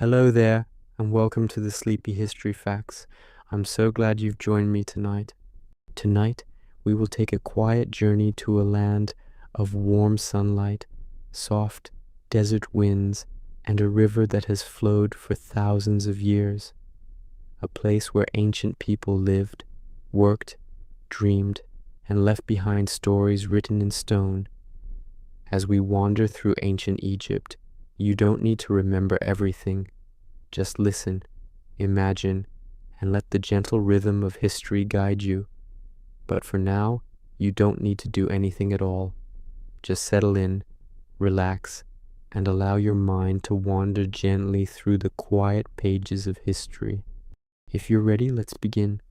Hello there, and welcome to the Sleepy History Facts. I'm so glad you've joined me tonight. Tonight, we will take a quiet journey to a land of warm sunlight, soft desert winds, and a river that has flowed for thousands of years. A place where ancient people lived, worked, dreamed, and left behind stories written in stone. As we wander through ancient Egypt, you don't need to remember everything. Just listen, imagine, and let the gentle rhythm of history guide you. But for now, you don't need to do anything at all. Just settle in, relax, and allow your mind to wander gently through the quiet pages of history. If you're ready, let's begin.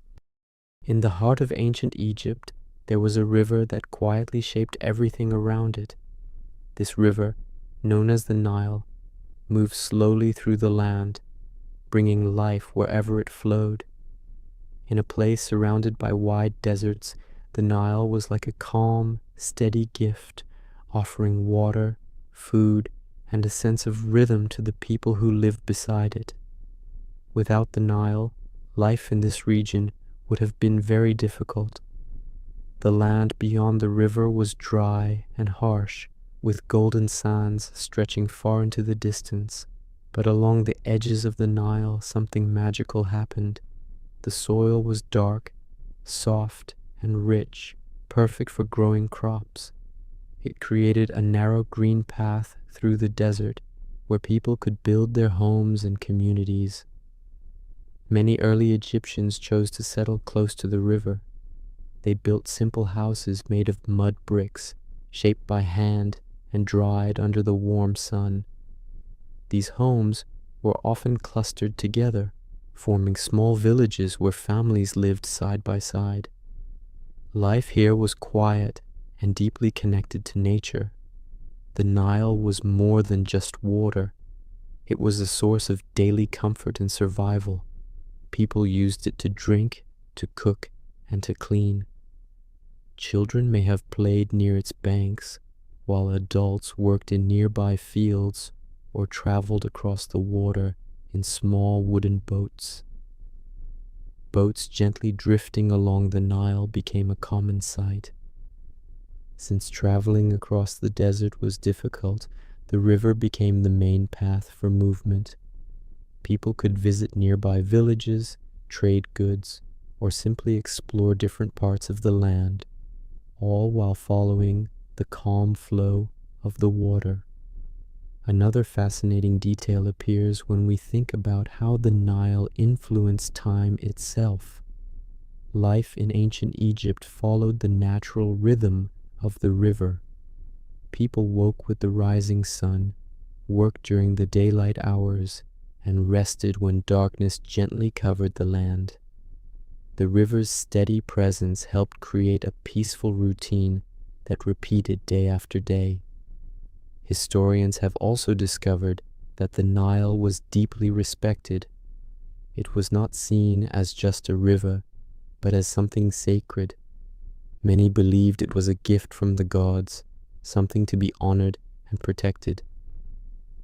In the heart of ancient Egypt, there was a river that quietly shaped everything around it. This river, known as the Nile, moved slowly through the land, bringing life wherever it flowed. In a place surrounded by wide deserts, the Nile was like a calm, steady gift, offering water, food, and a sense of rhythm to the people who lived beside it. Without the Nile, life in this region would have been very difficult. The land beyond the river was dry and harsh, with golden sands stretching far into the distance. But along the edges of the Nile, something magical happened. The soil was dark, soft, and rich, perfect for growing crops. It created a narrow green path through the desert where people could build their homes and communities. Many early Egyptians chose to settle close to the river. They built simple houses made of mud bricks, shaped by hand and dried under the warm sun. These homes were often clustered together, forming small villages where families lived side by side. Life here was quiet and deeply connected to nature. The Nile was more than just water. It was a source of daily comfort and survival. People used it to drink, to cook, and to clean. Children may have played near its banks, while adults worked in nearby fields or traveled across the water in small wooden boats. Boats gently drifting along the Nile became a common sight. Since traveling across the desert was difficult, the river became the main path for movement. People could visit nearby villages, trade goods, or simply explore different parts of the land, all while following the calm flow of the water. Another fascinating detail appears when we think about how the Nile influenced time itself. Life in ancient Egypt followed the natural rhythm of the river. People woke with the rising sun, worked during the daylight hours, and rested when darkness gently covered the land. The river's steady presence helped create a peaceful routine that repeated day after day. Historians have also discovered that the Nile was deeply respected. It was not seen as just a river, but as something sacred. Many believed it was a gift from the gods, something to be honored and protected.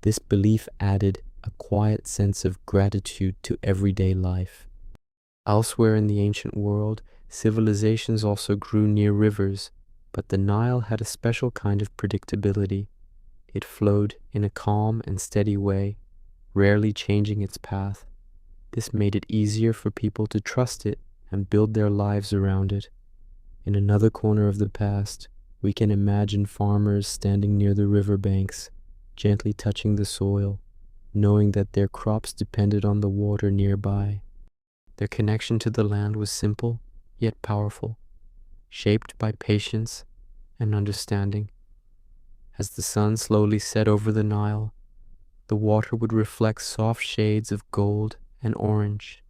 This belief added a quiet sense of gratitude to everyday life. Elsewhere in the ancient world, civilizations also grew near rivers, but the Nile had a special kind of predictability. It flowed in a calm and steady way, rarely changing its path. This made it easier for people to trust it and build their lives around it. In another corner of the past, we can imagine farmers standing near the riverbanks, gently touching the soil, knowing that their crops depended on the water nearby. Their connection to the land was simple, yet powerful, shaped by patience and understanding. As the sun slowly set over the Nile, the water would reflect soft shades of gold and orange.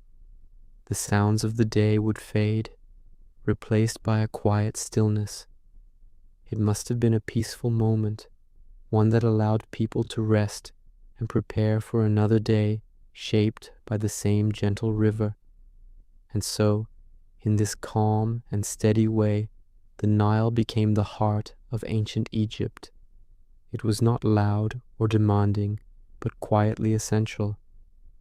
The sounds of the day would fade, replaced by a quiet stillness. It must have been a peaceful moment, one that allowed people to rest and prepare for another day shaped by the same gentle river. And so, in this calm and steady way, the Nile became the heart of ancient Egypt. It was not loud or demanding, but quietly essential.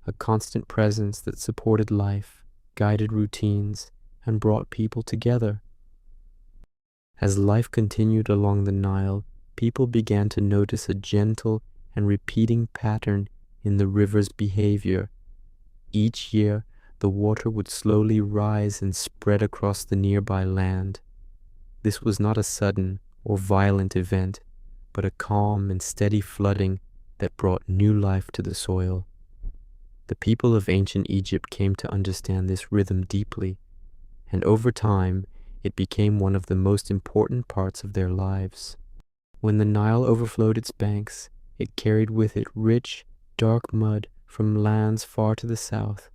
a constant presence that supported life, guided routines, and brought people together. As life continued along the Nile, people began to notice a gentle and repeating pattern in the river's behavior. Each year, the water would slowly rise and spread across the nearby land. This was not a sudden or violent event, but a calm and steady flooding that brought new life to the soil. The people of ancient Egypt came to understand this rhythm deeply, and over time, it became one of the most important parts of their lives. When the Nile overflowed its banks, it carried with it rich, dark mud from lands far to the south.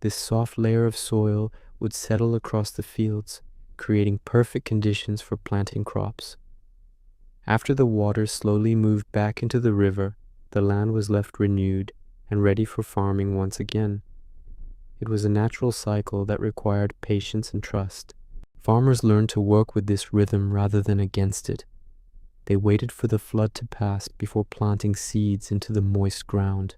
This soft layer of soil would settle across the fields, creating perfect conditions for planting crops. After the waters slowly moved back into the river, the land was left renewed and ready for farming once again. It was a natural cycle that required patience and trust. Farmers learned to work with this rhythm rather than against it. They waited for the flood to pass before planting seeds into the moist ground.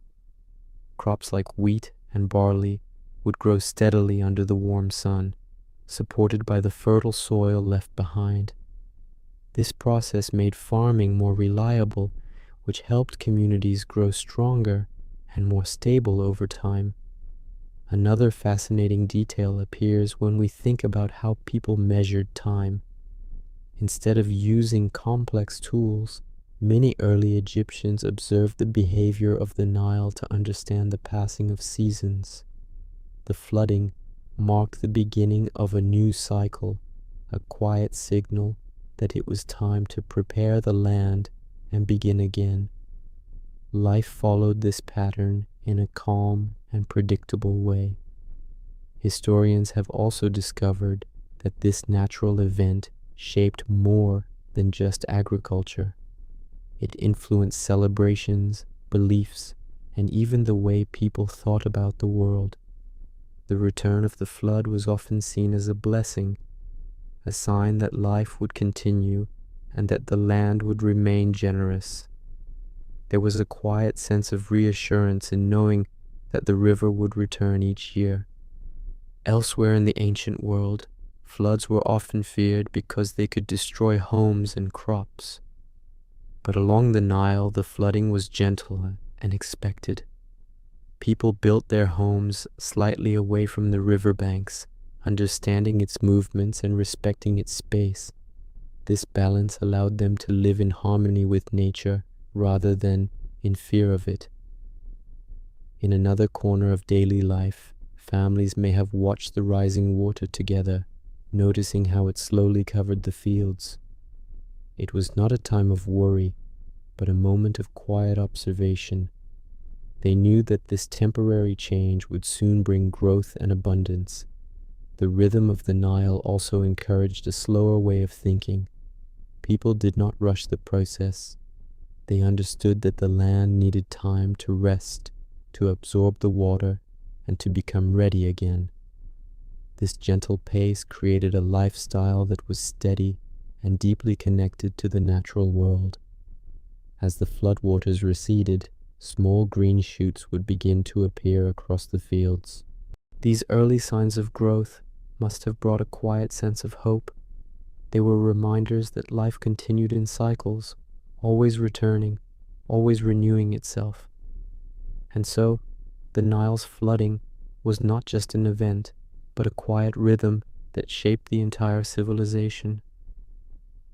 Crops like wheat and barley would grow steadily under the warm sun, supported by the fertile soil left behind. This process made farming more reliable, which helped communities grow stronger and more stable over time. Another fascinating detail appears when we think about how people measured time. Instead of using complex tools, many early Egyptians observed the behavior of the Nile to understand the passing of seasons. The flooding marked the beginning of a new cycle, a quiet signal that it was time to prepare the land and begin again. Life followed this pattern in a calm and predictable way. Historians have also discovered that this natural event shaped more than just agriculture. It influenced celebrations, beliefs, and even the way people thought about the world. The return of the flood was often seen as a blessing, a sign that life would continue and that the land would remain generous. There was a quiet sense of reassurance in knowing that the river would return each year. Elsewhere in the ancient world, floods were often feared because they could destroy homes and crops. But along the Nile, the flooding was gentle and expected. People built their homes slightly away from the riverbanks, understanding its movements and respecting its space. This balance allowed them to live in harmony with nature rather than in fear of it. In another corner of daily life, families may have watched the rising water together, noticing how it slowly covered the fields. It was not a time of worry, but a moment of quiet observation. They knew that this temporary change would soon bring growth and abundance. The rhythm of the Nile also encouraged a slower way of thinking. People did not rush the process. They understood that the land needed time to rest, to absorb the water, and to become ready again. This gentle pace created a lifestyle that was steady and deeply connected to the natural world. As the floodwaters receded, small green shoots would begin to appear across the fields. These early signs of growth must have brought a quiet sense of hope. They were reminders that life continued in cycles, always returning, always renewing itself. And so, the Nile's flooding was not just an event, but a quiet rhythm that shaped the entire civilization.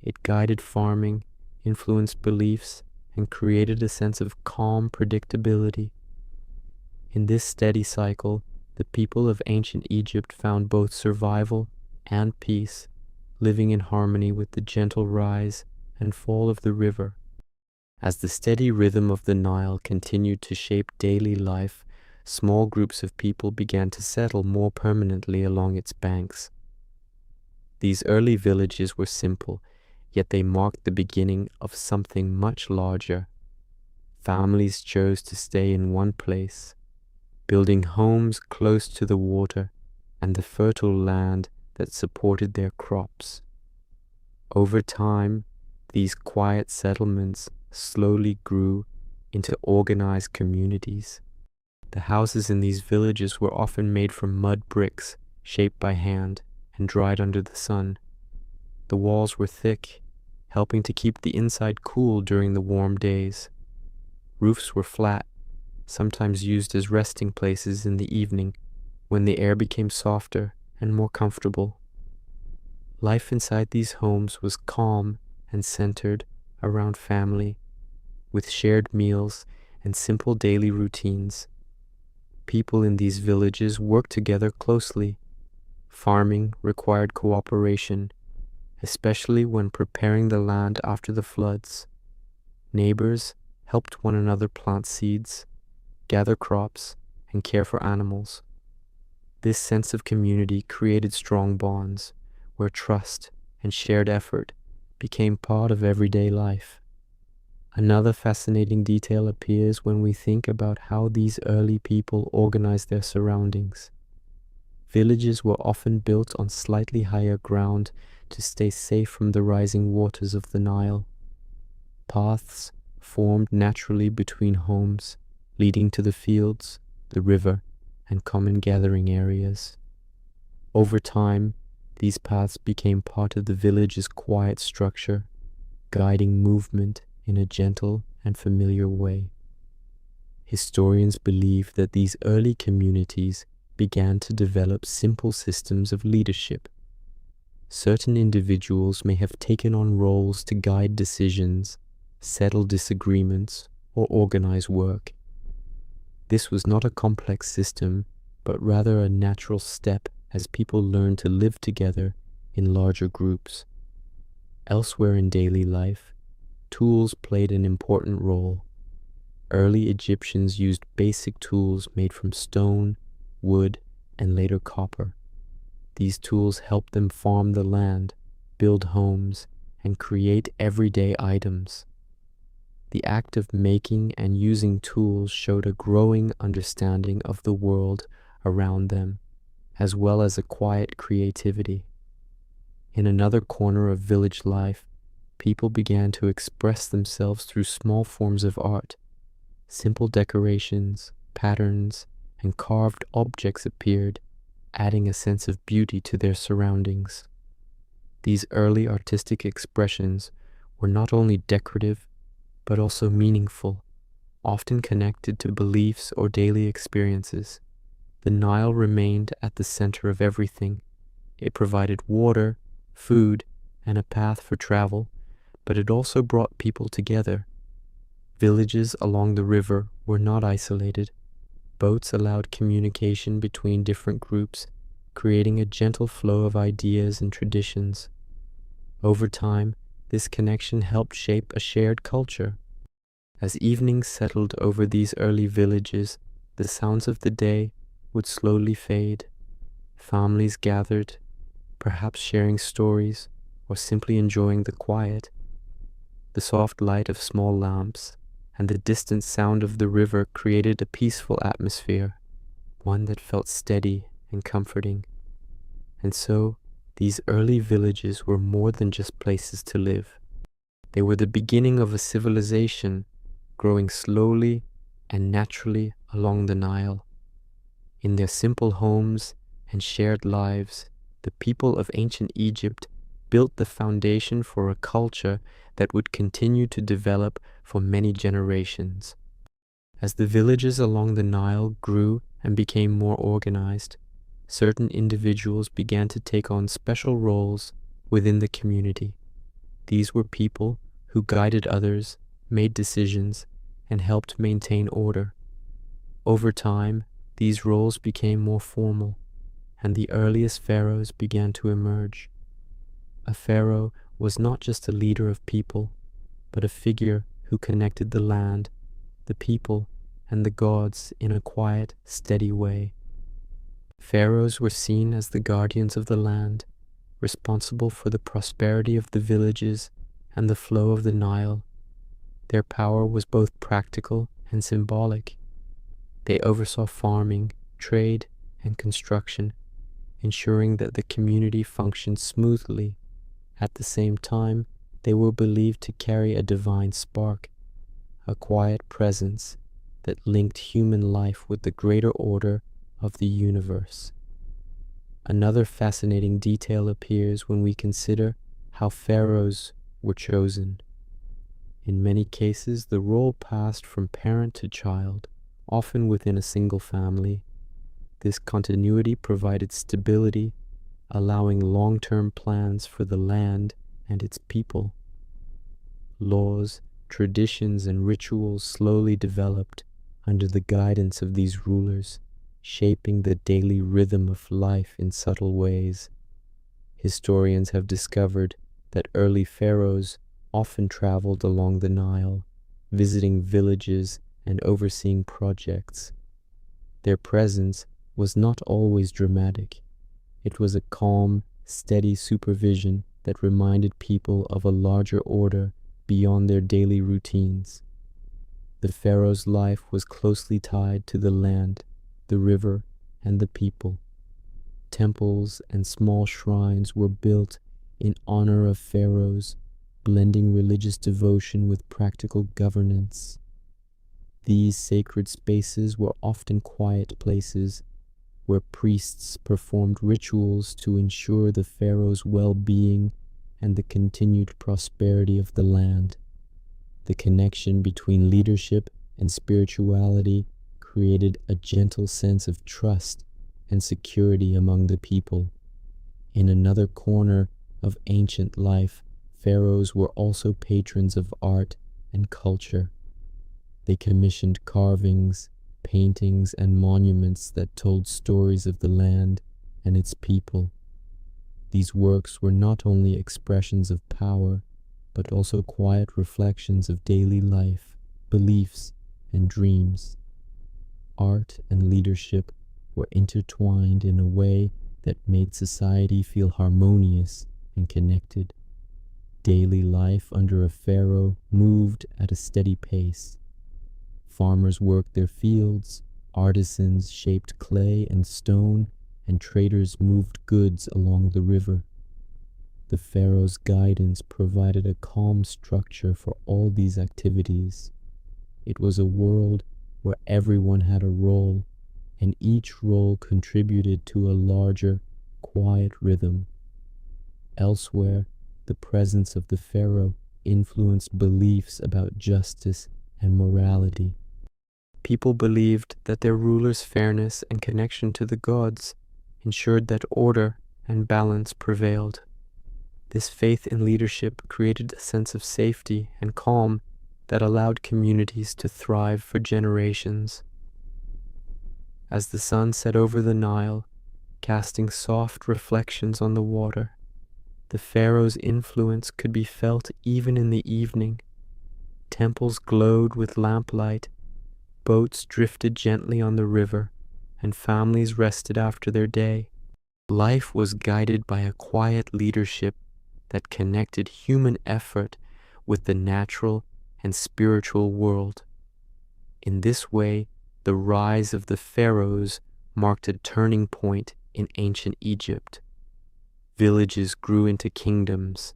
It guided farming, influenced beliefs, and created a sense of calm predictability. In this steady cycle, the people of ancient Egypt found both survival and peace, living in harmony with the gentle rise and fall of the river. As the steady rhythm of the Nile continued to shape daily life, small groups of people began to settle more permanently along its banks. These early villages were simple, yet they marked the beginning of something much larger. Families chose to stay in one place, building homes close to the water and the fertile land that supported their crops. Over time, these quiet settlements slowly grew into organized communities. The houses in these villages were often made from mud bricks, shaped by hand, and dried under the sun. The walls were thick, helping to keep the inside cool during the warm days. Roofs were flat, sometimes used as resting places in the evening when the air became softer and more comfortable. Life inside these homes was calm and centered around family, with shared meals and simple daily routines. People in these villages worked together closely. Farming required cooperation, especially when preparing the land after the floods. Neighbors helped one another plant seeds, gather crops, and care for animals. This sense of community created strong bonds, where trust and shared effort became part of everyday life. Another fascinating detail appears when we think about how these early people organized their surroundings. Villages were often built on slightly higher ground to stay safe from the rising waters of the Nile. Paths formed naturally between homes, leading to the fields, the river, and common gathering areas. Over time, these paths became part of the village's quiet structure, guiding movement in a gentle and familiar way. Historians believe that these early communities began to develop simple systems of leadership. Certain individuals may have taken on roles to guide decisions, settle disagreements, or organize work. This was not a complex system, but rather a natural step as people learned to live together in larger groups. Elsewhere in daily life, tools played an important role. Early Egyptians used basic tools made from stone, wood, and later copper. These tools helped them farm the land, build homes, and create everyday items. The act of making and using tools showed a growing understanding of the world around them, as well as a quiet creativity. In another corner of village life, people began to express themselves through small forms of art. Simple decorations, patterns, and carved objects appeared, adding a sense of beauty to their surroundings. These early artistic expressions were not only decorative, but also meaningful, often connected to beliefs or daily experiences. The Nile remained at the center of everything. It provided water, food, and a path for travel, but it also brought people together. Villages along the river were not isolated. Boats allowed communication between different groups, creating a gentle flow of ideas and traditions. Over time, this connection helped shape a shared culture. As evenings settled over these early villages, the sounds of the day would slowly fade. Families gathered, perhaps sharing stories or simply enjoying the quiet. The soft light of small lamps and the distant sound of the river created a peaceful atmosphere, one that felt steady and comforting. And so, these early villages were more than just places to live. They were the beginning of a civilization growing slowly and naturally along the Nile. In their simple homes and shared lives, the people of ancient Egypt built the foundation for a culture that would continue to develop for many generations. As the villages along the Nile grew and became more organized, certain individuals began to take on special roles within the community. These were people who guided others, made decisions, and helped maintain order. Over time, these roles became more formal, and the earliest pharaohs began to emerge. A pharaoh was not just a leader of people, but a figure who connected the land, the people, and the gods in a quiet, steady way. Pharaohs were seen as the guardians of the land, responsible for the prosperity of the villages and the flow of the Nile. Their power was both practical and symbolic. They oversaw farming, trade, and construction, ensuring that the community functioned smoothly. At the same time, they were believed to carry a divine spark, a quiet presence that linked human life with the greater order of the universe. Another fascinating detail appears when we consider how pharaohs were chosen. In many cases, the role passed from parent to child, often within a single family. This continuity provided stability, allowing long-term plans for the land and its people. Laws, traditions, and rituals slowly developed under the guidance of these rulers, shaping the daily rhythm of life in subtle ways. Historians have discovered that early pharaohs often traveled along the Nile, visiting villages and overseeing projects. Their presence was not always dramatic. It was a calm, steady supervision that reminded people of a larger order beyond their daily routines. The pharaoh's life was closely tied to the land, the river, and the people. Temples and small shrines were built in honor of pharaohs, blending religious devotion with practical governance. These sacred spaces were often quiet places where priests performed rituals to ensure the pharaoh's well-being and the continued prosperity of the land. The connection between leadership and spirituality created a gentle sense of trust and security among the people. In another corner of ancient life, pharaohs were also patrons of art and culture. They commissioned carvings, paintings, and monuments that told stories of the land and its people. These works were not only expressions of power, but also quiet reflections of daily life, beliefs, and dreams. Art and leadership were intertwined in a way that made society feel harmonious and connected. Daily life under a pharaoh moved at a steady pace. Farmers worked their fields, artisans shaped clay and stone, and traders moved goods along the river. The pharaoh's guidance provided a calm structure for all these activities. It was a world where everyone had a role, and each role contributed to a larger, quiet rhythm. Elsewhere, the presence of the pharaoh influenced beliefs about justice and morality. People believed that their ruler's fairness and connection to the gods ensured that order and balance prevailed. This faith in leadership created a sense of safety and calm that allowed communities to thrive for generations. As the sun set over the Nile, casting soft reflections on the water, the pharaoh's influence could be felt even in the evening. Temples glowed with lamplight, boats drifted gently on the river, and families rested after their day. Life was guided by a quiet leadership that connected human effort with the natural and spiritual world. In this way, the rise of the pharaohs marked a turning point in ancient Egypt. Villages grew into kingdoms,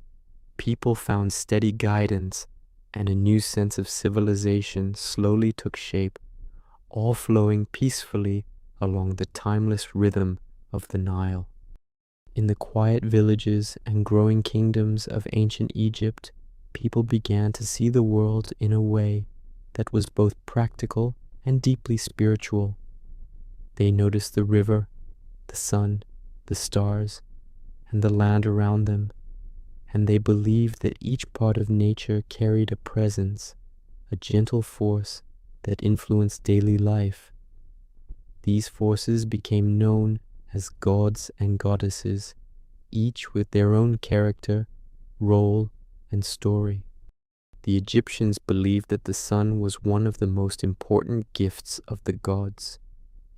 people found steady guidance, and a new sense of civilization slowly took shape, all flowing peacefully along the timeless rhythm of the Nile. In the quiet villages and growing kingdoms of ancient Egypt, people began to see the world in a way that was both practical and deeply spiritual. They noticed the river, the sun, the stars, and the land around them, and they believed that each part of nature carried a presence, a gentle force that influenced daily life. These forces became known as gods and goddesses, each with their own character, role, and story. The Egyptians believed that the sun was one of the most important gifts of the gods.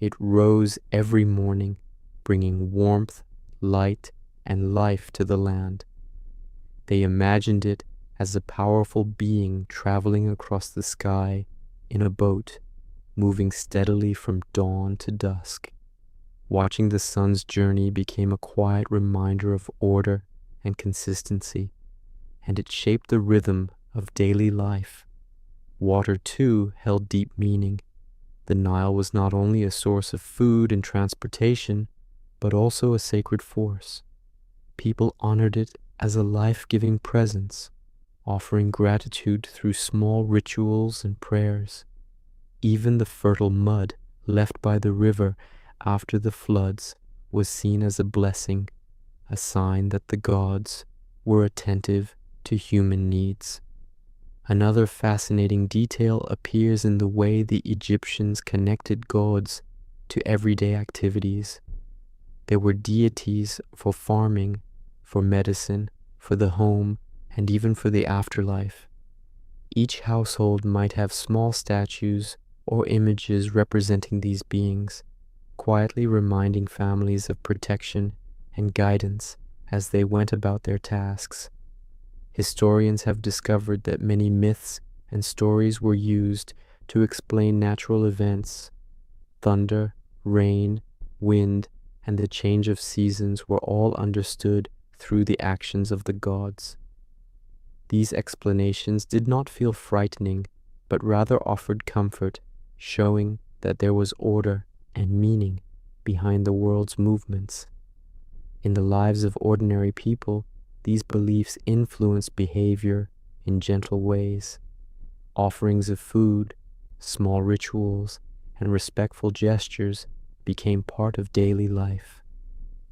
It rose every morning, bringing warmth, light, and life to the land. They imagined it as a powerful being traveling across the sky in a boat, moving steadily from dawn to dusk. Watching the sun's journey became a quiet reminder of order and consistency, and it shaped the rhythm of daily life. Water, too, held deep meaning. The Nile was not only a source of food and transportation, but also a sacred force. People honored it as a life-giving presence, offering gratitude through small rituals and prayers. Even the fertile mud left by the river after the floods was seen as a blessing, a sign that the gods were attentive to human needs. Another fascinating detail appears in the way the Egyptians connected gods to everyday activities. There were deities for farming, for medicine, for the home, and even for the afterlife. Each household might have small statues or images representing these beings, quietly reminding families of protection and guidance as they went about their tasks. Historians have discovered that many myths and stories were used to explain natural events. Thunder, rain, wind, and the change of seasons were all understood through the actions of the gods. These explanations did not feel frightening, but rather offered comfort, showing that there was order and meaning behind the world's movements. In the lives of ordinary people, these beliefs influenced behavior in gentle ways. Offerings of food, small rituals, and respectful gestures became part of daily life.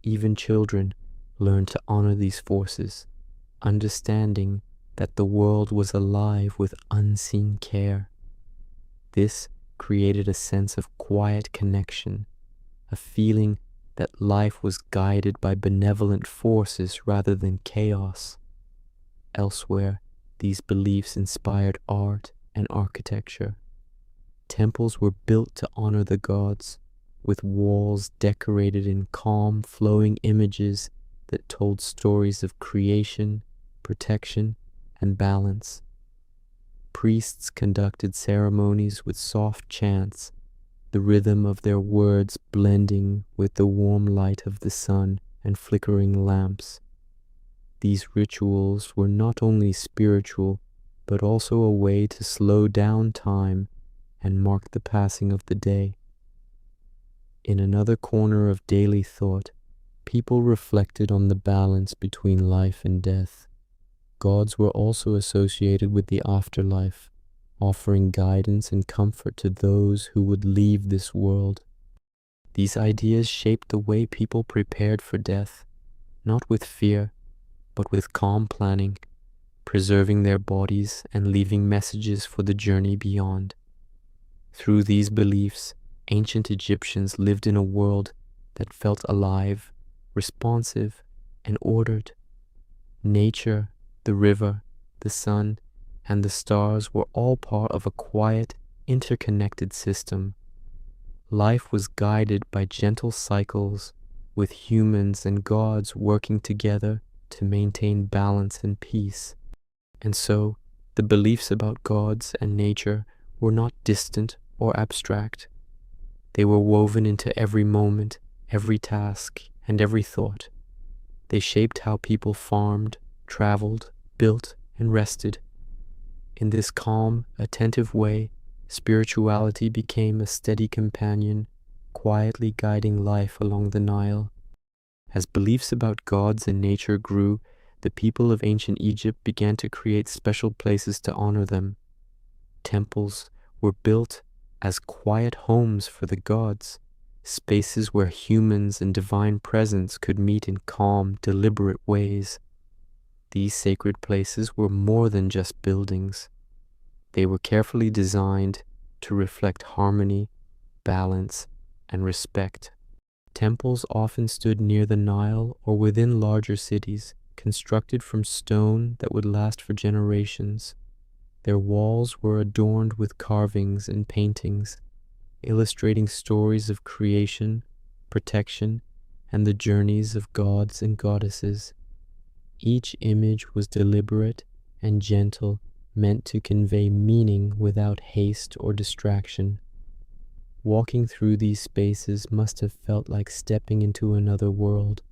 Even children learned to honor these forces, understanding that the world was alive with unseen care. This created a sense of quiet connection, a feeling that life was guided by benevolent forces rather than chaos. Elsewhere, these beliefs inspired art and architecture. Temples were built to honor the gods, with walls decorated in calm, flowing images that told stories of creation, protection, and balance. Priests conducted ceremonies with soft chants, the rhythm of their words blending with the warm light of the sun and flickering lamps. These rituals were not only spiritual, but also a way to slow down time and mark the passing of the day. In another corner of daily thought, people reflected on the balance between life and death. Gods were also associated with the afterlife, offering guidance and comfort to those who would leave this world. These ideas shaped the way people prepared for death, not with fear, but with calm planning, preserving their bodies and leaving messages for the journey beyond. Through these beliefs, ancient Egyptians lived in a world that felt alive, responsive, and ordered. Nature, the river, the sun, and the stars were all part of a quiet, interconnected system. Life was guided by gentle cycles, with humans and gods working together to maintain balance and peace. And so, the beliefs about gods and nature were not distant or abstract. They were woven into every moment, every task, and every thought. They shaped how people farmed, traveled, built, and rested. In this calm, attentive way, spirituality became a steady companion, quietly guiding life along the Nile. As beliefs about gods and nature grew, the people of ancient Egypt began to create special places to honor them. Temples were built as quiet homes for the gods, spaces where humans and divine presence could meet in calm, deliberate ways. These sacred places were more than just buildings. They were carefully designed to reflect harmony, balance, and respect. Temples often stood near the Nile or within larger cities, constructed from stone that would last for generations. Their walls were adorned with carvings and paintings, illustrating stories of creation, protection, and the journeys of gods and goddesses. Each image was deliberate and gentle, meant to convey meaning without haste or distraction. Walking through these spaces must have felt like stepping into another world,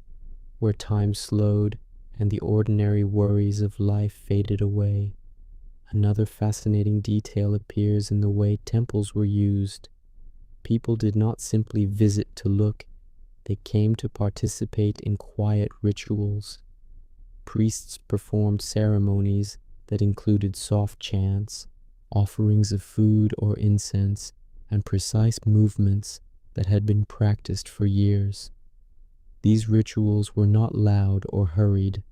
where time slowed and the ordinary worries of life faded away. Another fascinating detail appears in the way temples were used. People did not simply visit to look, they came to participate in quiet rituals. Priests performed ceremonies that included soft chants, offerings of food or incense, and precise movements that had been practiced for years. These rituals were not loud or hurried.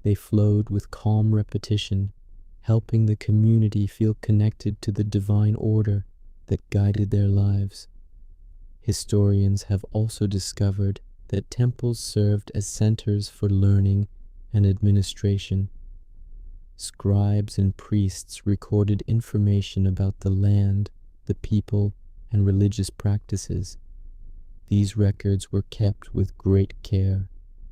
They flowed with calm repetition, helping the community feel connected to the divine order that guided their lives. Historians have also discovered that temples served as centers for learning and administration. Scribes and priests recorded information about the land, the people, and religious practices. These records were kept with great care,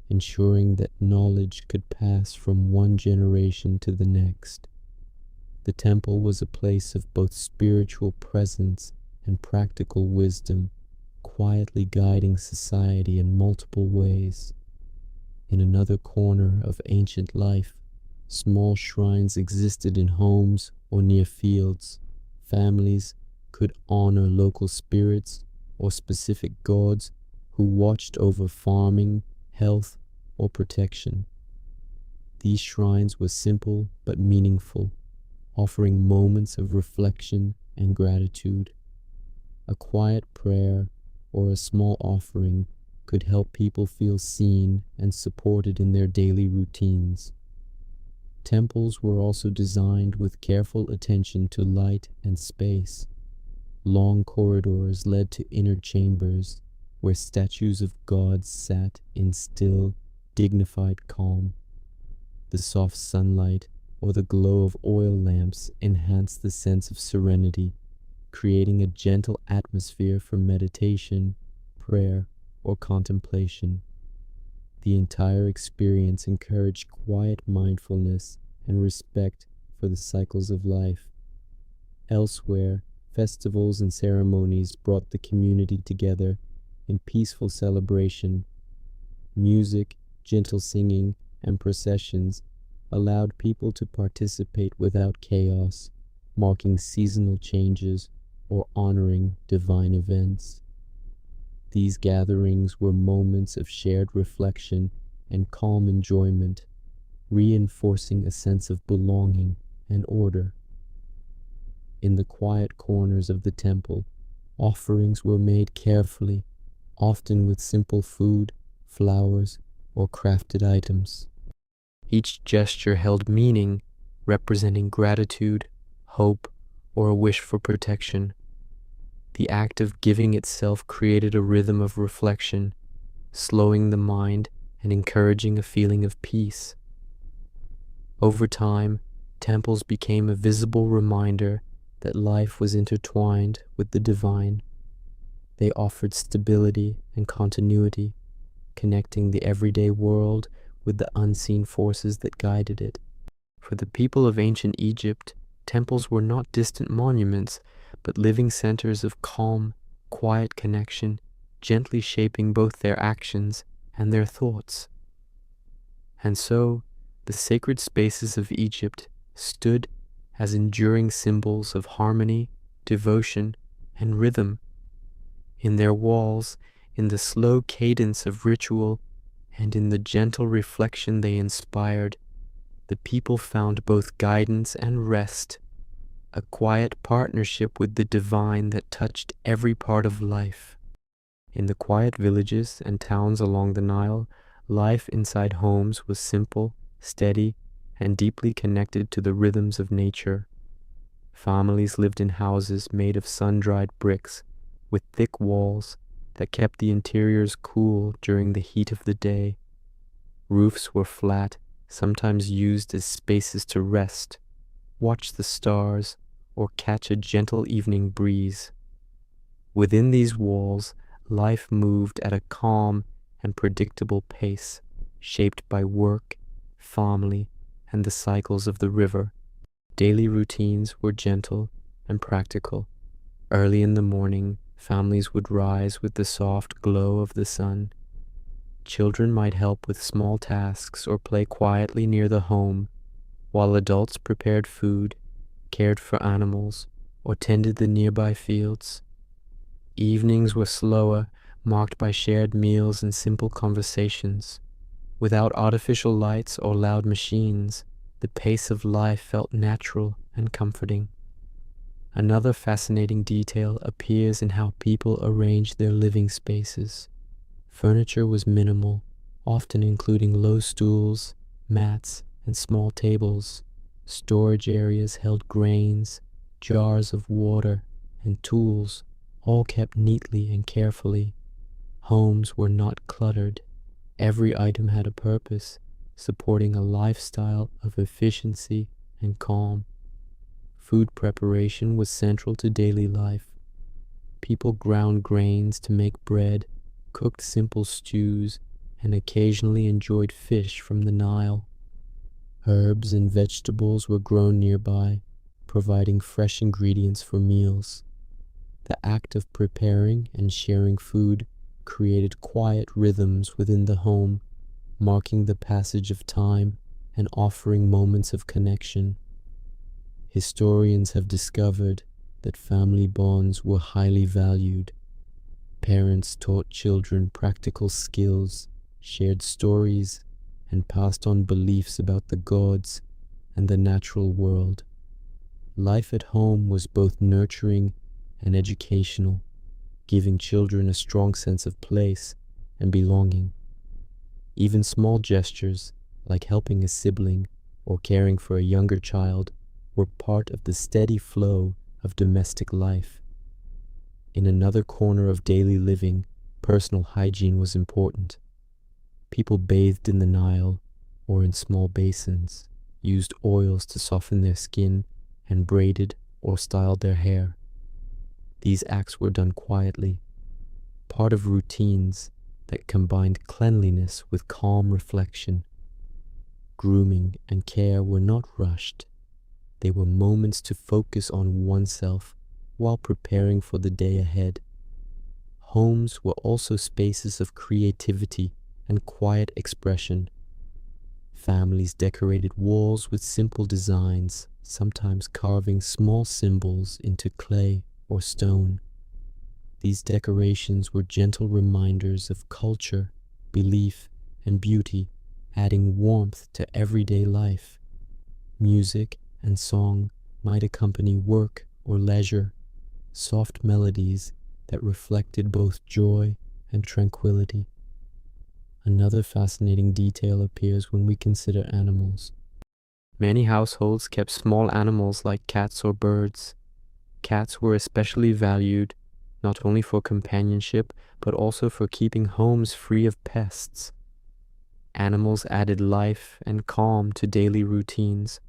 ensuring that knowledge could pass from one generation to the next. The temple was a place of both spiritual presence and practical wisdom, quietly guiding society in multiple ways. In another corner of ancient life, small shrines existed in homes or near fields. Families could honor local spirits or specific gods who watched over farming, health, or protection. These shrines were simple but meaningful, offering moments of reflection and gratitude. A quiet prayer or a small offering could help people feel seen and supported in their daily routines. Temples were also designed with careful attention to light and space. Long corridors led to inner chambers where statues of gods sat in still, dignified calm. The soft sunlight or the glow of oil lamps enhanced the sense of serenity, creating a gentle atmosphere for meditation, prayer, or contemplation. The entire experience encouraged quiet mindfulness and respect for the cycles of life. Elsewhere, festivals and ceremonies brought the community together in peaceful celebration. Music, gentle singing, and processions allowed people to participate without chaos, marking seasonal changes or honoring divine events. These gatherings were moments of shared reflection and calm enjoyment, reinforcing a sense of belonging and order. In the quiet corners of the temple, offerings were made carefully, often with simple food, flowers, or crafted items. Each gesture held meaning, representing gratitude, hope, or a wish for protection. The act of giving itself created a rhythm of reflection, slowing the mind and encouraging a feeling of peace. Over time, temples became a visible reminder that life was intertwined with the divine. They offered stability and continuity, connecting the everyday world with the unseen forces that guided it. For the people of ancient Egypt, temples were not distant monuments, but living centers of calm, quiet connection, gently shaping both their actions and their thoughts. And so, the sacred spaces of Egypt stood as enduring symbols of harmony, devotion, and rhythm. In their walls, in the slow cadence of ritual, and in the gentle reflection they inspired, the people found both guidance and rest, a quiet partnership with the divine that touched every part of life. In the quiet villages and towns along the Nile, life inside homes was simple, steady, and deeply connected to the rhythms of nature. Families lived in houses made of sun-dried bricks, with thick walls that kept the interiors cool during the heat of the day. Roofs were flat, sometimes used as spaces to rest, watch the stars, or catch a gentle evening breeze. Within these walls, life moved at a calm and predictable pace, shaped by work, family, and the cycles of the river. Daily routines were gentle and practical. Early in the morning, families would rise with the soft glow of the sun. Children might help with small tasks or play quietly near the home, while adults prepared food, cared for animals, or tended the nearby fields. Evenings were slower, marked by shared meals and simple conversations. Without artificial lights or loud machines, the pace of life felt natural and comforting. Another fascinating detail appears in how people arranged their living spaces. Furniture was minimal, often including low stools, mats, and small tables. Storage areas held grains, jars of water, and tools, all kept neatly and carefully. Homes were not cluttered. Every item had a purpose, supporting a lifestyle of efficiency and calm. Food preparation was central to daily life. People ground grains to make bread, cooked simple stews, and occasionally enjoyed fish from the Nile. Herbs and vegetables were grown nearby, providing fresh ingredients for meals. The act of preparing and sharing food created quiet rhythms within the home, marking the passage of time and offering moments of connection. Historians have discovered that family bonds were highly valued. Parents taught children practical skills, shared stories, and passed on beliefs about the gods and the natural world. Life at home was both nurturing and educational, giving children a strong sense of place and belonging. Even small gestures, like helping a sibling or caring for a younger child, were part of the steady flow of domestic life. In another corner of daily living, personal hygiene was important. People bathed in the Nile or in small basins, used oils to soften their skin, and braided or styled their hair. These acts were done quietly, part of routines that combined cleanliness with calm reflection. Grooming and care were not rushed. They were moments to focus on oneself while preparing for the day ahead. Homes were also spaces of creativity and quiet expression. Families decorated walls with simple designs, sometimes carving small symbols into clay or stone. These decorations were gentle reminders of culture, belief, and beauty, adding warmth to everyday life. Music and song might accompany work or leisure, soft melodies that reflected both joy and tranquility. Another fascinating detail appears when we consider animals. Many households kept small animals like cats or birds. Cats were especially valued, not only for companionship, but also for keeping homes free of pests. Animals added life and calm to daily routines,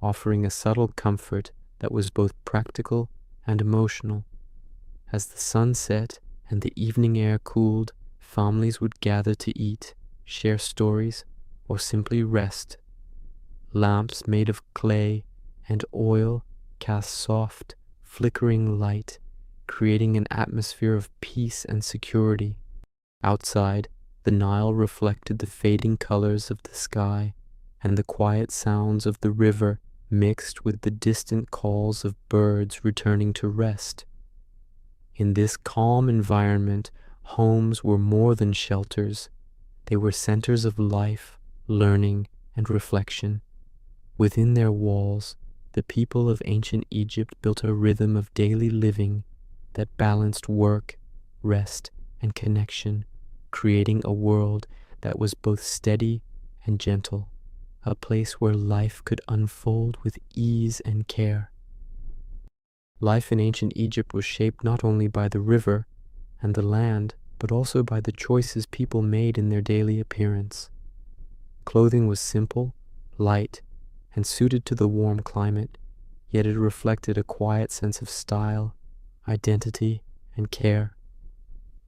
offering a subtle comfort that was both practical and emotional. As the sun set and the evening air cooled, families would gather to eat, share stories, or simply rest. Lamps made of clay and oil cast soft, flickering light, creating an atmosphere of peace and security. Outside, the Nile reflected the fading colors of the sky, and the quiet sounds of the river mixed with the distant calls of birds returning to rest. In this calm environment, homes were more than shelters. They were centers of life, learning, and reflection. Within their walls, the people of ancient Egypt built a rhythm of daily living that balanced work, rest, and connection, creating a world that was both steady and gentle, a place where life could unfold with ease and care. Life in ancient Egypt was shaped not only by the river and the land, but also by the choices people made in their daily appearance. Clothing was simple, light, and suited to the warm climate, yet it reflected a quiet sense of style, identity, and care.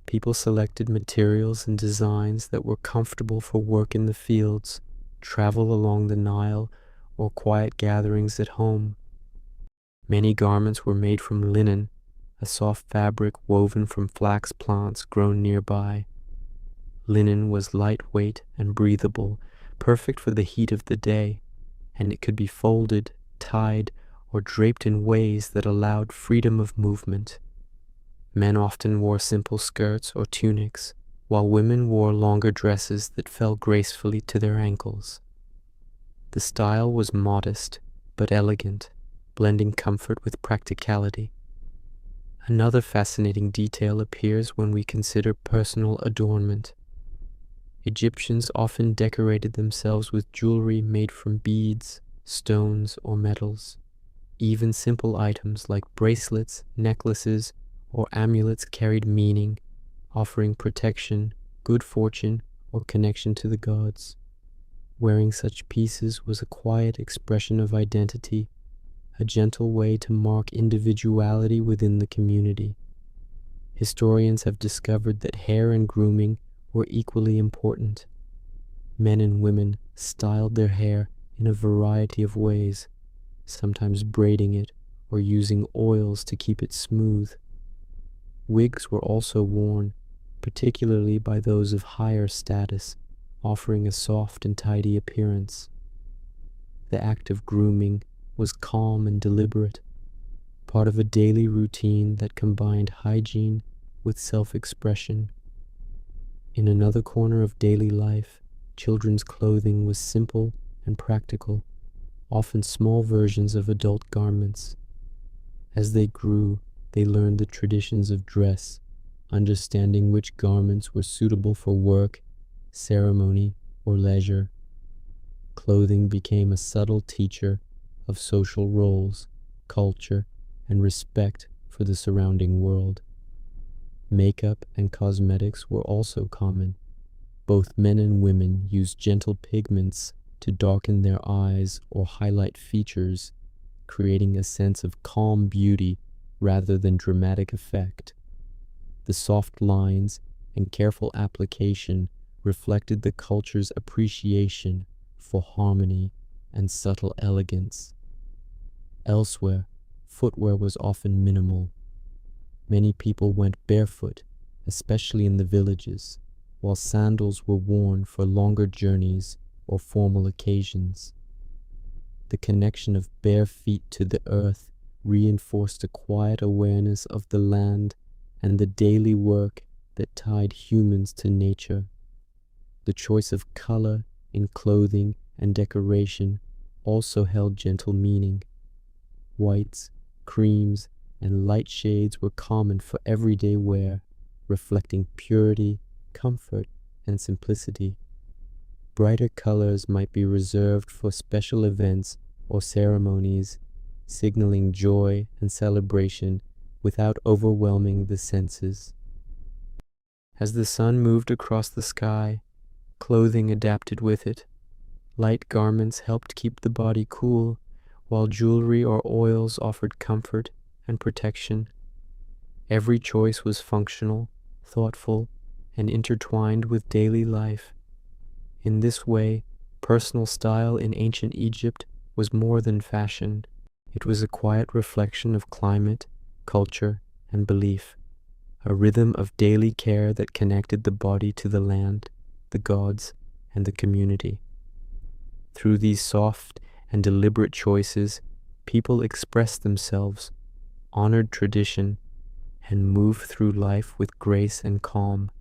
People selected materials and designs that were comfortable for work in the fields, travel along the Nile, or quiet gatherings at home. Many garments were made from linen, a soft fabric woven from flax plants grown nearby. Linen was lightweight and breathable, perfect for the heat of the day, and it could be folded, tied, or draped in ways that allowed freedom of movement. Men often wore simple skirts or tunics, while women wore longer dresses that fell gracefully to their ankles. The style was modest but elegant, blending comfort with practicality. Another fascinating detail appears when we consider personal adornment. Egyptians often decorated themselves with jewelry made from beads, stones, or metals. Even simple items like bracelets, necklaces, or amulets carried meaning, offering protection, good fortune, or connection to the gods. Wearing such pieces was a quiet expression of identity, a gentle way to mark individuality within the community. Historians have discovered that hair and grooming were equally important. Men and women styled their hair in a variety of ways, sometimes braiding it or using oils to keep it smooth. Wigs were also worn, particularly by those of higher status, offering a soft and tidy appearance. The act of grooming was calm and deliberate, part of a daily routine that combined hygiene with self-expression. In another corner of daily life, children's clothing was simple and practical, often small versions of adult garments. As they grew, they learned the traditions of dress, understanding which garments were suitable for work, ceremony, or leisure. Clothing became a subtle teacher of social roles, culture, and respect for the surrounding world. Makeup and cosmetics were also common. Both men and women used gentle pigments to darken their eyes or highlight features, creating a sense of calm beauty rather than dramatic effect. The soft lines and careful application reflected the culture's appreciation for harmony and subtle elegance. Elsewhere, footwear was often minimal. Many people went barefoot, especially in the villages, while sandals were worn for longer journeys or formal occasions. The connection of bare feet to the earth reinforced a quiet awareness of the land and the daily work that tied humans to nature. The choice of color in clothing and decoration also held gentle meaning. Whites, creams, and light shades were common for everyday wear, reflecting purity, comfort, and simplicity. Brighter colors might be reserved for special events or ceremonies, signaling joy and celebration without overwhelming the senses. As the sun moved across the sky, clothing adapted with it. Light garments helped keep the body cool, while jewelry or oils offered comfort and protection. Every choice was functional, thoughtful, and intertwined with daily life. In this way, personal style in ancient Egypt was more than fashion. It was a quiet reflection of climate, culture, and belief, a rhythm of daily care that connected the body to the land, the gods, and the community. Through these soft and deliberate choices, people expressed themselves, honored tradition, and moved through life with grace and calm.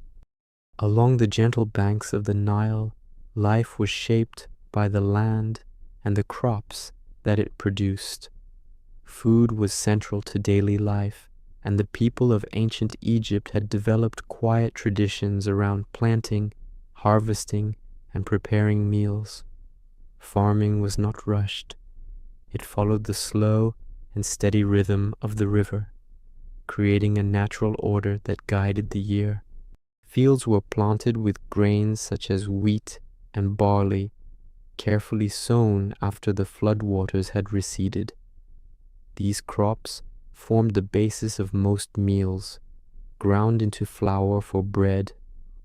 Along the gentle banks of the Nile, life was shaped by the land and the crops that it produced. Food was central to daily life, and the people of ancient Egypt had developed quiet traditions around planting, harvesting, and preparing meals. Farming was not rushed. It followed the slow and steady rhythm of the river, creating a natural order that guided the year. Fields were planted with grains such as wheat and barley, carefully sown after the floodwaters had receded. These crops formed the basis of most meals, ground into flour for bread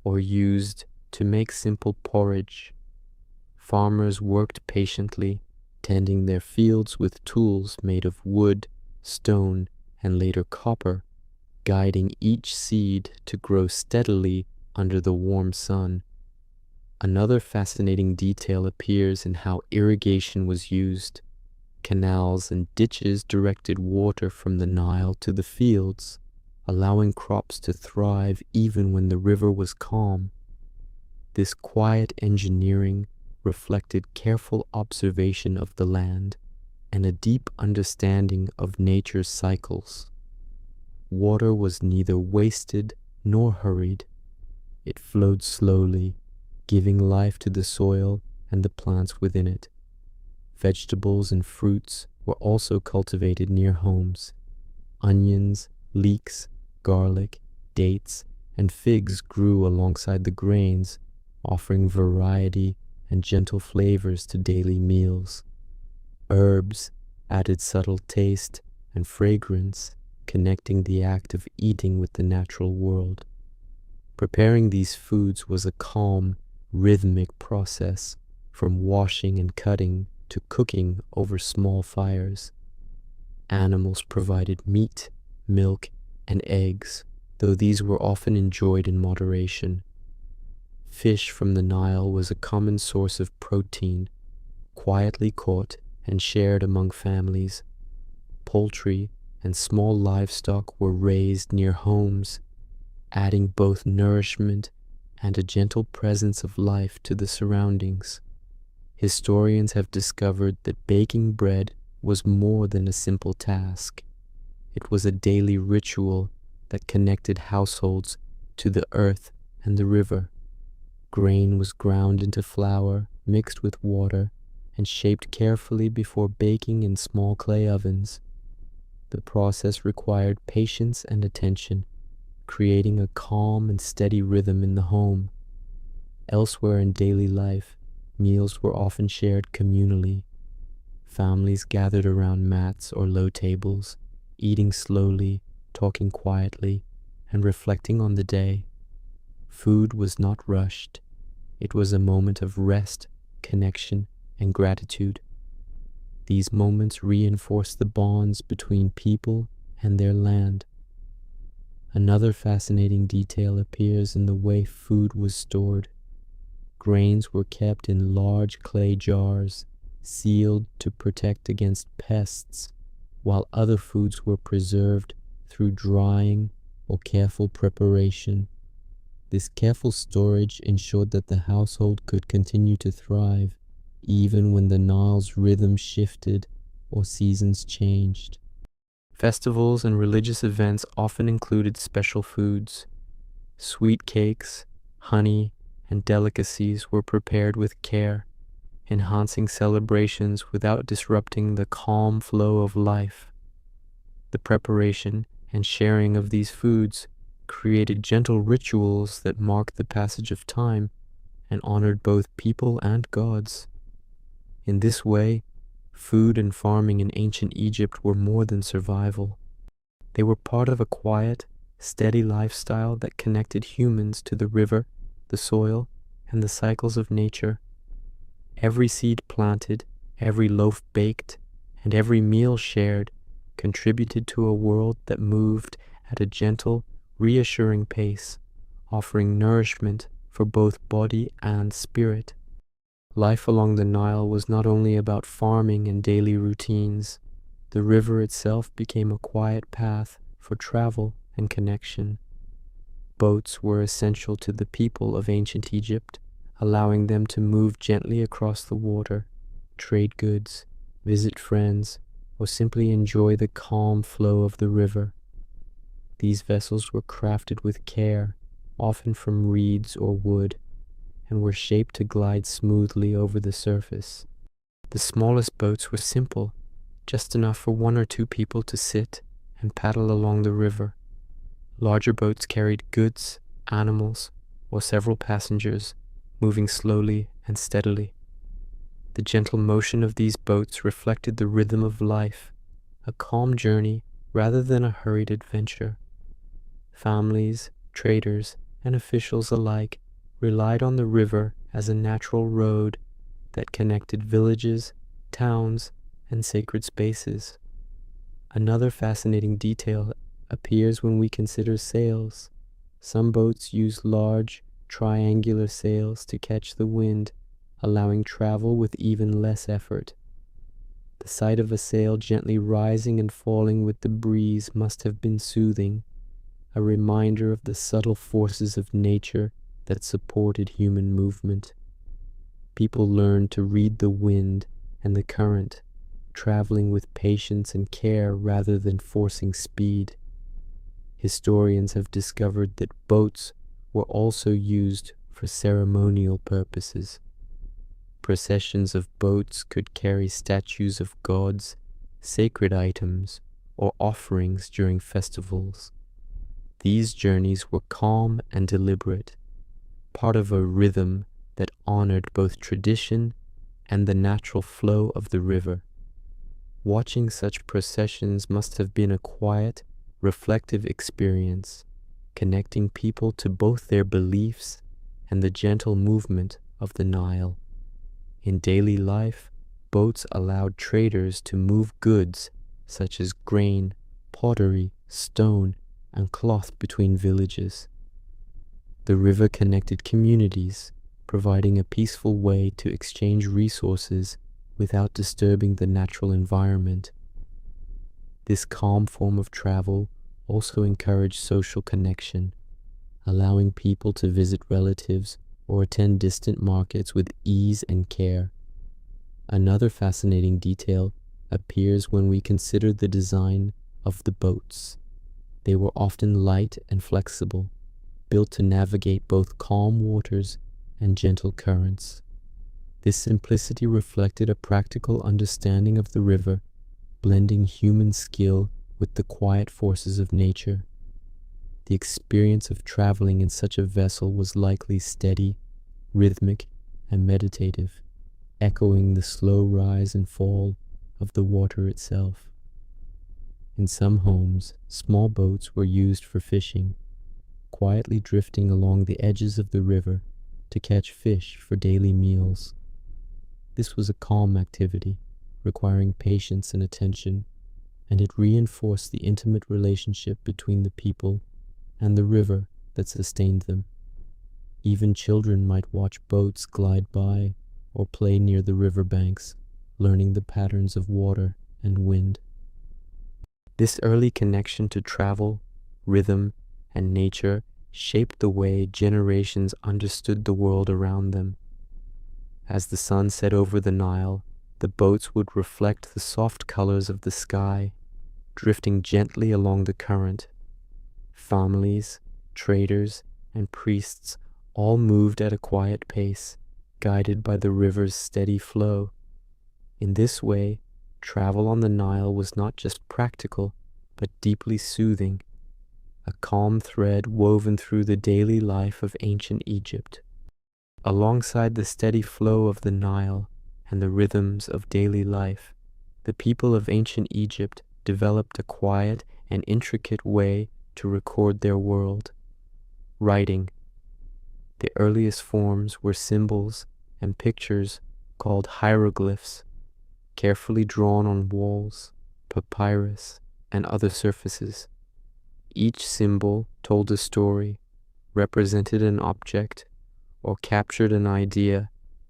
or used to make simple porridge. Farmers worked patiently, tending their fields with tools made of wood, stone, and later copper, guiding each seed to grow steadily under the warm sun. Another fascinating detail appears in how irrigation was used. Canals and ditches directed water from the Nile to the fields. allowing crops to thrive even when the river was calm. This quiet engineering reflected careful observation of the land and a deep understanding of nature's cycles. Water was neither wasted nor hurried. It flowed slowly, giving life to the soil and the plants within it. Vegetables and fruits were also cultivated near homes. Onions, leeks, garlic, dates, and figs grew alongside the grains, offering variety and gentle flavors to daily meals. Herbs added subtle taste and fragrance, connecting the act of eating with the natural world. Preparing these foods was a calm, rhythmic process, from washing and cutting to cooking over small fires. Animals provided meat, milk, and eggs, though these were often enjoyed in moderation. Fish from the Nile was a common source of protein, quietly caught and shared among families. Poultry and small livestock were raised near homes, adding both nourishment and a gentle presence of life to the surroundings. Historians have discovered that baking bread was more than a simple task. It was a daily ritual that connected households to the earth and the river. Grain was ground into flour, mixed with water, and shaped carefully before baking in small clay ovens. The process required patience and attention, creating a calm and steady rhythm in the home. Elsewhere in daily life, meals were often shared communally. Families gathered around mats or low tables, eating slowly, talking quietly, and reflecting on the day. Food was not rushed. It was a moment of rest, connection, and gratitude. These moments reinforced the bonds between people and their land. Another fascinating detail appears in the way food was stored. Grains were kept in large clay jars, sealed to protect against pests, while other foods were preserved through drying or careful preparation. This careful storage ensured that the household could continue to thrive, even when the Nile's rhythm shifted or seasons changed. Festivals and religious events often included special foods. Sweet cakes, honey, and delicacies were prepared with care, enhancing celebrations without disrupting the calm flow of life. The preparation and sharing of these foods created gentle rituals that marked the passage of time and honored both people and gods. In this way, food and farming in ancient Egypt were more than survival. They were part of a quiet, steady lifestyle that connected humans to the river, the soil, and the cycles of nature. Every seed planted, every loaf baked, and every meal shared contributed to a world that moved at a gentle, reassuring pace, offering nourishment for both body and spirit. Life along the Nile was not only about farming and daily routines. The river itself became a quiet path for travel and connection. Boats were essential to the people of ancient Egypt, allowing them to move gently across the water, trade goods, visit friends, or simply enjoy the calm flow of the river. These vessels were crafted with care, often from reeds or wood, and were shaped to glide smoothly over the surface. The smallest boats were simple, just enough for one or two people to sit and paddle along the river. Larger boats carried goods, animals, or several passengers, moving slowly and steadily. The gentle motion of these boats reflected the rhythm of life, a calm journey rather than a hurried adventure. Families, traders, and officials alike relied on the river as a natural road that connected villages, towns, and sacred spaces. Another fascinating detail appears when we consider sails. Some boats use large, triangular sails to catch the wind, allowing travel with even less effort. The sight of a sail gently rising and falling with the breeze must have been soothing, a reminder of the subtle forces of nature that supported human movement. People learned to read the wind and the current, traveling with patience and care rather than forcing speed. Historians have discovered that boats were also used for ceremonial purposes. Processions of boats could carry statues of gods, sacred items, or offerings during festivals. These journeys were calm and deliberate, part of a rhythm that honored both tradition and the natural flow of the river. Watching such processions must have been a quiet, reflective experience, connecting people to both their beliefs and the gentle movement of the Nile. In daily life, boats allowed traders to move goods such as grain, pottery, stone, and cloth between villages. The river connected communities, providing a peaceful way to exchange resources without disturbing the natural environment. This calm form of travel also encouraged social connection, allowing people to visit relatives or attend distant markets with ease and care. Another fascinating detail appears when we consider the design of the boats. They were often light and flexible, built to navigate both calm waters and gentle currents. This simplicity reflected a practical understanding of the river, blending human skill with the quiet forces of nature. The experience of traveling in such a vessel was likely steady, rhythmic, and meditative, echoing the slow rise and fall of the water itself. In some homes, small boats were used for fishing, quietly drifting along the edges of the river to catch fish for daily meals. This was a calm activity, requiring patience and attention, and it reinforced the intimate relationship between the people and the river that sustained them. Even children might watch boats glide by or play near the river banks, learning the patterns of water and wind. This early connection to travel, rhythm, and nature shaped the way generations understood the world around them. As the sun set over the Nile, the boats would reflect the soft colors of the sky, drifting gently along the current. Families, traders, and priests all moved at a quiet pace, guided by the river's steady flow. In this way, travel on the Nile was not just practical, but deeply soothing, a calm thread woven through the daily life of ancient Egypt. Alongside the steady flow of the Nile and the rhythms of daily life, the people of ancient Egypt developed a quiet and intricate way to record their world. Writing. The earliest forms were symbols and pictures called hieroglyphs, carefully drawn on walls, papyrus, and other surfaces. Each symbol told a story, represented an object, or captured an idea,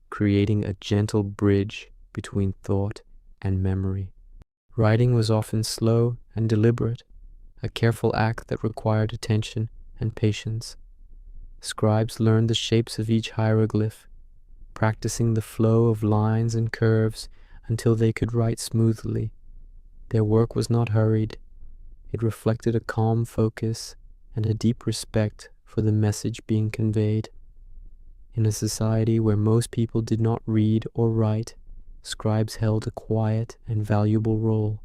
creating a gentle bridge between thought and memory. Writing was often slow and deliberate, a careful act that required attention and patience. Scribes learned the shapes of each hieroglyph, practicing the flow of lines and curves until they could write smoothly. Their work was not hurried. It reflected a calm focus and a deep respect for the message being conveyed. In a society where most people did not read or write, scribes held a quiet and valuable role.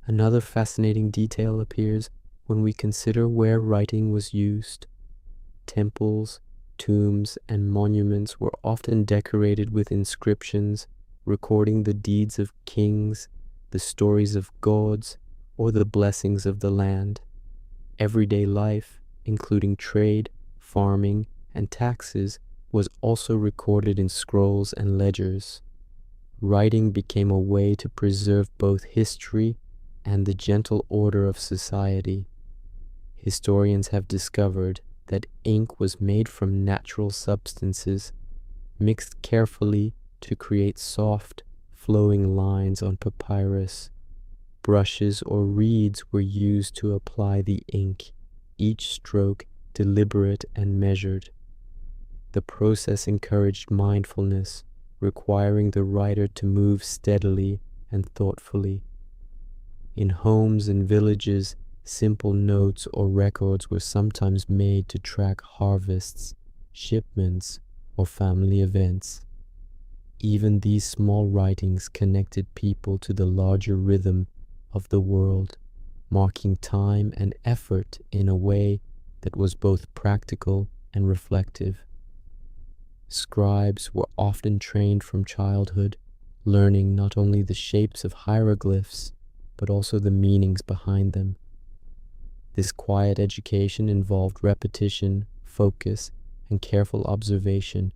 Another fascinating detail appears when we consider where writing was used. Temples, tombs, and monuments were often decorated with inscriptions recording the deeds of kings, the stories of gods, or the blessings of the land. Everyday life, including trade, farming, and taxes, was also recorded in scrolls and ledgers. Writing became a way to preserve both history and the gentle order of society. Historians have discovered that ink was made from natural substances, mixed carefully to create soft, flowing lines on papyrus. Brushes or reeds were used to apply the ink, each stroke deliberate and measured. The process encouraged mindfulness, requiring the writer to move steadily and thoughtfully. In homes and villages, simple notes or records were sometimes made to track harvests, shipments, or family events. Even these small writings connected people to the larger rhythm of the world, marking time and effort in a way that was both practical and reflective. Scribes were often trained from childhood, learning not only the shapes of hieroglyphs, but also the meanings behind them. This quiet education involved repetition, focus, and careful observation,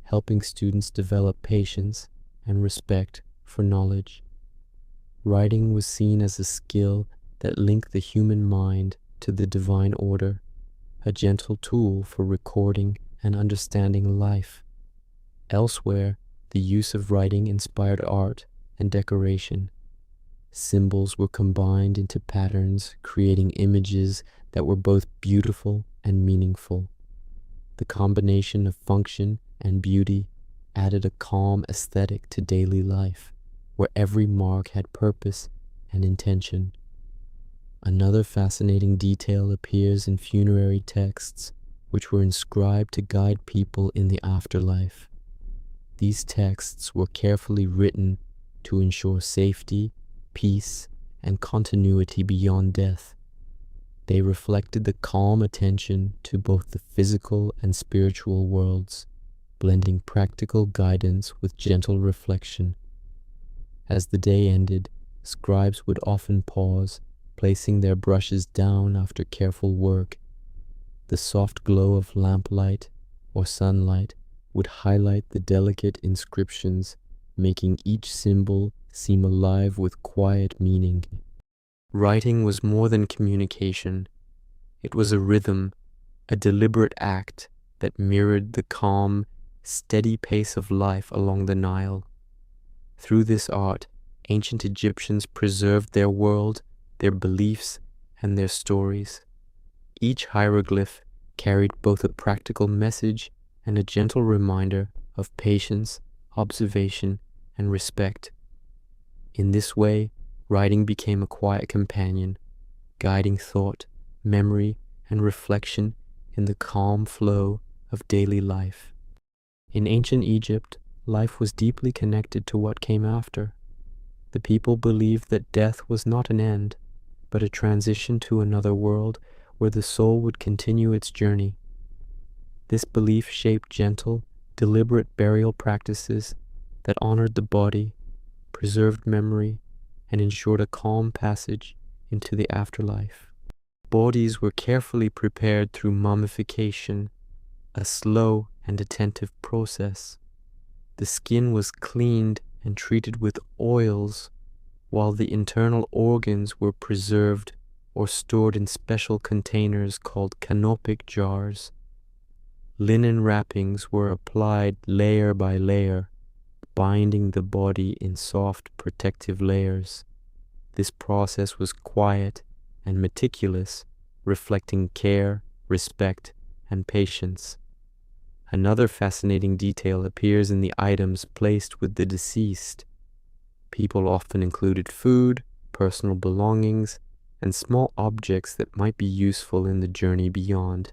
helping students develop patience and respect for knowledge. Writing was seen as a skill that linked the human mind to the divine order, a gentle tool for recording and understanding life. Elsewhere, the use of writing inspired art and decoration. Symbols were combined into patterns, creating images that were both beautiful and meaningful. The combination of function and beauty added a calm aesthetic to daily life, where every mark had purpose and intention. Another fascinating detail appears in funerary texts, which were inscribed to guide people in the afterlife. These texts were carefully written to ensure safety, peace, and continuity beyond death. They reflected the calm attention to both the physical and spiritual worlds, blending practical guidance with gentle reflection. As the day ended, scribes would often pause, placing their brushes down after careful work. The soft glow of lamplight or sunlight would highlight the delicate inscriptions, making each symbol seem alive with quiet meaning. Writing was more than communication. It was a rhythm, a deliberate act that mirrored the calm, steady pace of life along the Nile. Through this art, ancient Egyptians preserved their world, their beliefs, and their stories. Each hieroglyph carried both a practical message and a gentle reminder of patience, observation, and respect. In this way, writing became a quiet companion, guiding thought, memory, and reflection in the calm flow of daily life. In ancient Egypt, life was deeply connected to what came after. The people believed that death was not an end, but a transition to another world where the soul would continue its journey. This belief shaped gentle, deliberate burial practices that honored the body, preserved memory, and ensured a calm passage into the afterlife. Bodies were carefully prepared through mummification, a slow and attentive process. The skin was cleaned and treated with oils, while the internal organs were preserved or stored in special containers called canopic jars. Linen wrappings were applied layer by layer, binding the body in soft protective layers. This process was quiet and meticulous, reflecting care, respect, and patience. Another fascinating detail appears in the items placed with the deceased. People often included food, personal belongings, and small objects that might be useful in the journey beyond.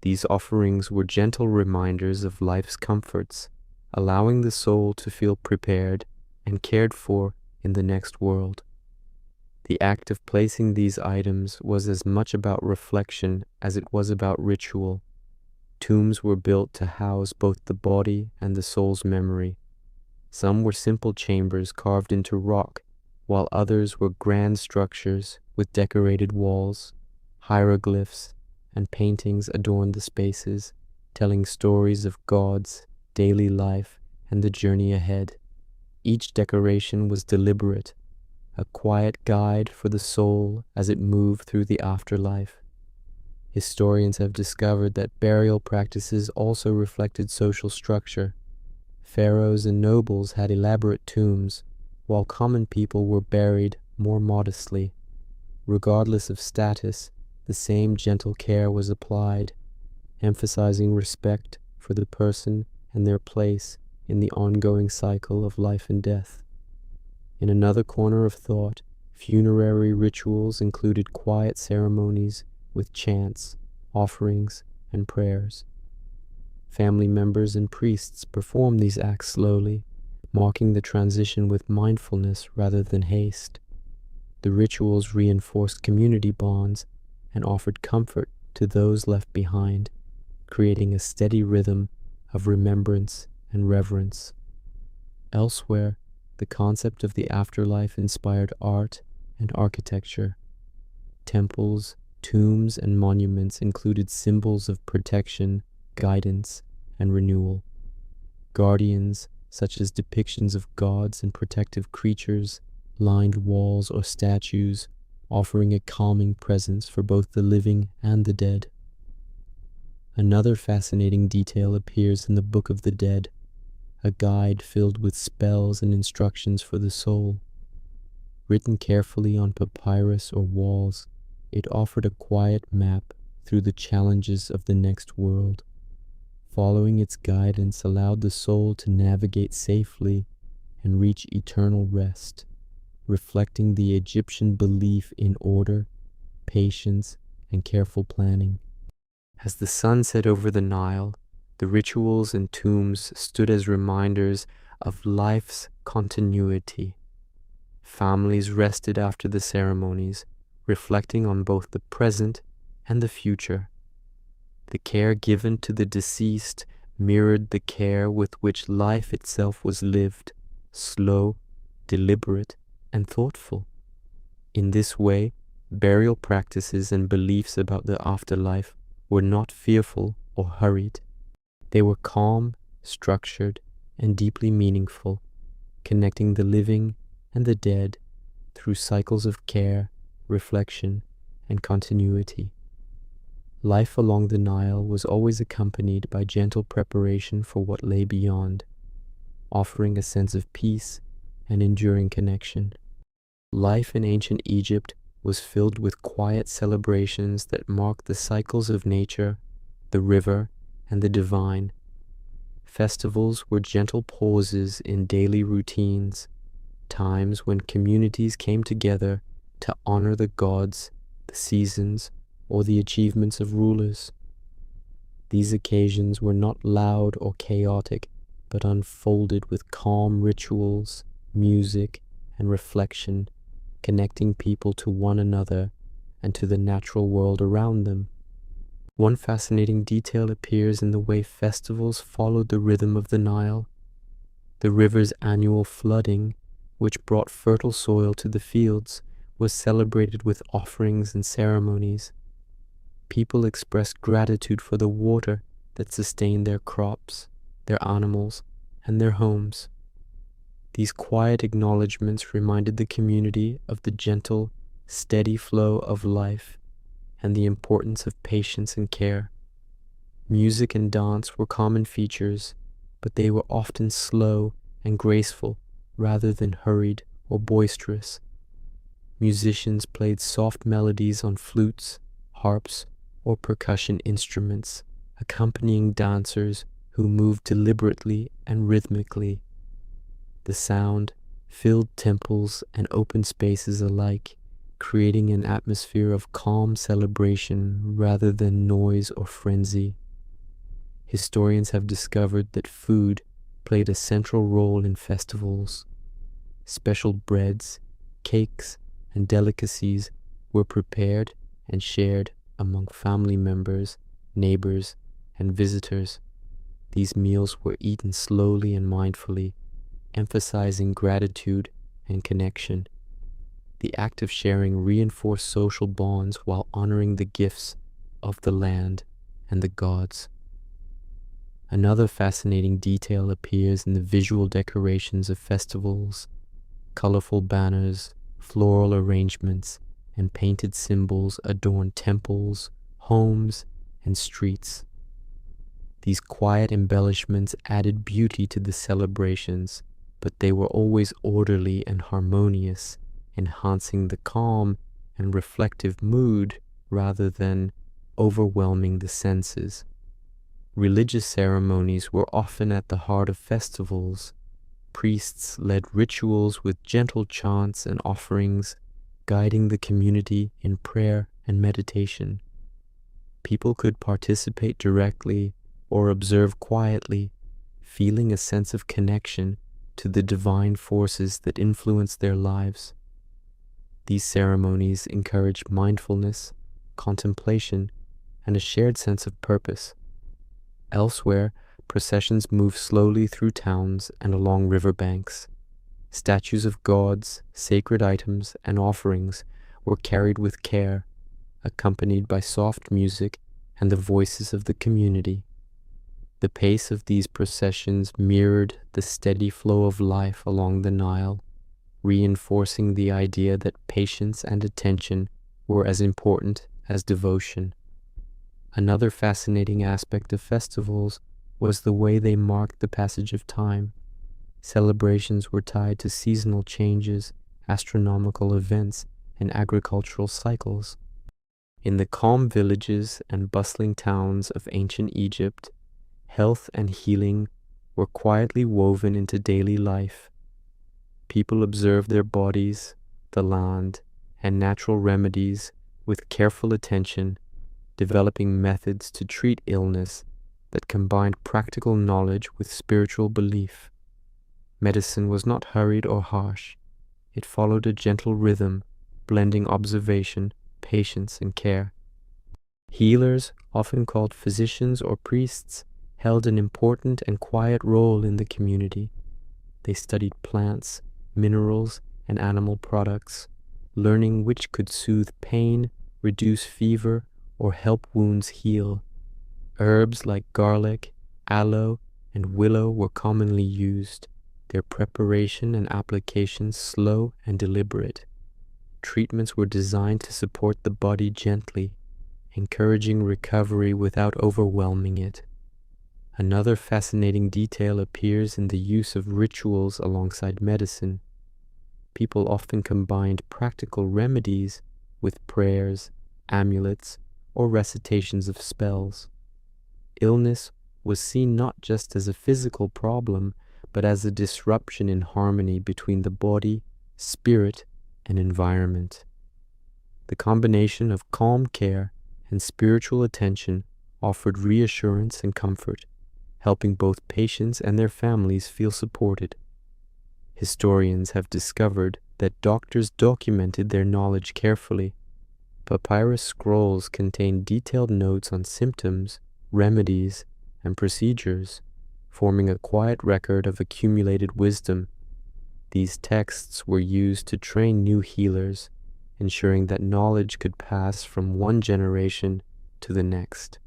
These offerings were gentle reminders of life's comforts, allowing the soul to feel prepared and cared for in the next world. The act of placing these items was as much about reflection as it was about ritual. Tombs were built to house both the body and the soul's memory. Some were simple chambers carved into rock, while others were grand structures with decorated walls. Hieroglyphs and paintings adorned the spaces, telling stories of gods, daily life, and the journey ahead. Each decoration was deliberate, a quiet guide for the soul as it moved through the afterlife. Historians have discovered that burial practices also reflected social structure. Pharaohs and nobles had elaborate tombs, while common people were buried more modestly. Regardless of status, the same gentle care was applied, emphasizing respect for the person and their place in the ongoing cycle of life and death. In another corner of thought, funerary rituals included quiet ceremonies with chants, offerings, and prayers. Family members and priests performed these acts slowly, marking the transition with mindfulness rather than haste. The rituals reinforced community bonds and offered comfort to those left behind, creating a steady rhythm of remembrance and reverence. Elsewhere, the concept of the afterlife inspired art and architecture. Temples, tombs, and monuments included symbols of protection, guidance, and renewal. Guardians, such as depictions of gods and protective creatures, lined walls or statues, offering a calming presence for both the living and the dead. Another fascinating detail appears in the Book of the Dead, a guide filled with spells and instructions for the soul. Written carefully on papyrus or walls, it offered a quiet map through the challenges of the next world. Following its guidance allowed the soul to navigate safely and reach eternal rest, reflecting the Egyptian belief in order, patience, and careful planning. As the sun set over the Nile, the rituals and tombs stood as reminders of life's continuity. Families rested after the ceremonies, reflecting on both the present and the future. The care given to the deceased mirrored the care with which life itself was lived, slow, deliberate, and thoughtful. In this way, burial practices and beliefs about the afterlife were not fearful or hurried. They were calm, structured, and deeply meaningful, connecting the living and the dead through cycles of care, reflection, and continuity. Life along the Nile was always accompanied by gentle preparation for what lay beyond, offering a sense of peace and enduring connection. Life in ancient Egypt was filled with quiet celebrations that marked the cycles of nature, the river, and the divine. Festivals were gentle pauses in daily routines, times when communities came together to honor the gods, the seasons, or the achievements of rulers. These occasions were not loud or chaotic, but unfolded with calm rituals, music, and reflection, connecting people to one another and to the natural world around them. One fascinating detail appears in the way festivals followed the rhythm of the Nile. The river's annual flooding, which brought fertile soil to the fields, was celebrated with offerings and ceremonies. People expressed gratitude for the water that sustained their crops, their animals, and their homes. These quiet acknowledgments reminded the community of the gentle, steady flow of life and the importance of patience and care. Music and dance were common features, but they were often slow and graceful rather than hurried or boisterous. Musicians played soft melodies on flutes, harps, or percussion instruments, accompanying dancers who moved deliberately and rhythmically. The sound filled temples and open spaces alike, creating an atmosphere of calm celebration rather than noise or frenzy. Historians have discovered that food played a central role in festivals. Special breads, cakes, and delicacies were prepared and shared among family members, neighbors, and visitors. These meals were eaten slowly and mindfully, emphasizing gratitude and connection. The act of sharing reinforced social bonds while honoring the gifts of the land and the gods. Another fascinating detail appears in the visual decorations of festivals. Colorful banners, floral arrangements, and painted symbols adorned temples, homes, and streets. These quiet embellishments added beauty to the celebrations, but they were always orderly and harmonious, enhancing the calm and reflective mood rather than overwhelming the senses. Religious ceremonies were often at the heart of festivals. Priests led rituals with gentle chants and offerings, guiding the community in prayer and meditation. People could participate directly or observe quietly, feeling a sense of connection to the divine forces that influence their lives. These ceremonies encourage mindfulness, contemplation, and a shared sense of purpose. Elsewhere, processions move slowly through towns and along riverbanks. Statues of gods, sacred items, and offerings were carried with care, accompanied by soft music and the voices of the community. The pace of these processions mirrored the steady flow of life along the Nile, reinforcing the idea that patience and attention were as important as devotion. Another fascinating aspect of festivals was the way they marked the passage of time. Celebrations were tied to seasonal changes, astronomical events, and agricultural cycles. In the calm villages and bustling towns of ancient Egypt, health and healing were quietly woven into daily life. People observed their bodies, the land, and natural remedies with careful attention, developing methods to treat illness that combined practical knowledge with spiritual belief. Medicine was not hurried or harsh. It followed a gentle rhythm, blending observation, patience, and care. Healers, often called physicians or priests, held an important and quiet role in the community. They studied plants, minerals, and animal products, learning which could soothe pain, reduce fever, or help wounds heal. Herbs like garlic, aloe, and willow were commonly used, their preparation and application slow and deliberate. Treatments were designed to support the body gently, encouraging recovery without overwhelming it. Another fascinating detail appears in the use of rituals alongside medicine. People often combined practical remedies with prayers, amulets, or recitations of spells. Illness was seen not just as a physical problem, but as a disruption in harmony between the body, spirit, and environment. The combination of calm care and spiritual attention offered reassurance and comfort, helping both patients and their families feel supported. Historians have discovered that doctors documented their knowledge carefully. Papyrus scrolls contain detailed notes on symptoms, remedies, and procedures, forming a quiet record of accumulated wisdom. These texts were used to train new healers, ensuring that knowledge could pass from one generation to the next.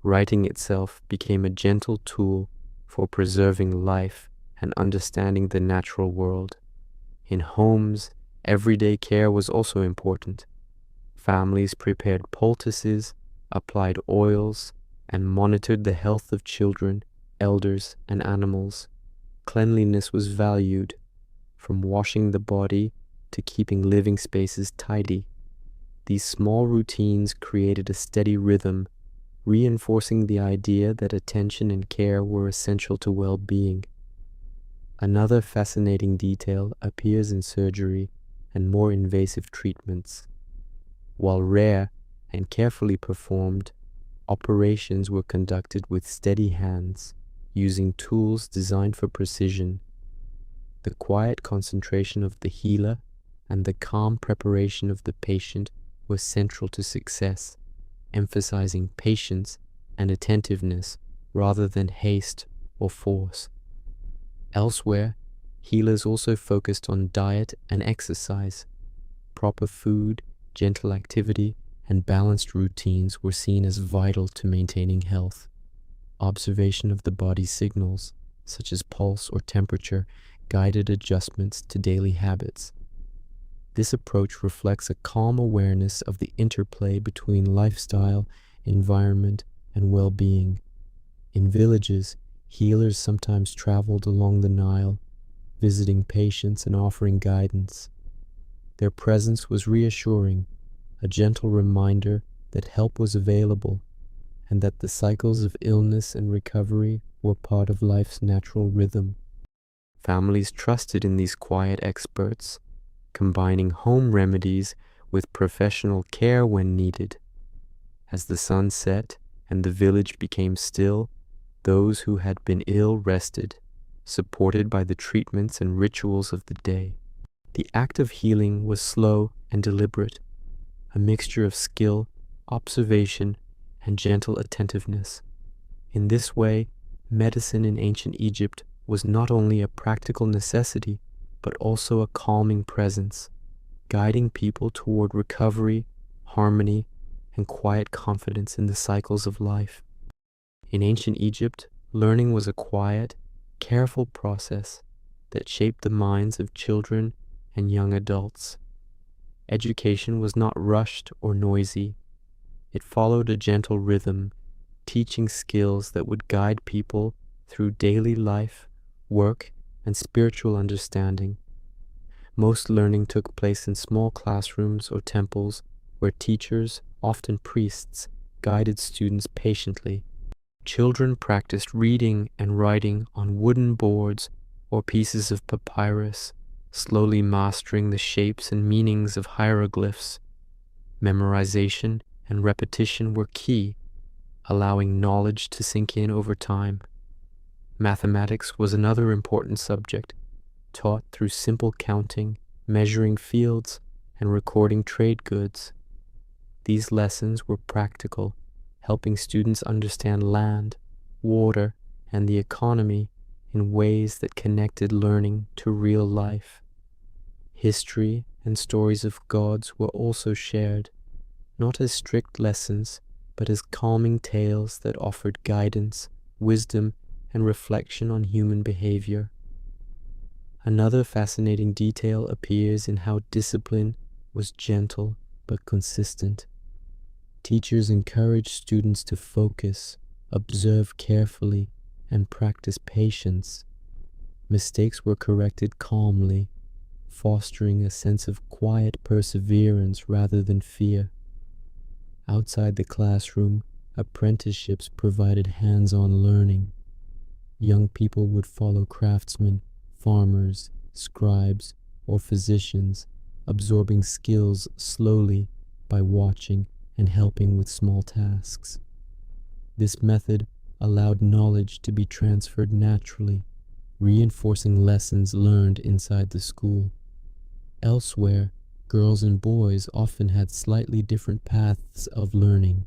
Writing itself became a gentle tool for preserving life and understanding the natural world. In homes, everyday care was also important. Families prepared poultices, applied oils, and monitored the health of children, elders, and animals. Cleanliness was valued, from washing the body to keeping living spaces tidy. These small routines created a steady rhythm, reinforcing the idea that attention and care were essential to well-being. Another fascinating detail appears in surgery and more invasive treatments. While rare and carefully performed, operations were conducted with steady hands, using tools designed for precision. The quiet concentration of the healer and the calm preparation of the patient were central to success, emphasizing patience and attentiveness rather than haste or force. Elsewhere, healers also focused on diet and exercise. Proper food, gentle activity, and balanced routines were seen as vital to maintaining health. Observation of the body's signals, such as pulse or temperature, guided adjustments to daily habits. This approach reflects a calm awareness of the interplay between lifestyle, environment, and well-being. In villages, healers sometimes traveled along the Nile, visiting patients and offering guidance. Their presence was reassuring, a gentle reminder that help was available and that the cycles of illness and recovery were part of life's natural rhythm. Families trusted in these quiet experts, combining home remedies with professional care when needed. As the sun set and the village became still, those who had been ill rested, supported by the treatments and rituals of the day. The act of healing was slow and deliberate, a mixture of skill, observation, and gentle attentiveness. In this way, medicine in ancient Egypt was not only a practical necessity, but also a calming presence, guiding people toward recovery, harmony, and quiet confidence in the cycles of life. In ancient Egypt, learning was a quiet, careful process that shaped the minds of children and young adults. Education was not rushed or noisy. It followed a gentle rhythm, teaching skills that would guide people through daily life, work, and spiritual understanding. Most learning took place in small classrooms or temples where teachers, often priests, guided students patiently. Children practiced reading and writing on wooden boards or pieces of papyrus, slowly mastering the shapes and meanings of hieroglyphs. Memorization and repetition were key, allowing knowledge to sink in over time. Mathematics was another important subject, taught through simple counting, measuring fields, and recording trade goods. These lessons were practical, helping students understand land, water, and the economy in ways that connected learning to real life. History and stories of gods were also shared, not as strict lessons, but as calming tales that offered guidance, wisdom, and reflection on human behavior. Another fascinating detail appears in how discipline was gentle but consistent. Teachers encouraged students to focus, observe carefully, and practice patience. Mistakes were corrected calmly, fostering a sense of quiet perseverance rather than fear. Outside the classroom, apprenticeships provided hands-on learning. Young people would follow craftsmen, farmers, scribes, or physicians, absorbing skills slowly by watching and helping with small tasks. This method allowed knowledge to be transferred naturally, reinforcing lessons learned inside the school. Elsewhere, girls and boys often had slightly different paths of learning.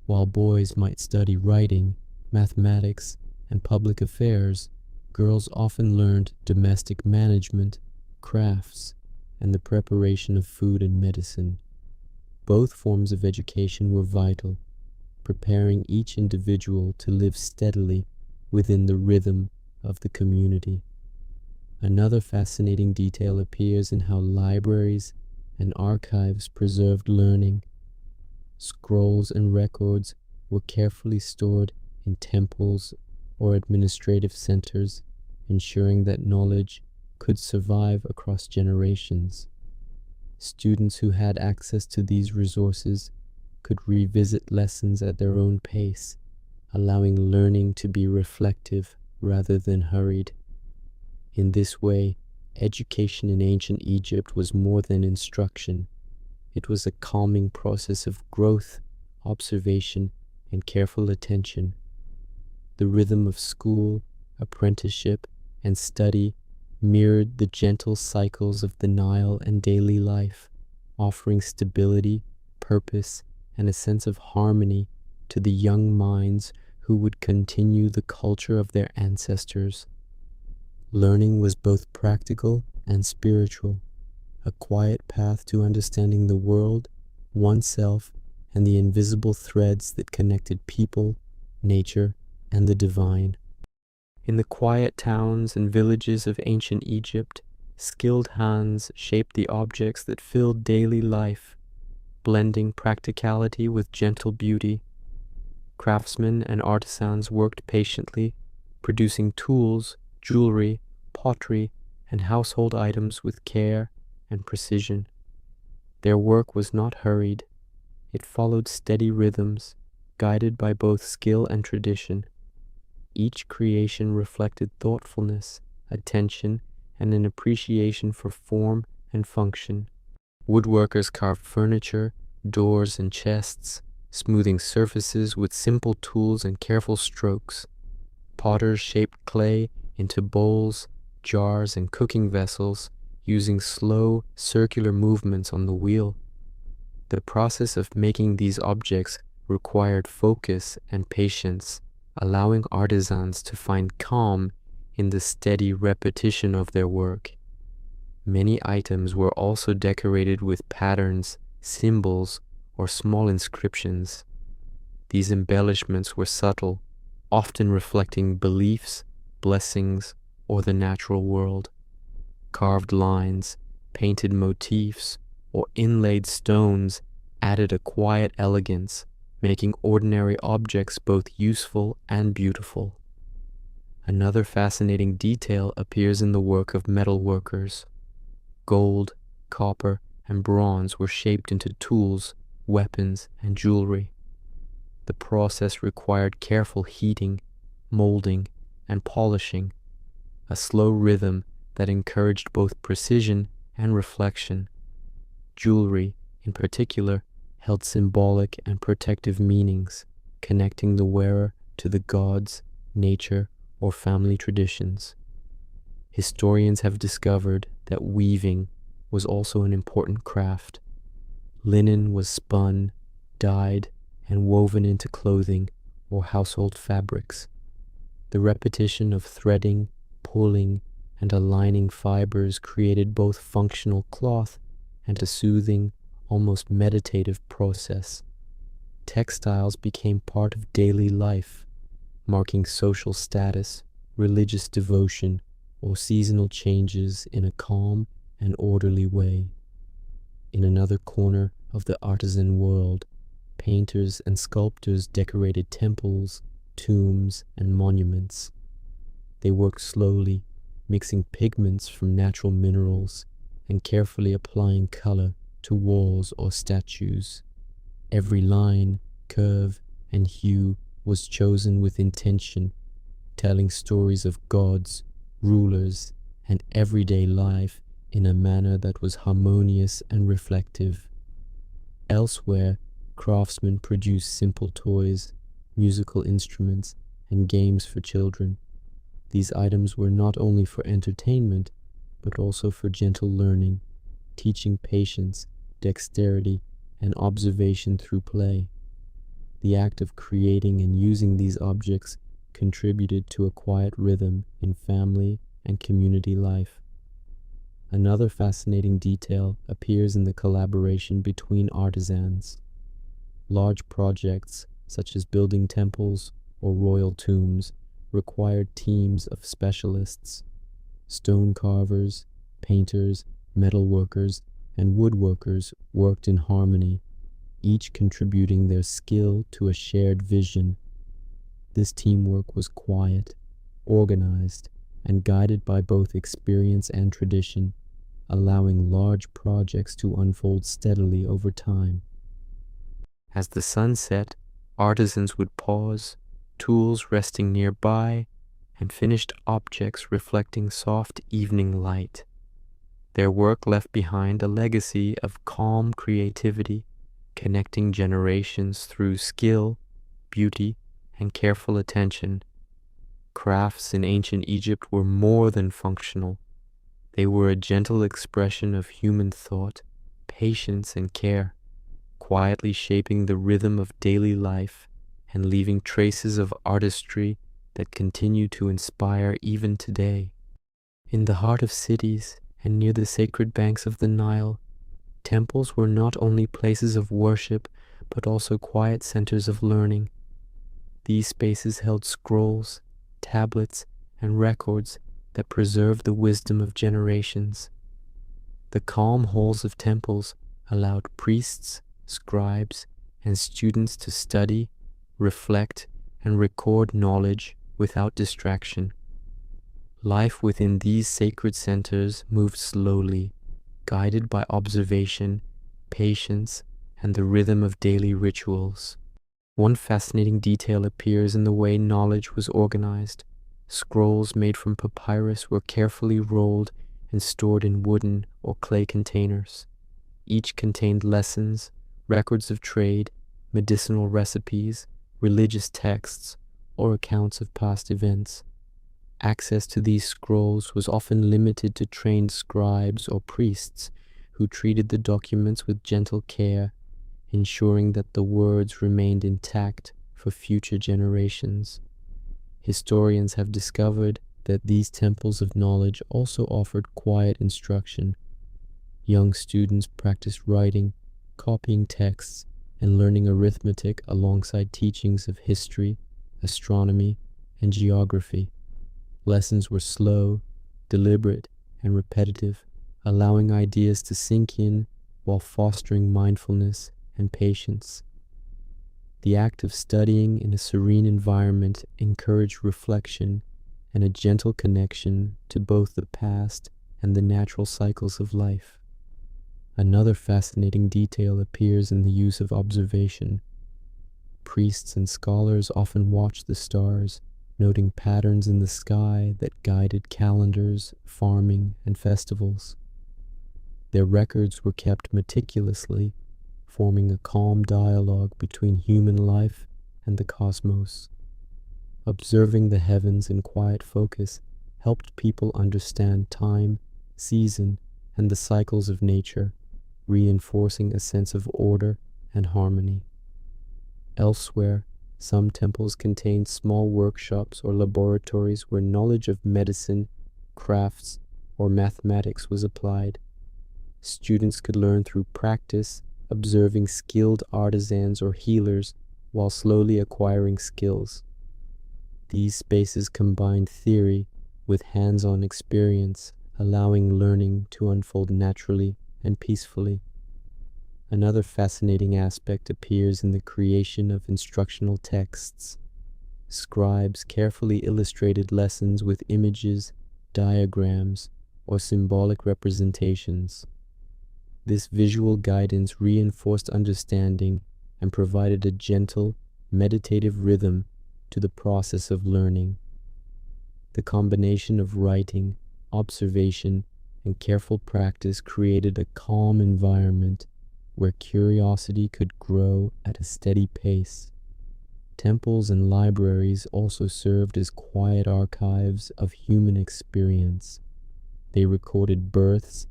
While boys might study writing, mathematics, and public affairs, girls often learned domestic management, crafts, and the preparation of food and medicine. Both forms of education were vital, preparing each individual to live steadily within the rhythm of the community. Another fascinating detail appears in how libraries and archives preserved learning. Scrolls and records were carefully stored in temples or administrative centers, ensuring that knowledge could survive across generations. Students who had access to these resources could revisit lessons at their own pace, allowing learning to be reflective rather than hurried. In this way, education in ancient Egypt was more than instruction. It was a calming process of growth, observation, and careful attention. The rhythm of school, apprenticeship, and study mirrored the gentle cycles of the Nile and daily life, offering stability, purpose, and a sense of harmony to the young minds who would continue the culture of their ancestors. Learning was both practical and spiritual, a quiet path to understanding the world, oneself, and the invisible threads that connected people, nature, and the divine. In the quiet towns and villages of ancient Egypt, skilled hands shaped the objects that filled daily life, blending practicality with gentle beauty. Craftsmen and artisans worked patiently, producing tools, jewelry, pottery, and household items with care and precision. Their work was not hurried, It followed steady rhythms, guided by both skill and tradition. Each creation reflected thoughtfulness, attention, and an appreciation for form and function. Woodworkers carved furniture, doors, and chests, smoothing surfaces with simple tools and careful strokes. Potters shaped clay into bowls, jars, and cooking vessels, using slow, circular movements on the wheel. The process of making these objects required focus and patience, allowing artisans to find calm in the steady repetition of their work. Many items were also decorated with patterns, symbols, or small inscriptions. These embellishments were subtle, often reflecting beliefs, blessings, or the natural world. Carved lines, painted motifs, or inlaid stones added a quiet elegance, making ordinary objects both useful and beautiful. Another fascinating detail appears in the work of metalworkers. Gold, copper, and bronze were shaped into tools, weapons, and jewelry. The process required careful heating, molding, and polishing, a slow rhythm that encouraged both precision and reflection. Jewelry, in particular, held symbolic and protective meanings, connecting the wearer to the gods, nature, or family traditions. Historians have discovered that weaving was also an important craft. Linen was spun, dyed, and woven into clothing or household fabrics. The repetition of threading, pulling, and aligning fibers created both functional cloth and a soothing, almost meditative process. Textiles became part of daily life, marking social status, religious devotion, or seasonal changes in a calm and orderly way. In another corner of the artisan world, painters and sculptors decorated temples, tombs, and monuments. They worked slowly, mixing pigments from natural minerals and carefully applying color to walls or statues. Every line, curve, and hue was chosen with intention, telling stories of gods, rulers, and everyday life in a manner that was harmonious and reflective. Elsewhere, craftsmen produced simple toys, musical instruments, and games for children. These items were not only for entertainment, but also for gentle learning, teaching patience, dexterity, and observation through play. The act of creating and using these objects contributed to a quiet rhythm in family and community life. Another fascinating detail appears in the collaboration between artisans. Large projects, such as building temples or royal tombs, required teams of specialists. Stone carvers, painters, metalworkers, and woodworkers worked in harmony, each contributing their skill to a shared vision. This teamwork was quiet, organized, and guided by both experience and tradition, allowing large projects to unfold steadily over time. As the sun set, artisans would pause, tools resting nearby, and finished objects reflecting soft evening light. Their work left behind a legacy of calm creativity, connecting generations through skill, beauty, and careful attention. Crafts in ancient Egypt were more than functional. They were a gentle expression of human thought, patience, and care, quietly shaping the rhythm of daily life and leaving traces of artistry that continue to inspire even today. In the heart of cities and near the sacred banks of the Nile, temples were not only places of worship, but also quiet centers of learning. These spaces held scrolls, tablets, and records that preserved the wisdom of generations. The calm halls of temples allowed priests, scribes, and students to study, reflect, and record knowledge without distraction. Life within these sacred centers moved slowly, guided by observation, patience, and the rhythm of daily rituals. One fascinating detail appears in the way knowledge was organized. Scrolls made from papyrus were carefully rolled and stored in wooden or clay containers. Each contained lessons, records of trade, medicinal recipes, religious texts, or accounts of past events. Access to these scrolls was often limited to trained scribes or priests who treated the documents with gentle care, ensuring that the words remained intact for future generations. Historians have discovered that these temples of knowledge also offered quiet instruction. Young students practiced writing, copying texts, and learning arithmetic alongside teachings of history, astronomy, and geography. Lessons were slow, deliberate, and repetitive, allowing ideas to sink in while fostering mindfulness and patience. The act of studying in a serene environment encouraged reflection and a gentle connection to both the past and the natural cycles of life. Another fascinating detail appears in the use of observation. Priests and scholars often watched the stars, noting patterns in the sky that guided calendars, farming, and festivals. Their records were kept meticulously, forming a calm dialogue between human life and the cosmos. Observing the heavens in quiet focus helped people understand time, season, and the cycles of nature, reinforcing a sense of order and harmony. Elsewhere, some temples contained small workshops or laboratories where knowledge of medicine, crafts, or mathematics was applied. Students could learn through practice, observing skilled artisans or healers while slowly acquiring skills. These spaces combined theory with hands-on experience, allowing learning to unfold naturally and peacefully. Another fascinating aspect appears in the creation of instructional texts. Scribes carefully illustrated lessons with images, diagrams, or symbolic representations. This visual guidance reinforced understanding and provided a gentle, meditative rhythm to the process of learning. The combination of writing, observation, and careful practice created a calm environment where curiosity could grow at a steady pace. Temples and libraries also served as quiet archives of human experience. They recorded births,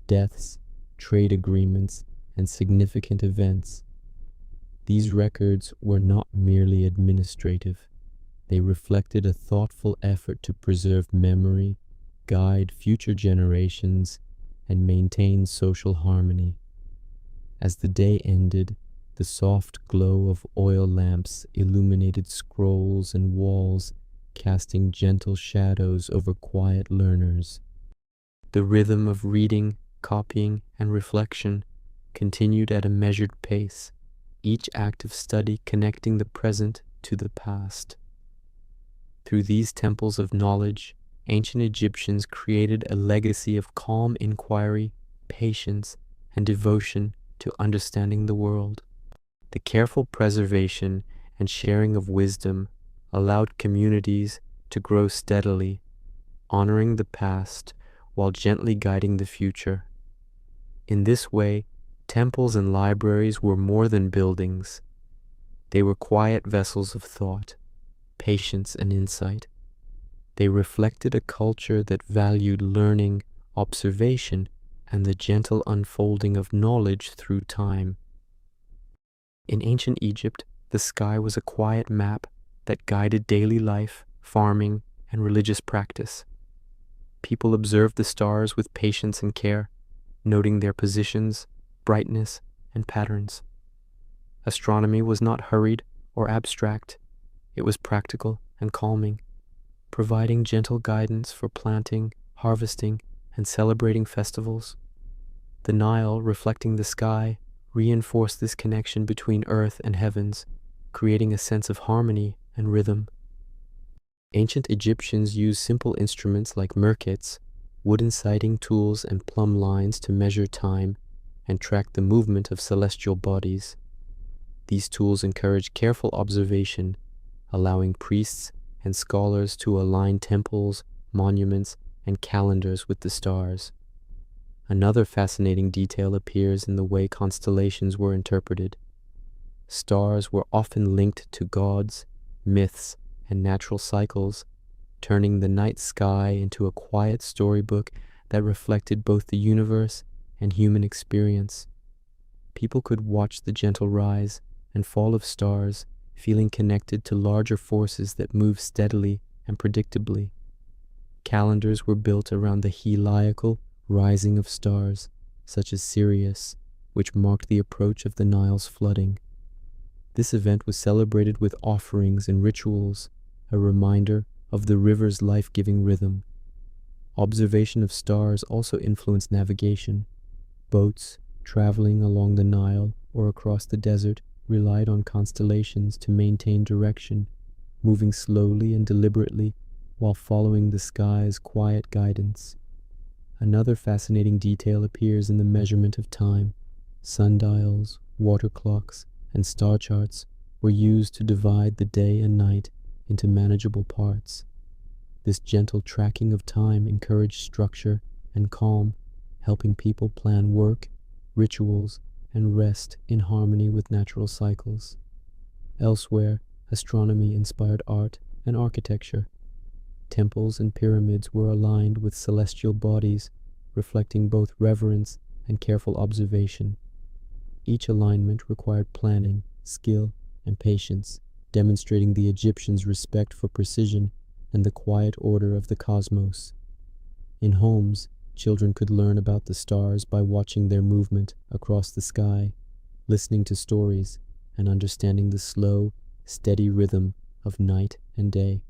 deaths, trade agreements, and significant events. These records were not merely administrative. They reflected a thoughtful effort to preserve memory, guide future generations, and maintain social harmony. As the day ended, the soft glow of oil lamps illuminated scrolls and walls, casting gentle shadows over quiet learners. The rhythm of reading, copying, and reflection continued at a measured pace, each act of study connecting the present to the past. Through these temples of knowledge, ancient Egyptians created a legacy of calm inquiry, patience, and devotion to understanding the world. The careful preservation and sharing of wisdom allowed communities to grow steadily, honoring the past while gently guiding the future. In this way, temples and libraries were more than buildings. They were quiet vessels of thought, patience, and insight. They reflected a culture that valued learning, observation, and the gentle unfolding of knowledge through time. In ancient Egypt, the sky was a quiet map that guided daily life, farming, and religious practice. People observed the stars with patience and care, noting their positions, brightness, and patterns. Astronomy was not hurried or abstract. It was practical and calming, providing gentle guidance for planting, harvesting, and celebrating festivals. The Nile, reflecting the sky, reinforced this connection between earth and heavens, creating a sense of harmony and rhythm. Ancient Egyptians used simple instruments like merkits, wooden sighting tools, and plumb lines to measure time, and tracked the movement of celestial bodies. These tools encouraged careful observation, allowing priests and scholars to align temples, monuments, and calendars with the stars. Another fascinating detail appears in the way constellations were interpreted. Stars were often linked to gods, myths, and natural cycles, turning the night sky into a quiet storybook that reflected both the universe and human experience. People could watch the gentle rise and fall of stars, feeling connected to larger forces that move steadily and predictably. Calendars were built around the heliacal rising of stars, such as Sirius, which marked the approach of the Nile's flooding. This event was celebrated with offerings and rituals, a reminder of the river's life-giving rhythm. Observation of stars also influenced navigation. Boats traveling along the Nile or across the desert relied on constellations to maintain direction, moving slowly and deliberately while following the sky's quiet guidance. Another fascinating detail appears in the measurement of time. Sundials, water clocks, and star charts were used to divide the day and night into manageable parts. This gentle tracking of time encouraged structure and calm, helping people plan work, rituals, and rest in harmony with natural cycles. Elsewhere, astronomy inspired art and architecture. Temples and pyramids were aligned with celestial bodies, reflecting both reverence and careful observation. Each alignment required planning, skill, and patience, demonstrating the Egyptians' respect for precision and the quiet order of the cosmos. In homes, children could learn about the stars by watching their movement across the sky, listening to stories, and understanding the slow, steady rhythm of night and day.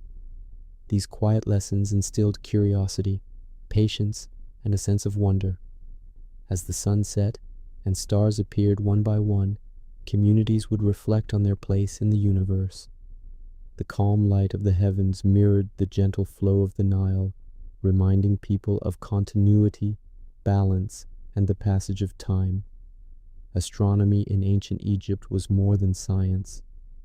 These quiet lessons instilled curiosity, patience, and a sense of wonder. As the sun set and stars appeared one by one, communities would reflect on their place in the universe. The calm light of the heavens mirrored the gentle flow of the Nile, reminding people of continuity, balance, and the passage of time. Astronomy in ancient Egypt was more than science.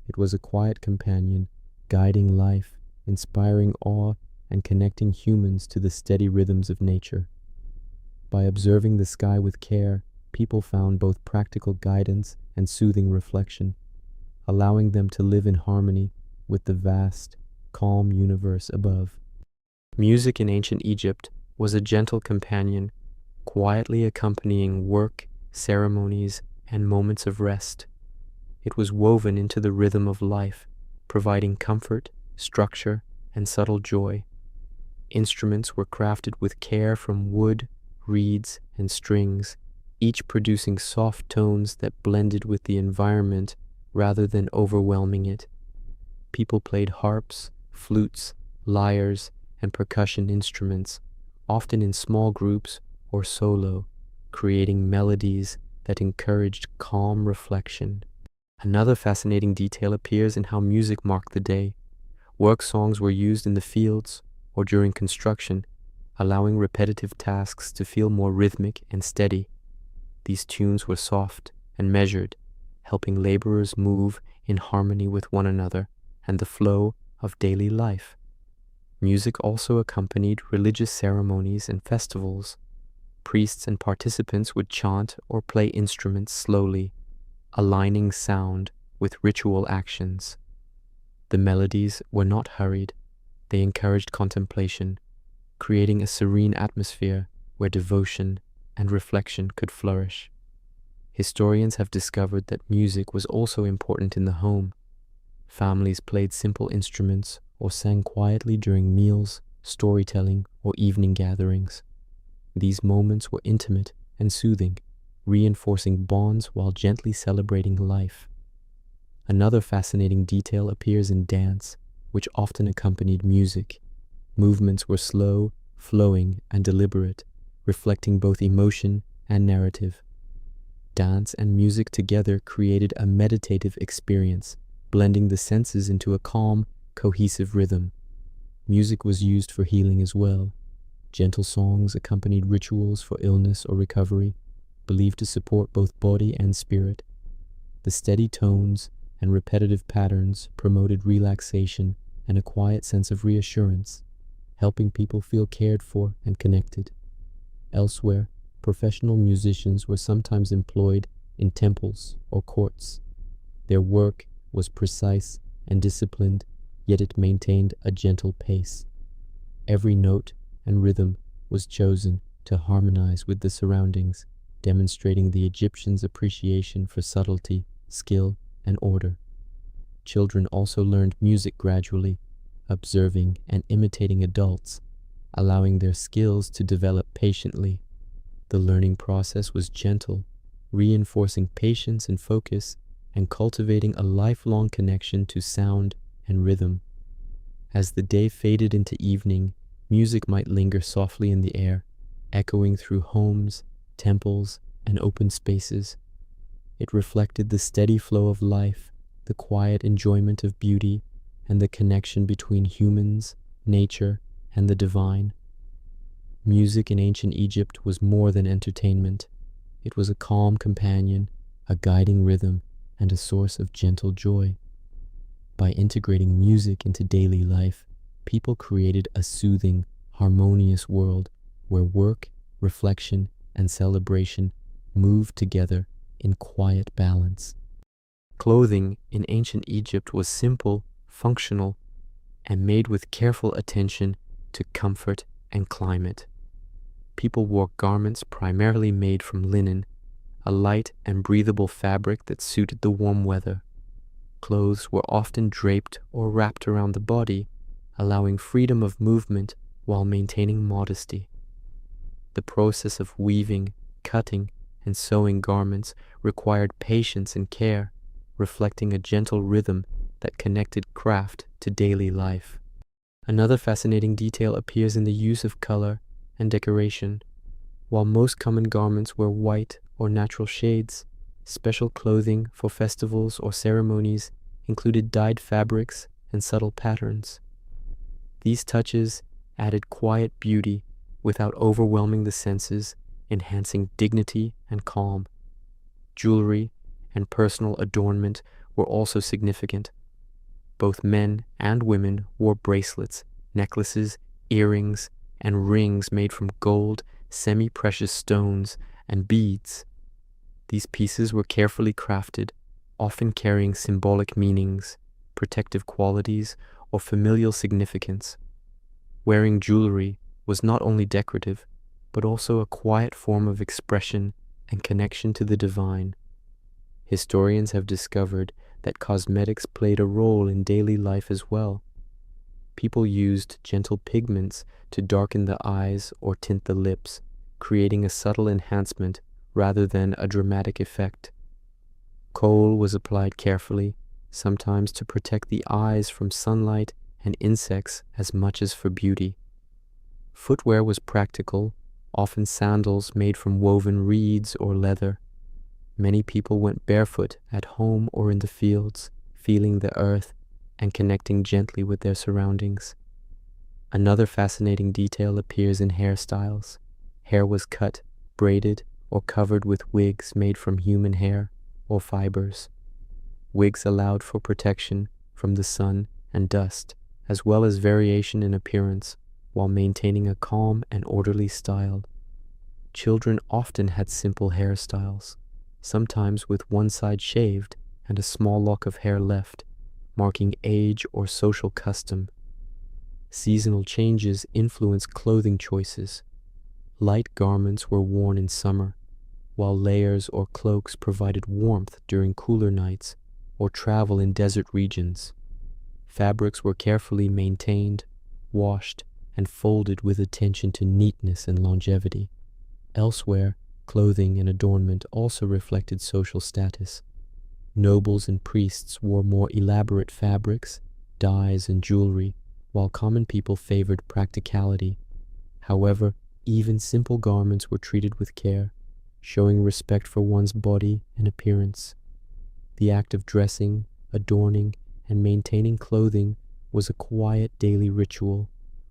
It was a quiet companion, guiding life, inspiring awe, and connecting humans to the steady rhythms of nature. By observing the sky with care, people found both practical guidance and soothing reflection, allowing them to live in harmony with the vast, calm universe above. Music in ancient Egypt was a gentle companion, quietly accompanying work, ceremonies, and moments of rest. It was woven into the rhythm of life, providing comfort, structure, and subtle joy. Instruments were crafted with care from wood, reeds, and strings, each producing soft tones that blended with the environment rather than overwhelming it. People played harps, flutes, lyres, and percussion instruments, often in small groups or solo, creating melodies that encouraged calm reflection. Another fascinating detail appears in how music marked the day. Work songs were used in the fields or during construction, allowing repetitive tasks to feel more rhythmic and steady. These tunes were soft and measured, helping laborers move in harmony with one another and the flow of daily life. Music also accompanied religious ceremonies and festivals. Priests and participants would chant or play instruments slowly, aligning sound with ritual actions. The melodies were not hurried. They encouraged contemplation, creating a serene atmosphere where devotion and reflection could flourish. Historians have discovered that music was also important in the home. Families played simple instruments or sang quietly during meals, storytelling, or evening gatherings. These moments were intimate and soothing, reinforcing bonds while gently celebrating life. Another fascinating detail appears in dance, which often accompanied music. Movements were slow, flowing, and deliberate, reflecting both emotion and narrative. Dance and music together created a meditative experience, blending the senses into a calm, cohesive rhythm. Music was used for healing as well. Gentle songs accompanied rituals for illness or recovery, believed to support both body and spirit. The steady tones and repetitive patterns promoted relaxation and a quiet sense of reassurance, helping people feel cared for and connected. Elsewhere, professional musicians were sometimes employed in temples or courts. Their work was precise and disciplined, yet it maintained a gentle pace. Every note and rhythm was chosen to harmonize with the surroundings, demonstrating the Egyptians' appreciation for subtlety, skill, and order. Children also learned music gradually, observing and imitating adults, allowing their skills to develop patiently. The learning process was gentle, reinforcing patience and focus, and cultivating a lifelong connection to sound and rhythm. As the day faded into evening, music might linger softly in the air, echoing through homes, temples, and open spaces. It reflected the steady flow of life, the quiet enjoyment of beauty, and the connection between humans, nature, and the divine. Music in ancient Egypt was more than entertainment. It was a calm companion, a guiding rhythm, and a source of gentle joy. By integrating music into daily life, people created a soothing, harmonious world where work, reflection, and celebration moved together in quiet balance. Clothing in ancient Egypt was simple, functional, and made with careful attention to comfort and climate. People wore garments primarily made from linen, a light and breathable fabric that suited the warm weather. Clothes were often draped or wrapped around the body, allowing freedom of movement while maintaining modesty. The process of weaving, cutting, and sewing garments required patience and care, reflecting a gentle rhythm that connected craft to daily life. Another fascinating detail appears in the use of color and decoration. While most common garments were white or natural shades, special clothing for festivals or ceremonies included dyed fabrics and subtle patterns. These touches added quiet beauty without overwhelming the senses, enhancing dignity and calm. Jewelry and personal adornment were also significant. Both men and women wore bracelets, necklaces, earrings, and rings made from gold, semi-precious stones, and beads. These pieces were carefully crafted, often carrying symbolic meanings, protective qualities, or familial significance. Wearing jewelry was not only decorative, but also a quiet form of expression and connection to the divine. Historians have discovered that cosmetics played a role in daily life as well. People used gentle pigments to darken the eyes or tint the lips, creating a subtle enhancement rather than a dramatic effect. Kohl was applied carefully, sometimes to protect the eyes from sunlight and insects as much as for beauty. Footwear was practical, often sandals made from woven reeds or leather. Many people went barefoot at home or in the fields, feeling the earth and connecting gently with their surroundings. Another fascinating detail appears in hairstyles. Hair was cut, braided, or covered with wigs made from human hair or fibers. Wigs allowed for protection from the sun and dust, as well as variation in appearance, while maintaining a calm and orderly style. Children often had simple hairstyles, sometimes with one side shaved and a small lock of hair left, marking age or social custom. Seasonal changes influenced clothing choices. Light garments were worn in summer, while layers or cloaks provided warmth during cooler nights or travel in desert regions. Fabrics were carefully maintained, washed, and folded with attention to neatness and longevity. Elsewhere, clothing and adornment also reflected social status. Nobles and priests wore more elaborate fabrics, dyes, and jewelry, while common people favored practicality. However, even simple garments were treated with care, showing respect for one's body and appearance. The act of dressing, adorning, and maintaining clothing was a quiet daily ritual,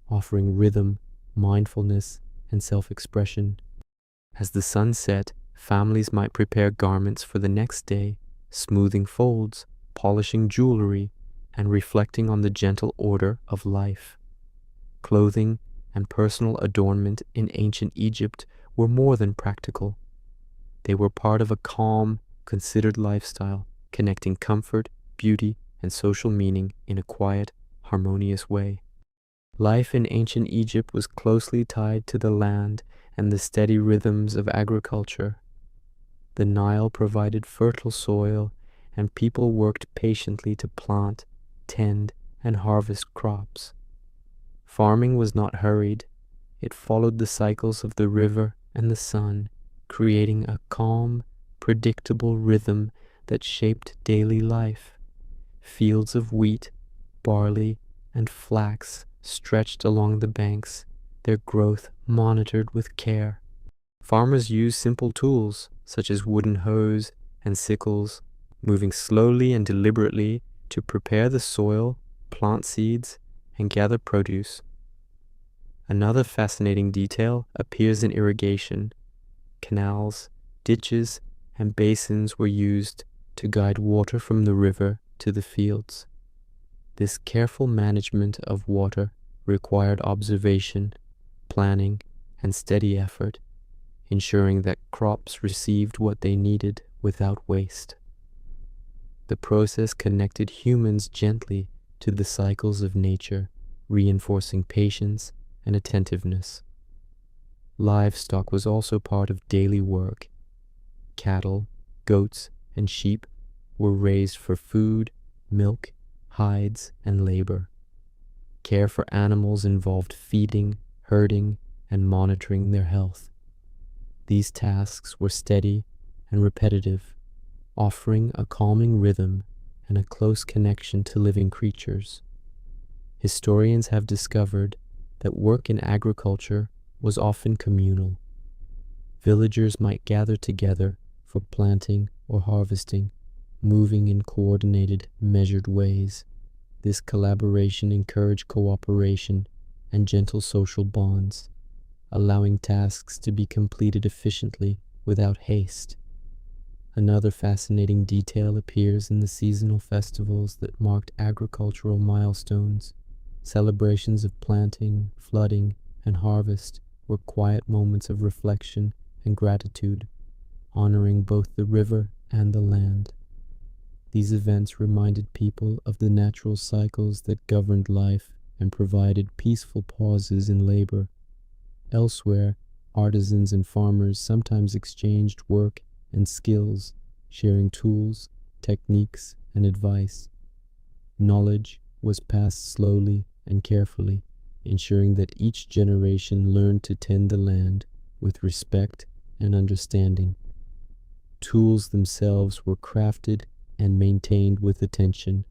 offering rhythm, mindfulness, and self-expression. As the sun set, Families might prepare garments for the next day, smoothing folds, polishing jewelry, and reflecting on the gentle order of life. Clothing and personal adornment in ancient Egypt were more than practical. They were part of a calm, considered lifestyle, connecting comfort, beauty, and social meaning in a quiet, harmonious way. Life in ancient Egypt was closely tied to the land and the steady rhythms of agriculture. The Nile provided fertile soil, and people worked patiently to plant, tend, and harvest crops. Farming was not hurried. It followed the cycles of the river and the sun, creating a calm, predictable rhythm that shaped daily life. Fields of wheat, barley, and flax stretched along the banks, their growth monitored with care. Farmers used simple tools, such as wooden hoes and sickles, moving slowly and deliberately to prepare the soil, plant seeds, and gather produce. Another fascinating detail appears in irrigation. Canals, ditches, and basins were used to guide water from the river to the fields. This careful management of water required observation, planning, and steady effort, ensuring that crops received what they needed without waste. The process connected humans gently to the cycles of nature, reinforcing patience and attentiveness. Livestock was also part of daily work. Cattle, goats, and sheep were raised for food, milk, hides, and labor. Care for animals involved feeding, herding, and monitoring their health. These tasks were steady and repetitive, offering a calming rhythm and a close connection to living creatures. Historians have discovered that work in agriculture was often communal. Villagers might gather together for planting or harvesting, moving in coordinated, measured ways. This collaboration encouraged cooperation and gentle social bonds, allowing tasks to be completed efficiently without haste. Another fascinating detail appears in the seasonal festivals that marked agricultural milestones. Celebrations of planting, flooding, and harvest were quiet moments of reflection and gratitude, honoring both the river and the land. These events reminded people of the natural cycles that governed life and provided peaceful pauses in labor. Elsewhere, artisans and farmers sometimes exchanged work and skills, sharing tools, techniques, and advice. Knowledge was passed slowly and carefully, ensuring that each generation learned to tend the land with respect and understanding. Tools themselves were crafted and maintained with attention,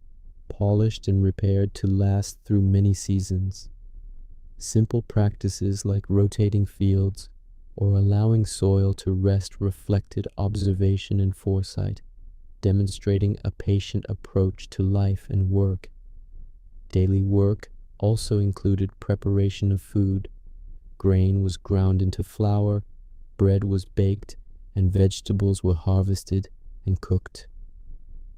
polished and repaired to last through many seasons. Simple practices like rotating fields or allowing soil to rest reflected observation and foresight, demonstrating a patient approach to life and work. Daily work also included preparation of food. Grain was ground into flour, bread was baked, and vegetables were harvested and cooked.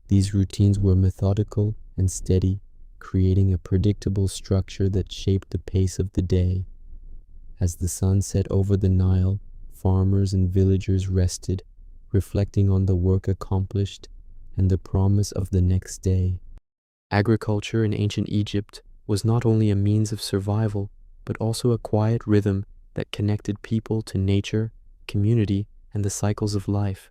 These routines were methodical and steady, creating a predictable structure that shaped the pace of the day. As the sun set over the Nile, farmers and villagers rested, reflecting on the work accomplished and the promise of the next day. Agriculture in ancient Egypt was not only a means of survival, but also a quiet rhythm that connected people to nature, community, and the cycles of life.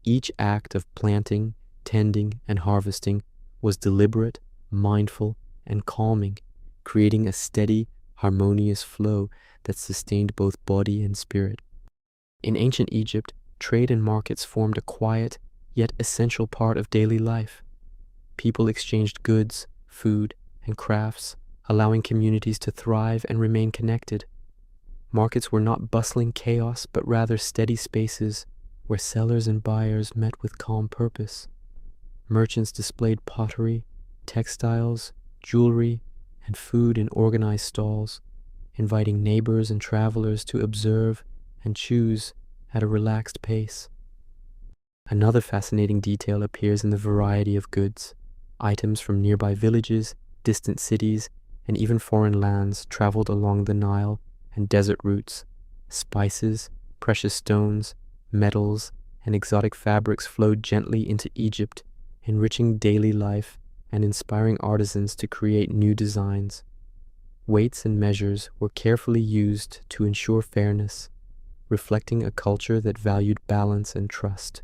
Each act of planting, tending, and harvesting was deliberate, mindful, and calming, creating a steady, harmonious flow that sustained both body and spirit. In ancient Egypt, trade and markets formed a quiet, yet essential part of daily life. People exchanged goods, food, and crafts, allowing communities to thrive and remain connected. Markets were not bustling chaos, but rather steady spaces where sellers and buyers met with calm purpose. Merchants displayed pottery, textiles, jewelry, and food in organized stalls, inviting neighbors and travelers to observe and choose at a relaxed pace. Another fascinating detail appears in the variety of goods. Items from nearby villages, distant cities, and even foreign lands traveled along the Nile and desert routes. Spices, precious stones, metals, and exotic fabrics flowed gently into Egypt, enriching daily life and inspiring artisans to create new designs. Weights and measures were carefully used to ensure fairness, reflecting a culture that valued balance and trust.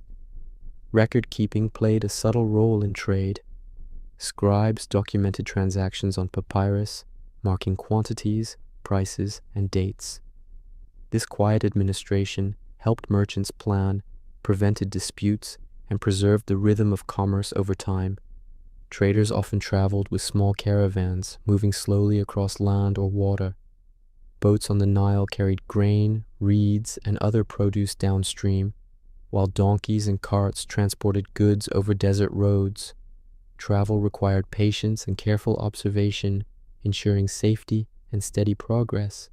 Record-keeping played a subtle role in trade. Scribes documented transactions on papyrus, marking quantities, prices, and dates. This quiet administration helped merchants plan, prevented disputes, and preserved the rhythm of commerce over time. Traders often traveled with small caravans, moving slowly across land or water. Boats on the Nile carried grain, reeds, and other produce downstream, while donkeys and carts transported goods over desert roads. Travel required patience and careful observation, ensuring safety and steady progress.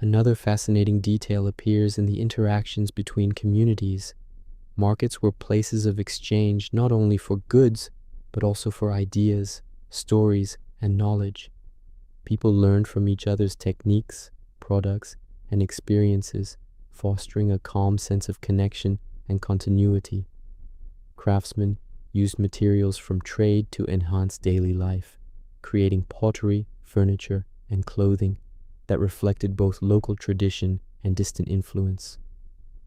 Another fascinating detail appears in the interactions between communities. Markets were places of exchange not only for goods, but also for ideas, stories, and knowledge. People learned from each other's techniques, products, and experiences, fostering a calm sense of connection and continuity. Craftsmen used materials from trade to enhance daily life, creating pottery, furniture, and clothing that reflected both local tradition and distant influence.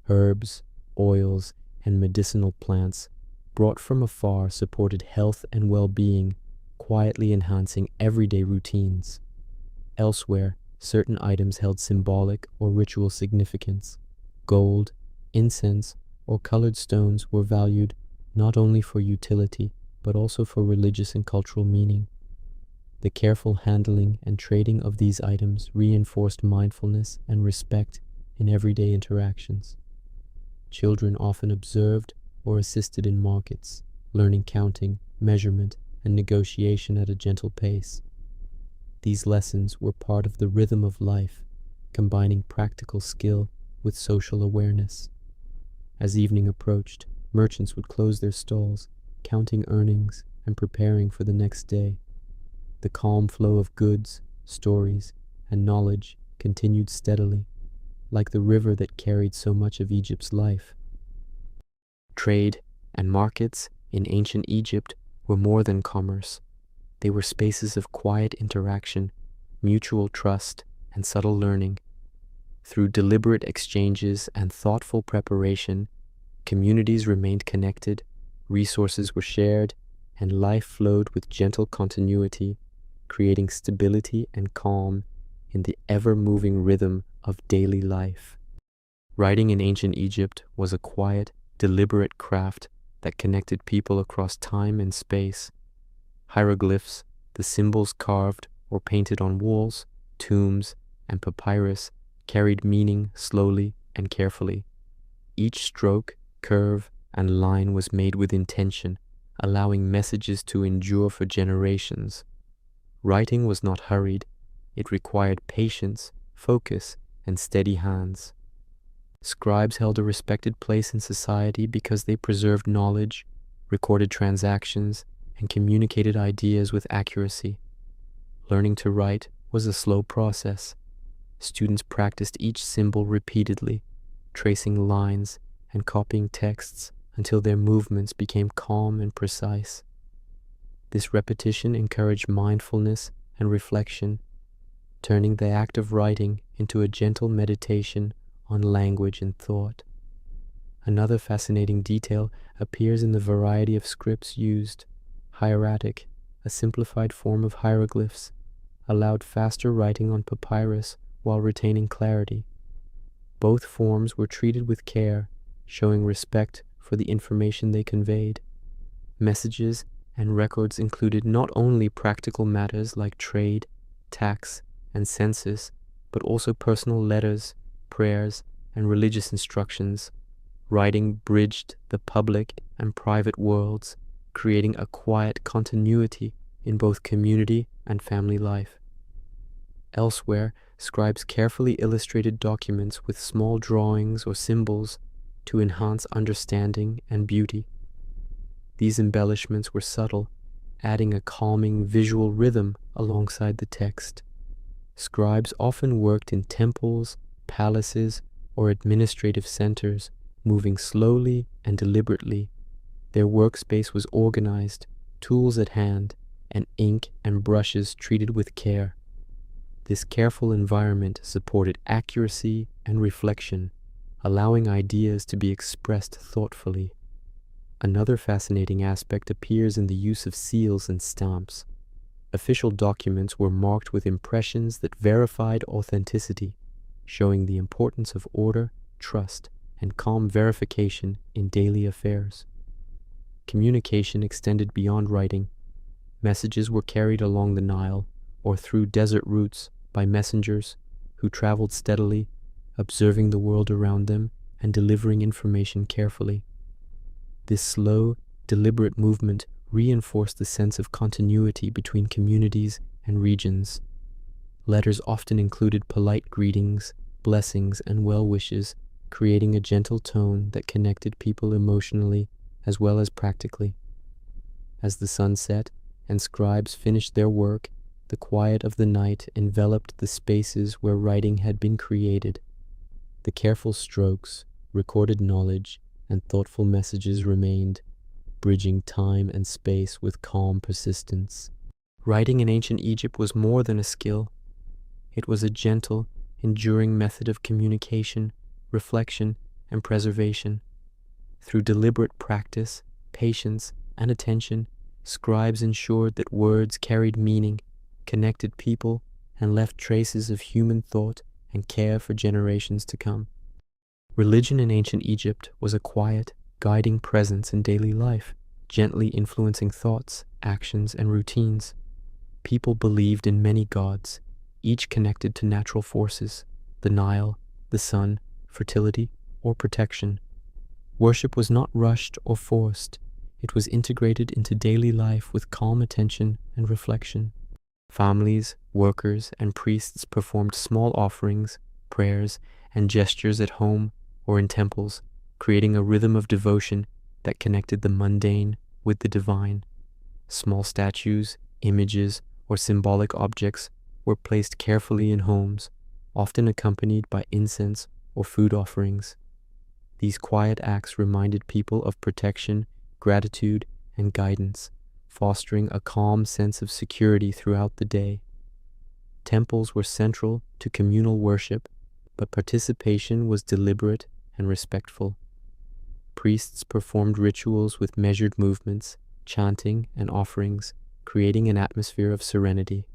Herbs, oils, and medicinal plants brought from afar supported health and well-being, quietly enhancing everyday routines. Elsewhere, certain items held symbolic or ritual significance. Gold, incense, or colored stones were valued not only for utility, but also for religious and cultural meaning. The careful handling and trading of these items reinforced mindfulness and respect in everyday interactions. Children often observed or assisted in markets, learning counting, measurement, and negotiation at a gentle pace. These lessons were part of the rhythm of life, combining practical skill with social awareness. As evening approached, merchants would close their stalls, counting earnings and preparing for the next day. The calm flow of goods, stories, and knowledge continued steadily, like the river that carried so much of Egypt's life. Trade and markets in ancient Egypt were more than commerce. They were spaces of quiet interaction, mutual trust, and subtle learning. Through deliberate exchanges and thoughtful preparation, communities remained connected, resources were shared, and life flowed with gentle continuity, creating stability and calm in the ever-moving rhythm of daily life. Writing in ancient Egypt was a quiet, deliberate craft that connected people across time and space. Hieroglyphs, the symbols carved or painted on walls, tombs, and papyrus, carried meaning slowly and carefully. Each stroke, curve, and line was made with intention, allowing messages to endure for generations. Writing was not hurried. It required patience, focus, and steady hands. Scribes held a respected place in society because they preserved knowledge, recorded transactions, and communicated ideas with accuracy. Learning to write was a slow process. Students practiced each symbol repeatedly, tracing lines and copying texts until their movements became calm and precise. This repetition encouraged mindfulness and reflection, turning the act of writing into a gentle meditation on language and thought. Another fascinating detail appears in the variety of scripts used. Hieratic, a simplified form of hieroglyphs, allowed faster writing on papyrus while retaining clarity. Both forms were treated with care, showing respect for the information they conveyed. Messages and records included not only practical matters like trade, tax, and census, but also personal letters, prayers, and religious instructions. Writing bridged the public and private worlds, creating a quiet continuity in both community and family life. Elsewhere, scribes carefully illustrated documents with small drawings or symbols to enhance understanding and beauty. These embellishments were subtle, adding a calming visual rhythm alongside the text. Scribes often worked in temples, palaces, or administrative centers, moving slowly and deliberately. Their workspace was organized, tools at hand, and ink and brushes treated with care. This careful environment supported accuracy and reflection, allowing ideas to be expressed thoughtfully. Another fascinating aspect appears in the use of seals and stamps. Official documents were marked with impressions that verified authenticity, showing the importance of order, trust, and calm verification in daily affairs. Communication extended beyond writing. Messages were carried along the Nile or through desert routes by messengers who traveled steadily, observing the world around them and delivering information carefully. This slow, deliberate movement reinforced the sense of continuity between communities and regions. Letters often included polite greetings, blessings, and well wishes, creating a gentle tone that connected people emotionally as well as practically. As the sun set and scribes finished their work, the quiet of the night enveloped the spaces where writing had been created. The careful strokes, recorded knowledge, and thoughtful messages remained, bridging time and space with calm persistence. Writing in ancient Egypt was more than a skill. It was a gentle, enduring method of communication, reflection, and preservation. Through deliberate practice, patience, and attention, scribes ensured that words carried meaning, connected people, and left traces of human thought and care for generations to come. Religion in ancient Egypt was a quiet, guiding presence in daily life, gently influencing thoughts, actions, and routines. People believed in many gods, each connected to natural forces, the Nile, the sun, fertility, or protection. Worship was not rushed or forced. It was integrated into daily life with calm attention and reflection. Families, workers, and priests performed small offerings, prayers, and gestures at home or in temples, creating a rhythm of devotion that connected the mundane with the divine. Small statues, images, or symbolic objects were placed carefully in homes, often accompanied by incense or food offerings. These quiet acts reminded people of protection, gratitude, and guidance, fostering a calm sense of security throughout the day. Temples were central to communal worship, but participation was deliberate and respectful. Priests performed rituals with measured movements, chanting, and offerings, creating an atmosphere of serenity.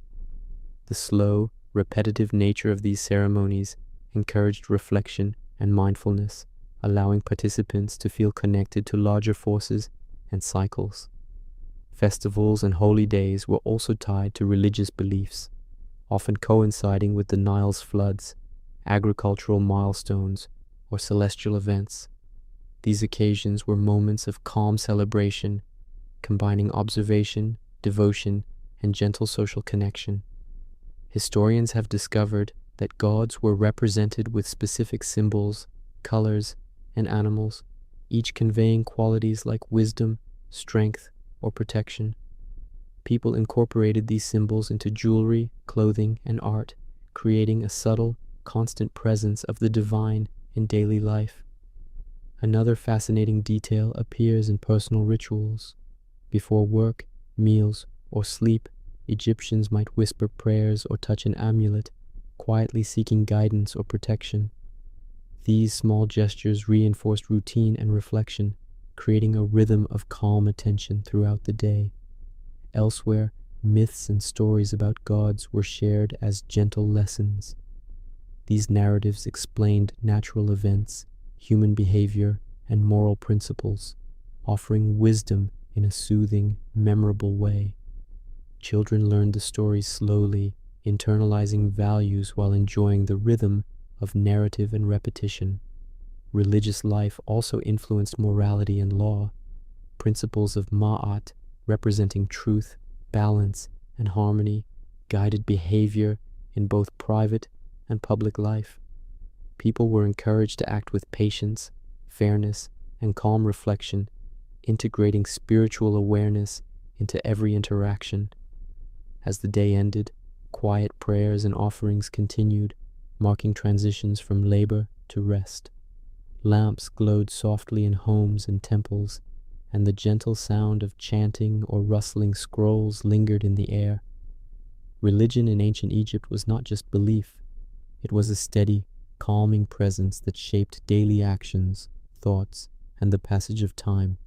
The slow, repetitive nature of these ceremonies encouraged reflection and mindfulness, allowing participants to feel connected to larger forces and cycles. Festivals and holy days were also tied to religious beliefs, often coinciding with the Nile's floods, agricultural milestones, or celestial events. These occasions were moments of calm celebration, combining observation, devotion, and gentle social connection. Historians have discovered that gods were represented with specific symbols, colors, and animals, each conveying qualities like wisdom, strength, or protection. People incorporated these symbols into jewelry, clothing, and art, creating a subtle, constant presence of the divine in daily life. Another fascinating detail appears in personal rituals. Before work, meals, or sleep, Egyptians might whisper prayers or touch an amulet, quietly seeking guidance or protection. These small gestures reinforced routine and reflection, creating a rhythm of calm attention throughout the day. Elsewhere, myths and stories about gods were shared as gentle lessons. These narratives explained natural events, human behavior, and moral principles, offering wisdom in a soothing, memorable way. Children learned the stories slowly, internalizing values while enjoying the rhythm of narrative and repetition. Religious life also influenced morality and law. Principles of Ma'at, representing truth, balance, and harmony, guided behavior, in both private and public life. People were encouraged to act with patience, fairness, and calm reflection, integrating spiritual awareness into every interaction. As the day ended, quiet prayers and offerings continued, marking transitions from labor to rest. Lamps glowed softly in homes and temples, and the gentle sound of chanting or rustling scrolls lingered in the air. Religion in ancient Egypt was not just belief, it was a steady, calming presence that shaped daily actions, thoughts, and the passage of time.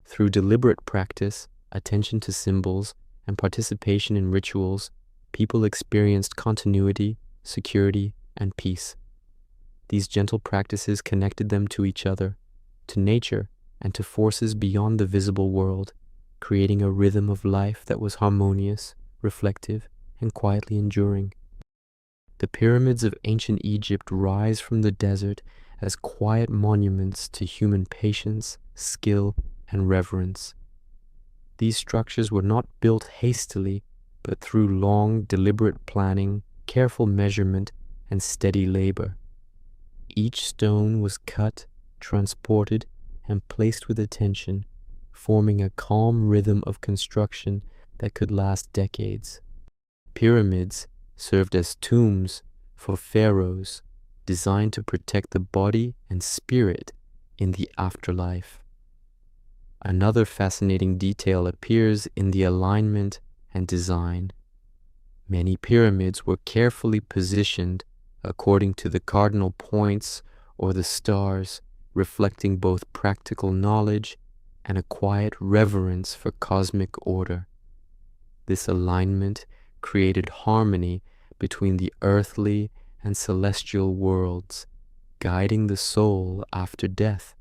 Through deliberate practice, attention to symbols, and participation in rituals, people experienced continuity, security, and peace. These gentle practices connected them to each other, to nature, and to forces beyond the visible world, creating a rhythm of life that was harmonious, reflective, and quietly enduring. The pyramids of ancient Egypt rise from the desert as quiet monuments to human patience, skill, and reverence. These structures were not built hastily, but through long, deliberate planning, careful measurement, and steady labor. Each stone was cut, transported, and placed with attention, forming a calm rhythm of construction that could last decades. Pyramids served as tombs for pharaohs, designed to protect the body and spirit in the afterlife. Another fascinating detail appears in the alignment and design. Many pyramids were carefully positioned according to the cardinal points or the stars, reflecting both practical knowledge and a quiet reverence for cosmic order. This alignment created harmony between the earthly and celestial worlds, guiding the soul after death.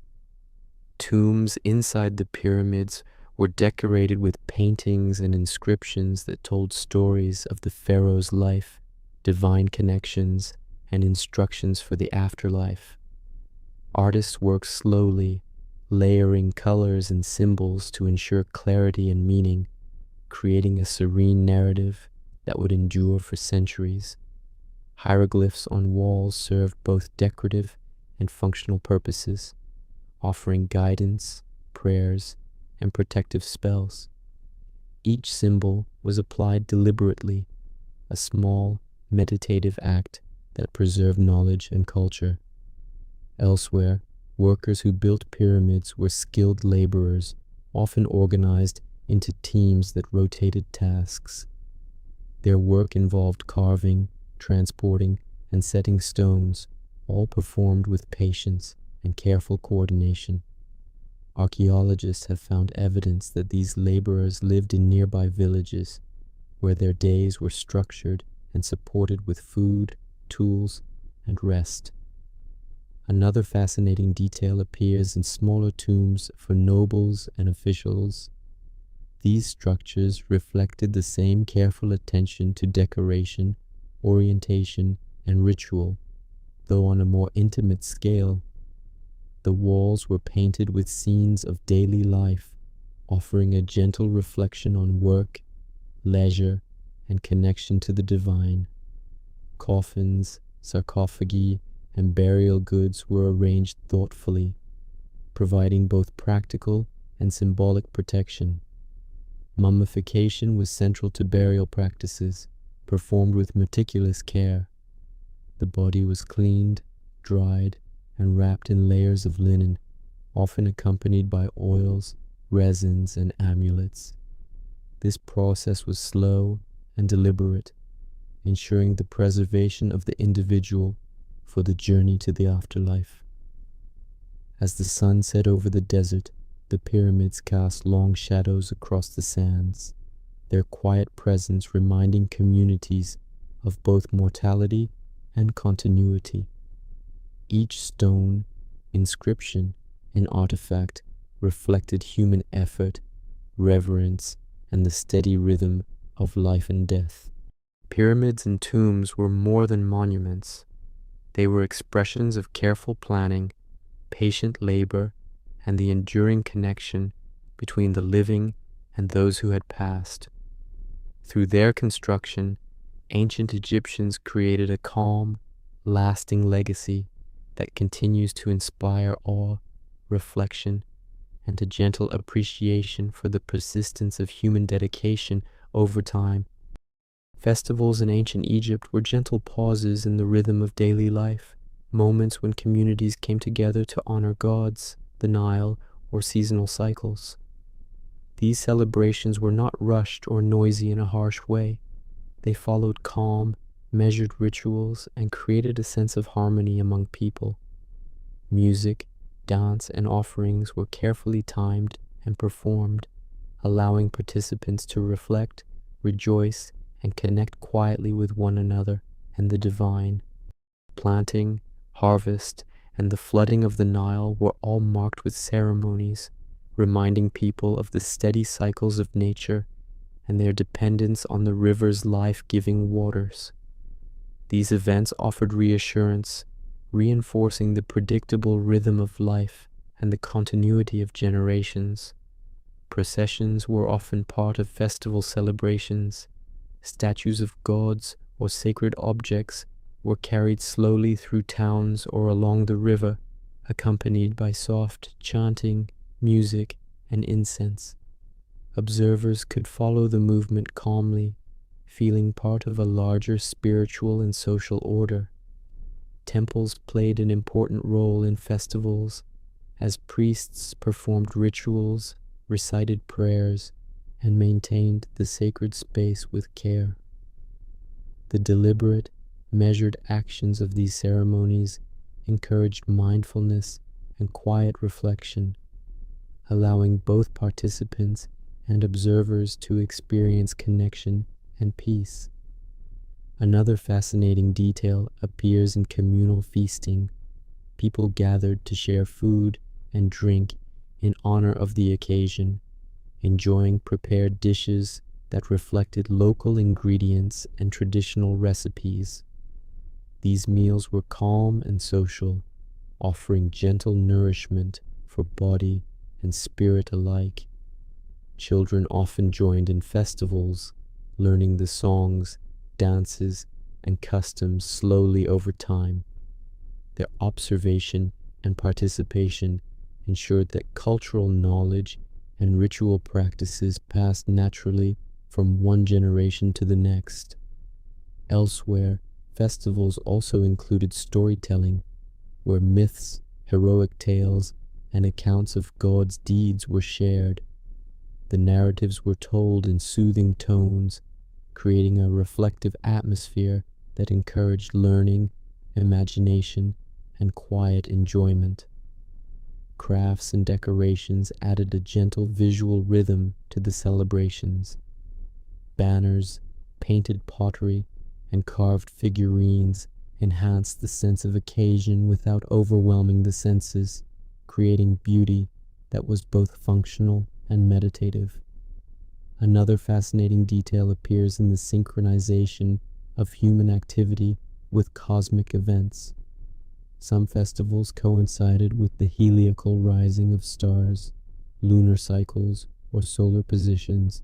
Tombs inside the pyramids were decorated with paintings and inscriptions that told stories of the pharaoh's life, divine connections, and instructions for the afterlife. Artists worked slowly, layering colors and symbols to ensure clarity and meaning, creating a serene narrative that would endure for centuries. Hieroglyphs on walls served both decorative and functional purposes, offering guidance, prayers, and protective spells. Each symbol was applied deliberately, a small, meditative act that preserved knowledge and culture. Elsewhere, workers who built pyramids were skilled laborers, often organized into teams that rotated tasks. Their work involved carving, transporting, and setting stones, all performed with patience and careful coordination. Archaeologists have found evidence that these laborers lived in nearby villages, where their days were structured and supported with food, tools, and rest. Another fascinating detail appears in smaller tombs for nobles and officials. These structures reflected the same careful attention to decoration, orientation, and ritual, though on a more intimate scale. The walls were painted with scenes of daily life, offering a gentle reflection on work, leisure, and connection to the divine. Coffins, sarcophagi, and burial goods were arranged thoughtfully, providing both practical and symbolic protection. Mummification was central to burial practices, performed with meticulous care. The body was cleaned, dried, and wrapped in layers of linen, often accompanied by oils, resins, and amulets. This process was slow and deliberate, ensuring the preservation of the individual for the journey to the afterlife. As the sun set over the desert, the pyramids cast long shadows across the sands, their quiet presence reminding communities of both mortality and continuity. Each stone, inscription, and artifact reflected human effort, reverence, and the steady rhythm of life and death. Pyramids and tombs were more than monuments. They were expressions of careful planning, patient labor, and the enduring connection between the living and those who had passed. Through their construction, Ancient Egyptians created a calm, lasting legacy that continues to inspire awe, reflection, and a gentle appreciation for the persistence of human dedication over time. Festivals in ancient Egypt were gentle pauses in the rhythm of daily life, moments when communities came together to honor gods, the Nile, or seasonal cycles. These celebrations were not rushed or noisy in a harsh way. They followed calm, measured rituals and created a sense of harmony among people. Music, dance, and offerings were carefully timed and performed, allowing participants to reflect, rejoice, and connect quietly with one another and the divine. Planting, harvest, and the flooding of the Nile were all marked with ceremonies, reminding people of the steady cycles of nature and their dependence on the river's life-giving waters. These events offered reassurance, reinforcing the predictable rhythm of life and the continuity of generations. Processions were often part of festival celebrations. Statues of gods or sacred objects were carried slowly through towns or along the river, accompanied by soft chanting, music, and incense. Observers could follow the movement calmly, feeling part of a larger spiritual and social order. Temples played an important role in festivals, as priests performed rituals, recited prayers, and maintained the sacred space with care. The deliberate, measured actions of these ceremonies encouraged mindfulness and quiet reflection, allowing both participants and observers to experience connection and peace. Another fascinating detail appears in communal feasting. People gathered to share food and drink in honor of the occasion, enjoying prepared dishes that reflected local ingredients and traditional recipes. These meals were calm and social, offering gentle nourishment for body and spirit alike. Children often joined in festivals, learning the songs, dances, and customs slowly over time. Their observation and participation ensured that cultural knowledge and ritual practices passed naturally from one generation to the next. Elsewhere, festivals also included storytelling, where myths, heroic tales, and accounts of God's deeds were shared. The narratives were told in soothing tones, creating a reflective atmosphere that encouraged learning, imagination, and quiet enjoyment. Crafts and decorations added a gentle visual rhythm to the celebrations. Banners, painted pottery, and carved figurines enhanced the sense of occasion without overwhelming the senses, creating beauty that was both functional and meditative. Another fascinating detail appears in the synchronization of human activity with cosmic events. Some festivals coincided with the heliacal rising of stars, lunar cycles, or solar positions,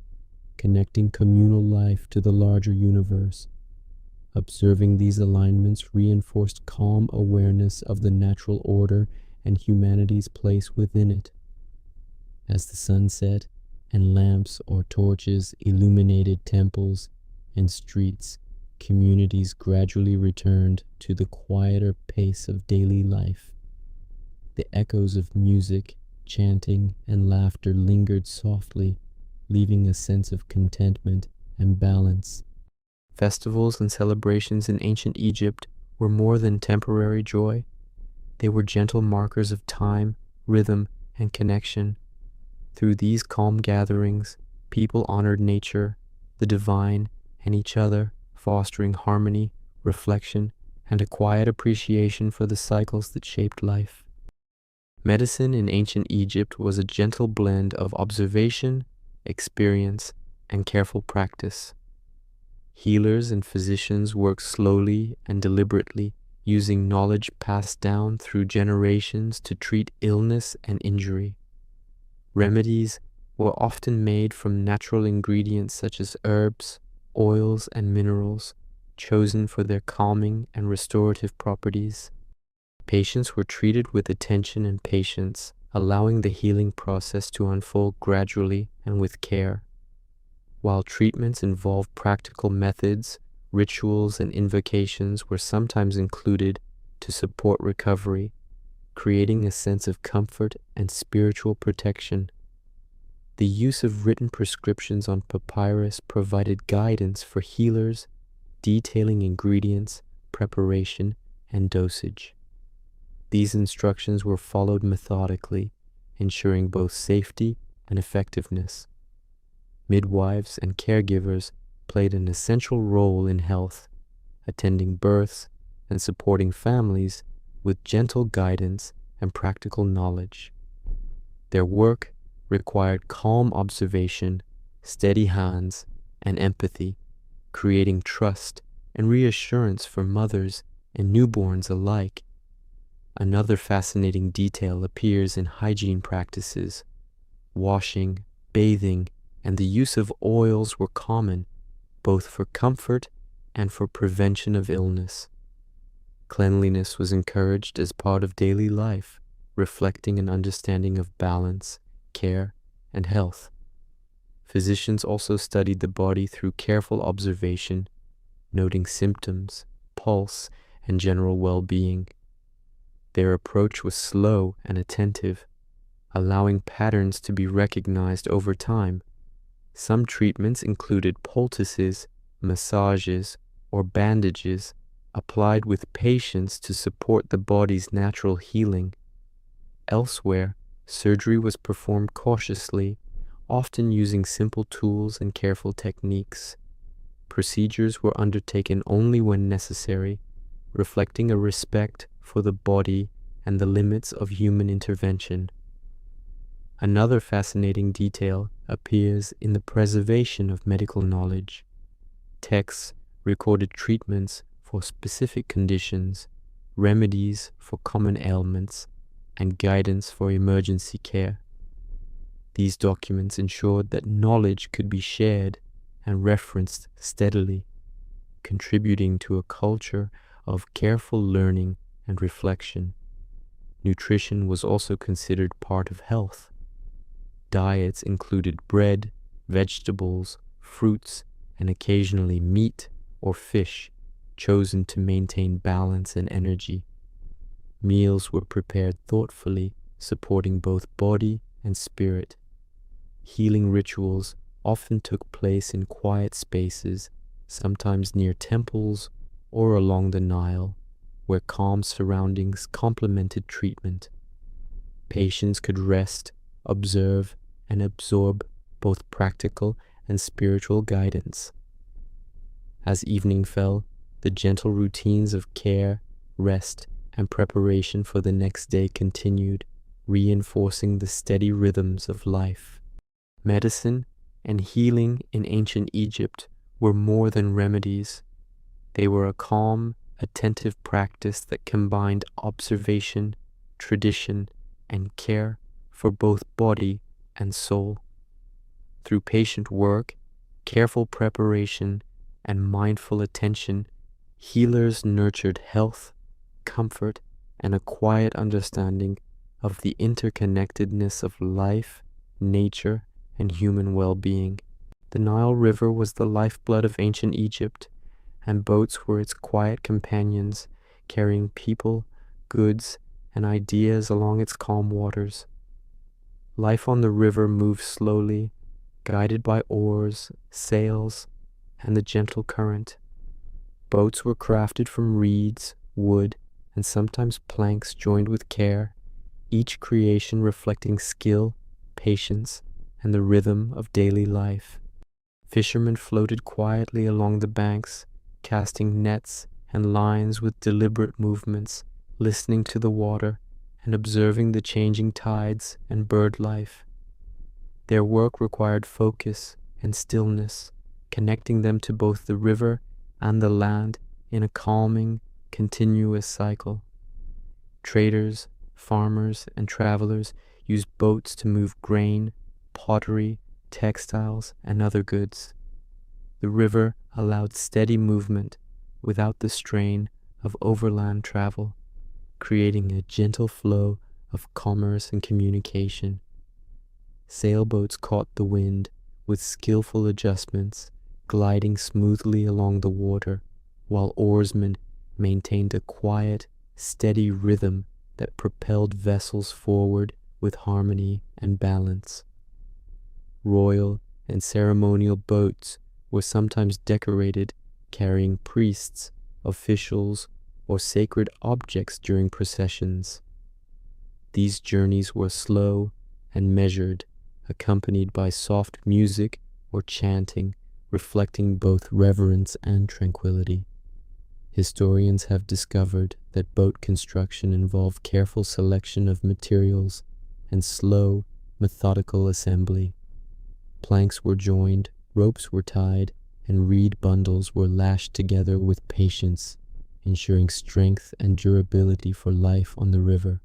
connecting communal life to the larger universe. Observing these alignments reinforced calm awareness of the natural order and humanity's place within it. As the sun set and lamps or torches illuminated temples and streets, communities gradually returned to the quieter pace of daily life. The echoes of music, chanting, and laughter lingered softly, leaving a sense of contentment and balance. Festivals and celebrations in ancient Egypt were more than temporary joy. They were gentle markers of time, rhythm, and connection. Through these calm gatherings, people honored nature, the divine, and each other, fostering harmony, reflection, and a quiet appreciation for the cycles that shaped life. Medicine in ancient Egypt was a gentle blend of observation, experience, and careful practice. Healers and physicians worked slowly and deliberately, using knowledge passed down through generations to treat illness and injury. Remedies were often made from natural ingredients such as herbs, oils, and minerals, chosen for their calming and restorative properties. Patients were treated with attention and patience, allowing the healing process to unfold gradually and with care. While treatments involved practical methods, rituals and invocations were sometimes included to support recovery, creating a sense of comfort and spiritual protection. The use of written prescriptions on papyrus provided guidance for healers, detailing ingredients, preparation, and dosage. These instructions were followed methodically, ensuring both safety and effectiveness. Midwives and caregivers played an essential role in health, attending births and supporting families with gentle guidance and practical knowledge. Their work required calm observation, steady hands, and empathy, creating trust and reassurance for mothers and newborns alike. Another fascinating detail appears in hygiene practices. Washing, bathing, and the use of oils were common, both for comfort and for prevention of illness. Cleanliness was encouraged as part of daily life, reflecting an understanding of balance, care, and health. Physicians also studied the body through careful observation, noting symptoms, pulse, and general well-being. Their approach was slow and attentive, allowing patterns to be recognized over time. Some treatments included poultices, massages, or bandages applied with patience to support the body's natural healing. Elsewhere, surgery was performed cautiously, often using simple tools and careful techniques. Procedures were undertaken only when necessary, reflecting a respect for the body and the limits of human intervention. Another fascinating detail appears in the preservation of medical knowledge. Texts recorded treatments for specific conditions, remedies for common ailments, and guidance for emergency care. These documents ensured that knowledge could be shared and referenced steadily, contributing to a culture of careful learning and reflection. Nutrition was also considered part of health. Diets included bread, vegetables, fruits, and occasionally meat or fish, chosen to maintain balance and energy. Meals were prepared thoughtfully, supporting both body and spirit. Healing rituals often took place in quiet spaces, sometimes near temples or along the Nile, where calm surroundings complemented treatment. Patients could rest, observe, and absorb both practical and spiritual guidance. As evening fell, the gentle routines of care, rest, and preparation for the next day continued, reinforcing the steady rhythms of life. Medicine and healing in ancient Egypt were more than remedies. They were a calm, attentive practice that combined observation, tradition, and care for both body and soul. Through patient work, careful preparation, and mindful attention, healers nurtured health, comfort, and a quiet understanding of the interconnectedness of life, nature, and human well-being. The Nile River was the lifeblood of ancient Egypt, and boats were its quiet companions, carrying people, goods, and ideas along its calm waters. Life on the river moved slowly, guided by oars, sails, and the gentle current. Boats were crafted from reeds, wood, and sometimes planks joined with care, each creation reflecting skill, patience, and the rhythm of daily life. Fishermen floated quietly along the banks, casting nets and lines with deliberate movements, listening to the water and observing the changing tides and bird life. Their work required focus and stillness, connecting them to both the river and the land in a calming, continuous cycle. Traders, farmers, and travelers used boats to move grain, pottery, textiles, and other goods. The river allowed steady movement, without the strain of overland travel, creating a gentle flow of commerce and communication. Sailboats caught the wind with skillful adjustments, gliding smoothly along the water, while oarsmen maintained a quiet, steady rhythm that propelled vessels forward with harmony and balance. Royal and ceremonial boats were sometimes decorated, carrying priests, officials, or sacred objects during processions. These journeys were slow and measured, accompanied by soft music or chanting, reflecting both reverence and tranquility. Historians have discovered that boat construction involved careful selection of materials and slow, methodical assembly. Planks were joined, ropes were tied, and reed bundles were lashed together with patience, ensuring strength and durability for life on the river.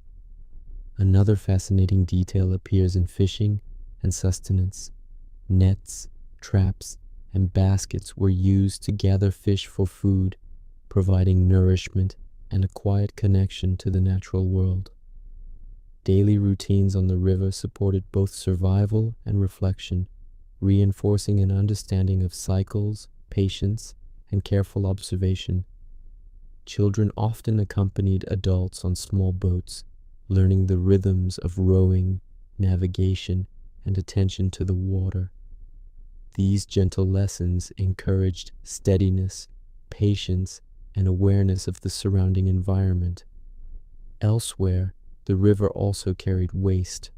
Another fascinating detail appears in fishing and sustenance. Nets, traps, and baskets were used to gather fish for food, providing nourishment and a quiet connection to the natural world. Daily routines on the river supported both survival and reflection, reinforcing an understanding of cycles, patience, and careful observation. Children often accompanied adults on small boats, learning the rhythms of rowing, navigation, and attention to the water. These gentle lessons encouraged steadiness, patience, and awareness of the surrounding environment. Elsewhere, the river also carried waste,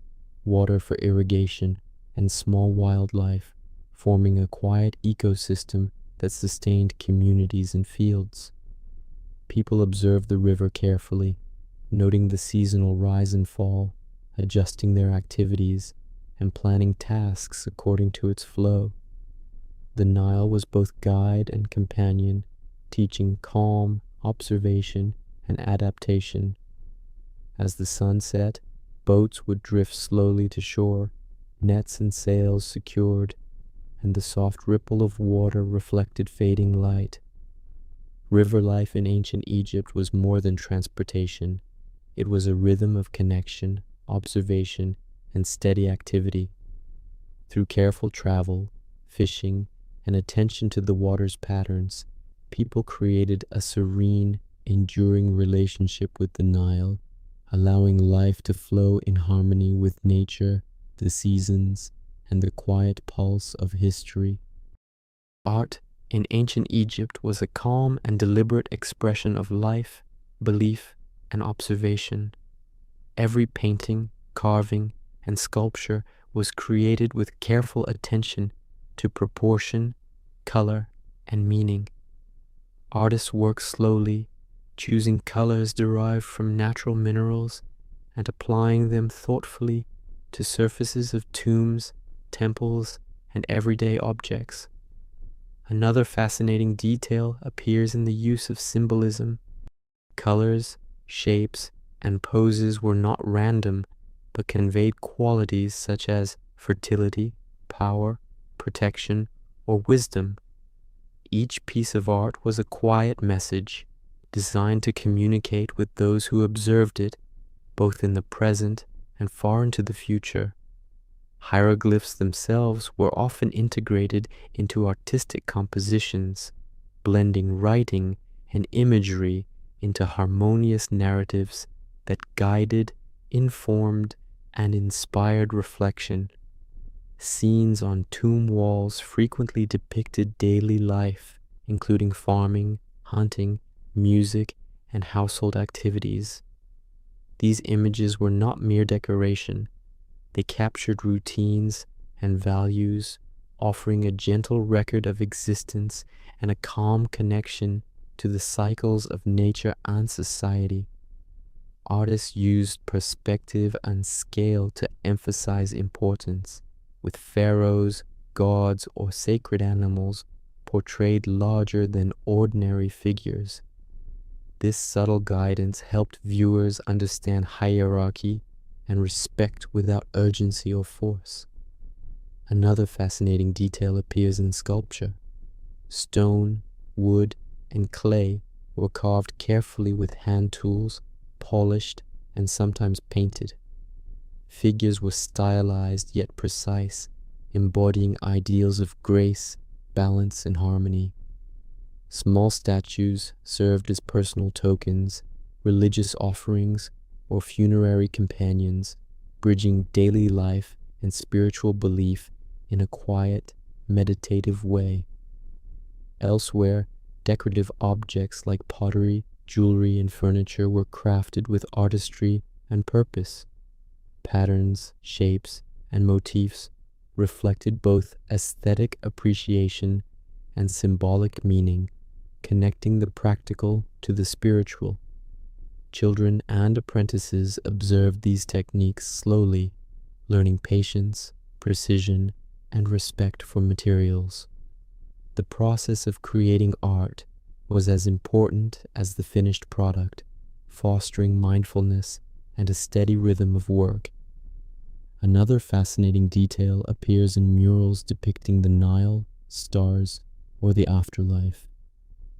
water for irrigation, and small wildlife, forming a quiet ecosystem that sustained communities and fields. People observed the river carefully, noting the seasonal rise and fall, adjusting their activities, and planning tasks according to its flow. The Nile was both guide and companion, teaching calm, observation, and adaptation. As the sun set, boats would drift slowly to shore, nets and sails secured, and the soft ripple of water reflected fading light. River life in ancient Egypt was more than transportation. It was a rhythm of connection, observation, and steady activity. Through careful travel, fishing, and attention to the water's patterns, people created a serene, enduring relationship with the Nile, allowing life to flow in harmony with nature, the seasons, and the quiet pulse of history. Art in ancient Egypt was a calm and deliberate expression of life, belief, and observation. Every painting, carving, and sculpture was created with careful attention to proportion, color, and meaning. Artists worked slowly, choosing colors derived from natural minerals and applying them thoughtfully to surfaces of tombs, temples, and everyday objects. Another fascinating detail appears in the use of symbolism. Colors, shapes, and poses were not random, but conveyed qualities such as fertility, power, protection, or wisdom. Each piece of art was a quiet message, designed to communicate with those who observed it, both in the present and far into the future. Hieroglyphs themselves were often integrated into artistic compositions, blending writing and imagery into harmonious narratives that guided, informed, and inspired reflection. Scenes on tomb walls frequently depicted daily life, including farming, hunting, music, and household activities. These images were not mere decoration. They captured routines and values, offering a gentle record of existence and a calm connection to the cycles of nature and society. Artists used perspective and scale to emphasize importance, with pharaohs, gods, or sacred animals portrayed larger than ordinary figures. This subtle guidance helped viewers understand hierarchy and respect without urgency or force. Another fascinating detail appears in sculpture. Stone, wood, and clay were carved carefully with hand tools, polished, and sometimes painted. Figures were stylized yet precise, embodying ideals of grace, balance, and harmony. Small statues served as personal tokens, religious offerings, or funerary companions, bridging daily life and spiritual belief in a quiet, meditative way. Elsewhere, decorative objects like pottery, jewelry, and furniture were crafted with artistry and purpose. Patterns, shapes, and motifs reflected both aesthetic appreciation and symbolic meaning, connecting the practical to the spiritual. Children and apprentices observed these techniques slowly, learning patience, precision, and respect for materials. The process of creating art was as important as the finished product, fostering mindfulness and a steady rhythm of work. Another fascinating detail appears in murals depicting the Nile, stars, or the afterlife.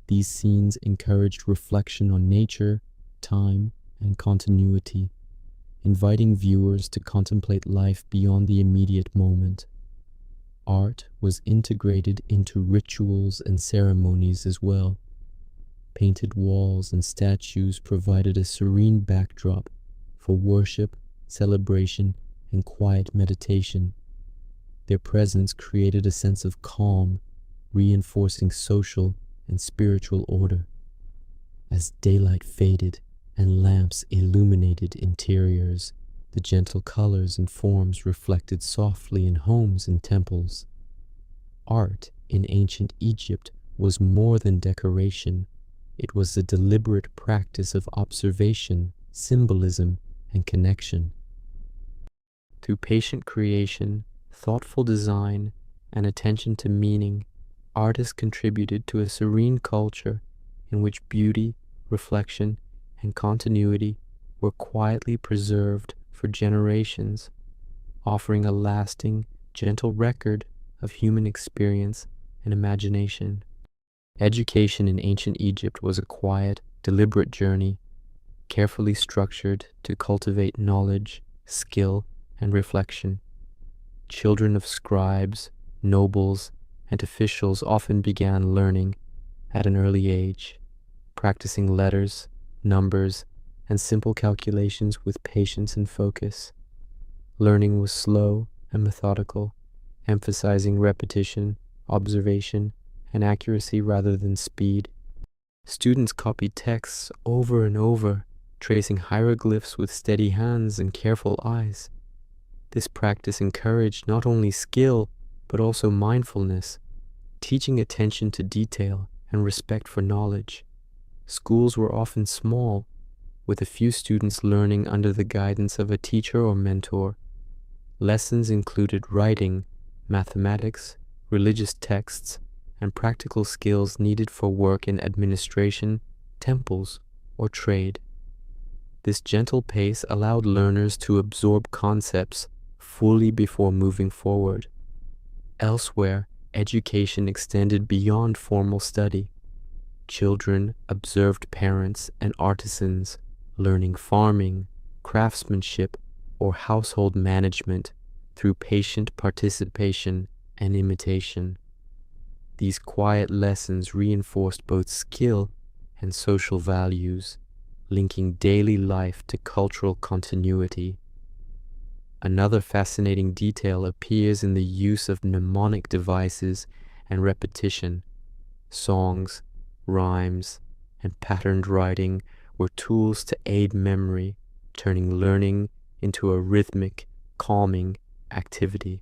These scenes encouraged reflection on nature, time, and continuity, inviting viewers to contemplate life beyond the immediate moment. Art was integrated into rituals and ceremonies as well. Painted walls and statues provided a serene backdrop for worship, celebration, and quiet meditation. Their presence created a sense of calm, reinforcing social and spiritual order. As daylight faded and lamps illuminated interiors, the gentle colors and forms reflected softly in homes and temples. Art in ancient Egypt was more than decoration. It was a deliberate practice of observation, symbolism, and connection. Through patient creation, thoughtful design, and attention to meaning, artists contributed to a serene culture in which beauty, reflection, and continuity were quietly preserved for generations, offering a lasting, gentle record of human experience and imagination. Education in ancient Egypt was a quiet, deliberate journey, carefully structured to cultivate knowledge, skill, and reflection. Children of scribes, nobles, and officials often began learning at an early age, practicing letters, numbers, and simple calculations with patience and focus. Learning was slow and methodical, emphasizing repetition, observation, and accuracy rather than speed. Students copied texts over and over, tracing hieroglyphs with steady hands and careful eyes. This practice encouraged not only skill, but also mindfulness, teaching attention to detail and respect for knowledge. Schools were often small, with a few students learning under the guidance of a teacher or mentor. Lessons included writing, mathematics, religious texts, and practical skills needed for work in administration, temples, or trade. This gentle pace allowed learners to absorb concepts fully before moving forward. Elsewhere, education extended beyond formal study. Children observed parents and artisans learning farming, craftsmanship, or household management through patient participation and imitation. These quiet lessons reinforced both skill and social values, linking daily life to cultural continuity. Another fascinating detail appears in the use of mnemonic devices and repetition. Songs, rhymes, and patterned writing were tools to aid memory, turning learning into a rhythmic, calming activity.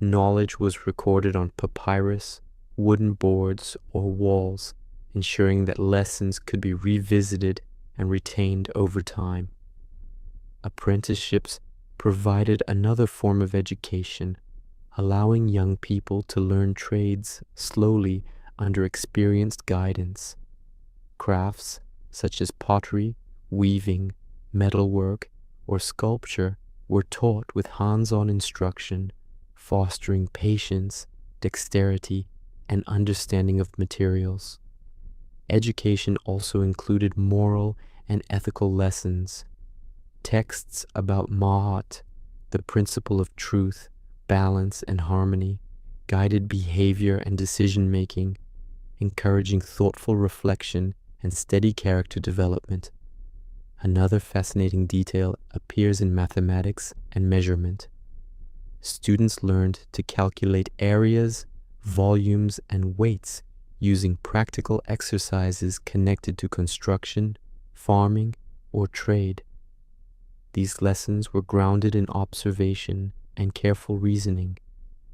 Knowledge was recorded on papyrus, wooden boards, or walls, ensuring that lessons could be revisited and retained over time. Apprenticeships provided another form of education, allowing young people to learn trades slowly under experienced guidance. Crafts such as pottery, weaving, metalwork, or sculpture were taught with hands-on instruction, fostering patience, dexterity, and understanding of materials. Education also included moral and ethical lessons. Texts about Mahat, the principle of truth, balance, and harmony, guided behavior and decision-making, encouraging thoughtful reflection and steady character development. Another fascinating detail appears in mathematics and measurement. Students learned to calculate areas, volumes, and weights using practical exercises connected to construction, farming, or trade. These lessons were grounded in observation and careful reasoning,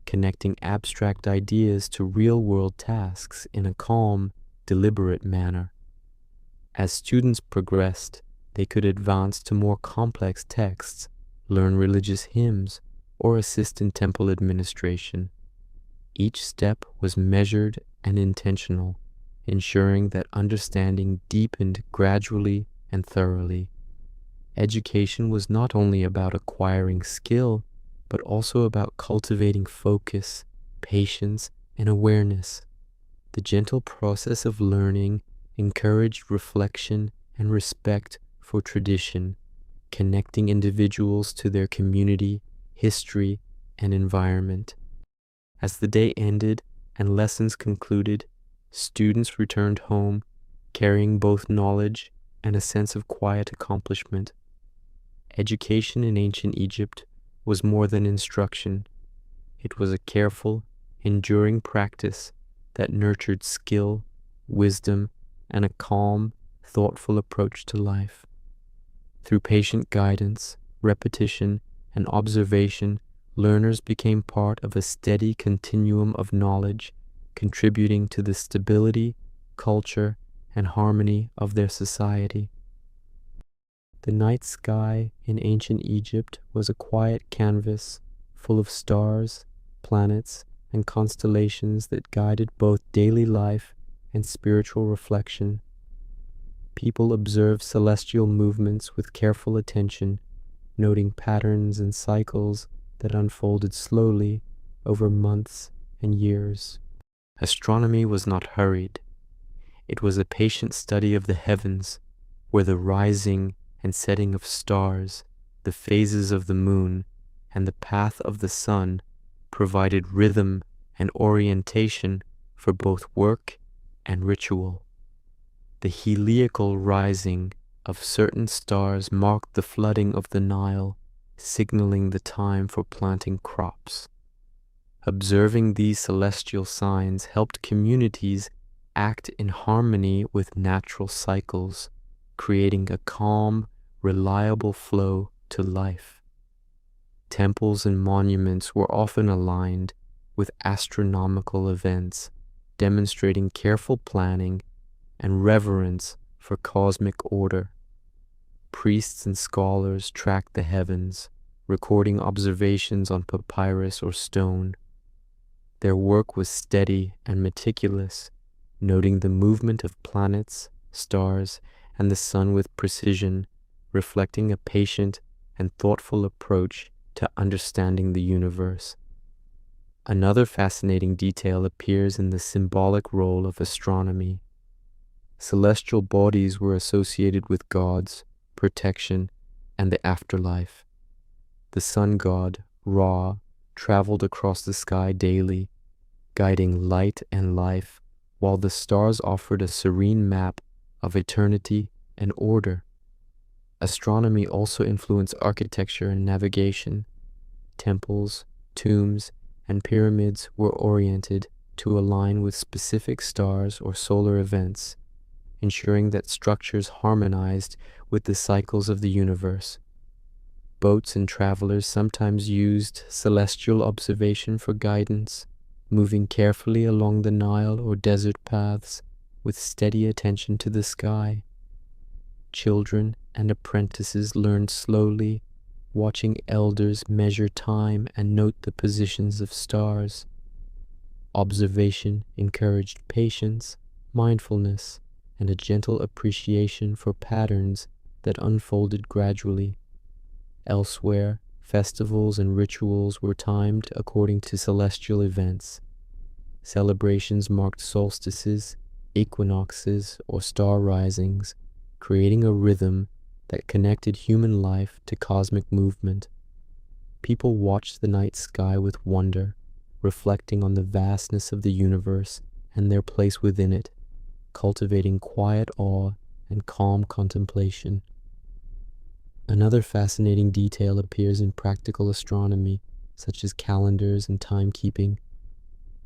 connecting abstract ideas to real-world tasks in a calm, deliberate manner. As students progressed, they could advance to more complex texts, learn religious hymns, or assist in temple administration. Each step was measured and intentional, ensuring that understanding deepened gradually and thoroughly. Education was not only about acquiring skill, but also about cultivating focus, patience, and awareness. The gentle process of learning encouraged reflection and respect for tradition, connecting individuals to their community, history, and environment. As the day ended and lessons concluded, students returned home, carrying both knowledge and a sense of quiet accomplishment. Education in ancient Egypt was more than instruction. It was a careful, enduring practice that nurtured skill, wisdom, and a calm, thoughtful approach to life. Through patient guidance, repetition, and observation, learners became part of a steady continuum of knowledge, contributing to the stability, culture, and harmony of their society. The night sky in ancient Egypt was a quiet canvas full of stars, planets, and constellations that guided both daily life and spiritual reflection. People observed celestial movements with careful attention, noting patterns and cycles that unfolded slowly over months and years. Astronomy was not hurried. It was a patient study of the heavens, where the rising and setting of stars, the phases of the moon, and the path of the sun provided rhythm and orientation for both work and ritual. The heliacal rising of certain stars marked the flooding of the Nile, signaling the time for planting crops. Observing these celestial signs helped communities act in harmony with natural cycles, creating a calm, reliable flow to life. Temples and monuments were often aligned with astronomical events, demonstrating careful planning and reverence for cosmic order. Priests and scholars tracked the heavens, recording observations on papyrus or stone. Their work was steady and meticulous, noting the movement of planets, stars, and the sun with precision, reflecting a patient and thoughtful approach to understanding the universe. Another fascinating detail appears in the symbolic role of astronomy. Celestial bodies were associated with gods, protection, and the afterlife. The sun god, Ra, traveled across the sky daily, guiding light and life, while the stars offered a serene map of eternity and order. Astronomy also influenced architecture and navigation. Temples, tombs, and pyramids were oriented to align with specific stars or solar events, ensuring that structures harmonized with the cycles of the universe. Boats and travelers sometimes used celestial observation for guidance, moving carefully along the Nile or desert paths with steady attention to the sky. Children and apprentices learned slowly, watching elders measure time and note the positions of stars. Observation encouraged patience, mindfulness, and a gentle appreciation for patterns that unfolded gradually. Elsewhere, festivals and rituals were timed according to celestial events. Celebrations marked solstices, equinoxes, or star risings, creating a rhythm that connected human life to cosmic movement. People watched the night sky with wonder, reflecting on the vastness of the universe and their place within it, cultivating quiet awe and calm contemplation. Another fascinating detail appears in practical astronomy, such as calendars and timekeeping.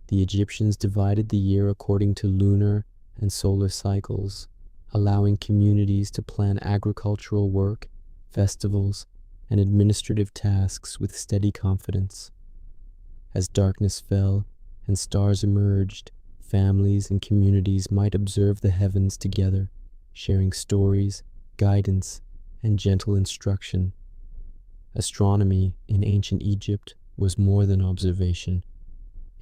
The Egyptians divided the year according to lunar and solar cycles, allowing communities to plan agricultural work, festivals, and administrative tasks with steady confidence. As darkness fell and stars emerged, families and communities might observe the heavens together, sharing stories, guidance, and gentle instruction. Astronomy in ancient Egypt was more than observation.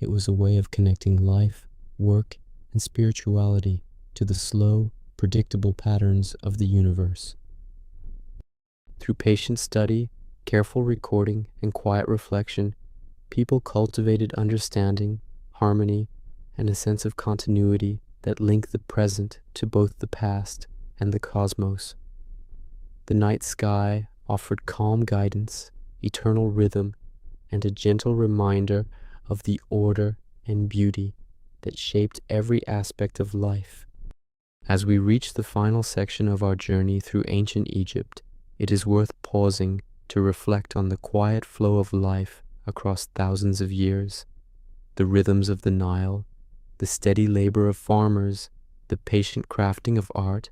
It was a way of connecting life, work, and spirituality to the slow, predictable patterns of the universe. Through patient study, careful recording, and quiet reflection, people cultivated understanding, harmony, and a sense of continuity that link the present to both the past and the cosmos. The night sky offered calm guidance, eternal rhythm, and a gentle reminder of the order and beauty that shaped every aspect of life. As we reach the final section of our journey through ancient Egypt, it is worth pausing to reflect on the quiet flow of life across thousands of years. The rhythms of the Nile, the steady labor of farmers, the patient crafting of art,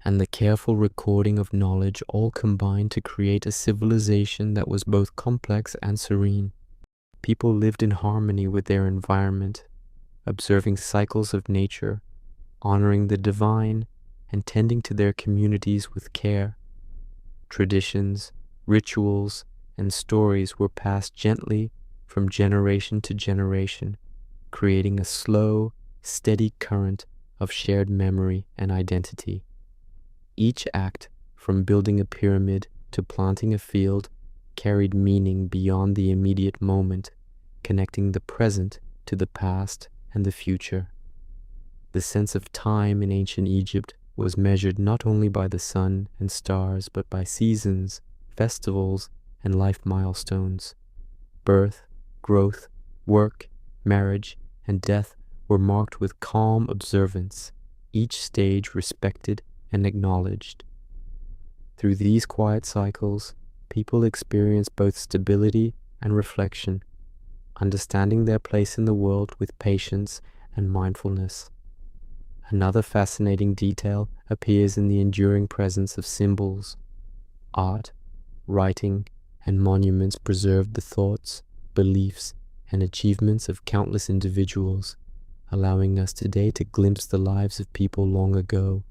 and the careful recording of knowledge all combined to create a civilization that was both complex and serene. People lived in harmony with their environment, observing cycles of nature, honoring the divine, and tending to their communities with care. Traditions, rituals, and stories were passed gently from generation to generation, creating a slow, steady current of shared memory and identity. Each act, from building a pyramid to planting a field, carried meaning beyond the immediate moment, connecting the present to the past and the future. The sense of time in ancient Egypt was measured not only by the sun and stars, but by seasons, festivals, and life milestones. Birth, growth, work, marriage, and death were marked with calm observance, each stage respected and acknowledged. Through these quiet cycles, people experience both stability and reflection, understanding their place in the world with patience and mindfulness. Another fascinating detail appears in the enduring presence of symbols. Art, writing, and monuments preserved the thoughts, beliefs, and achievements of countless individuals, allowing us today to glimpse the lives of people long ago.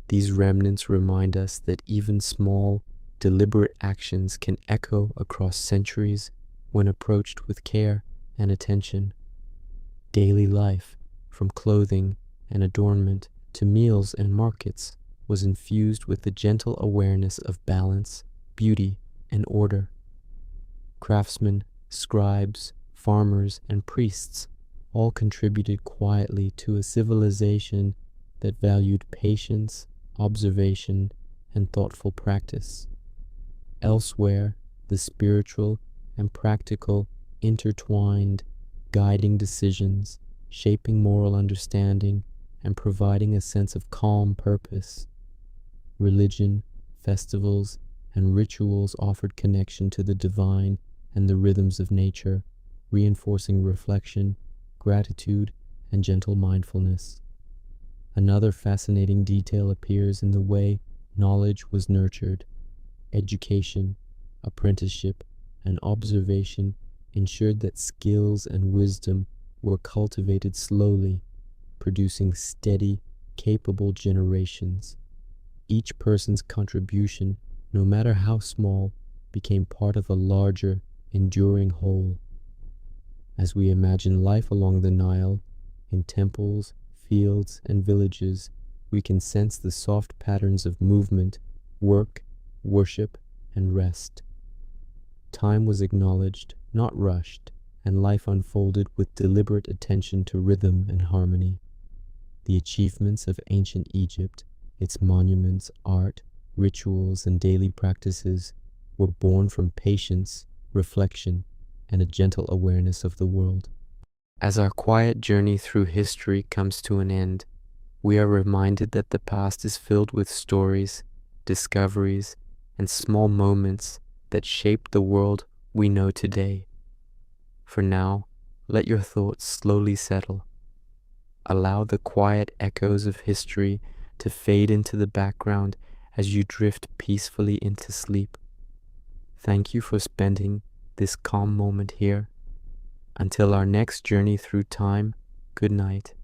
These remnants remind us that even small, deliberate actions can echo across centuries when approached with care and attention. Daily life, from clothing and adornment to meals and markets, was infused with the gentle awareness of balance, beauty, and order. Craftsmen, scribes, farmers, and priests all contributed quietly to a civilization that valued patience, observation, and thoughtful practice. Elsewhere, the spiritual and practical intertwined, guiding decisions, shaping moral understanding, and providing a sense of calm purpose. Religion, festivals, and rituals offered connection to the divine and the rhythms of nature, reinforcing reflection, gratitude, and gentle mindfulness. Another fascinating detail appears in the way knowledge was nurtured. Education, apprenticeship, and observation ensured that skills and wisdom were cultivated slowly, producing steady, capable generations. Each person's contribution, no matter how small, became part of a larger, enduring whole. As we imagine life along the Nile, in temples, fields, and villages, we can sense the soft patterns of movement, work, worship, and rest. Time was acknowledged, not rushed, and life unfolded with deliberate attention to rhythm and harmony. The achievements of ancient Egypt, its monuments, art, rituals, and daily practices were born from patience, reflection, and a gentle awareness of the world. As our quiet journey through history comes to an end, we are reminded that the past is filled with stories, discoveries, and small moments that shaped the world we know today. For now, let your thoughts slowly settle. Allow the quiet echoes of history to fade into the background as you drift peacefully into sleep. Thank you for spending this calm moment here. Until our next journey through time, good night.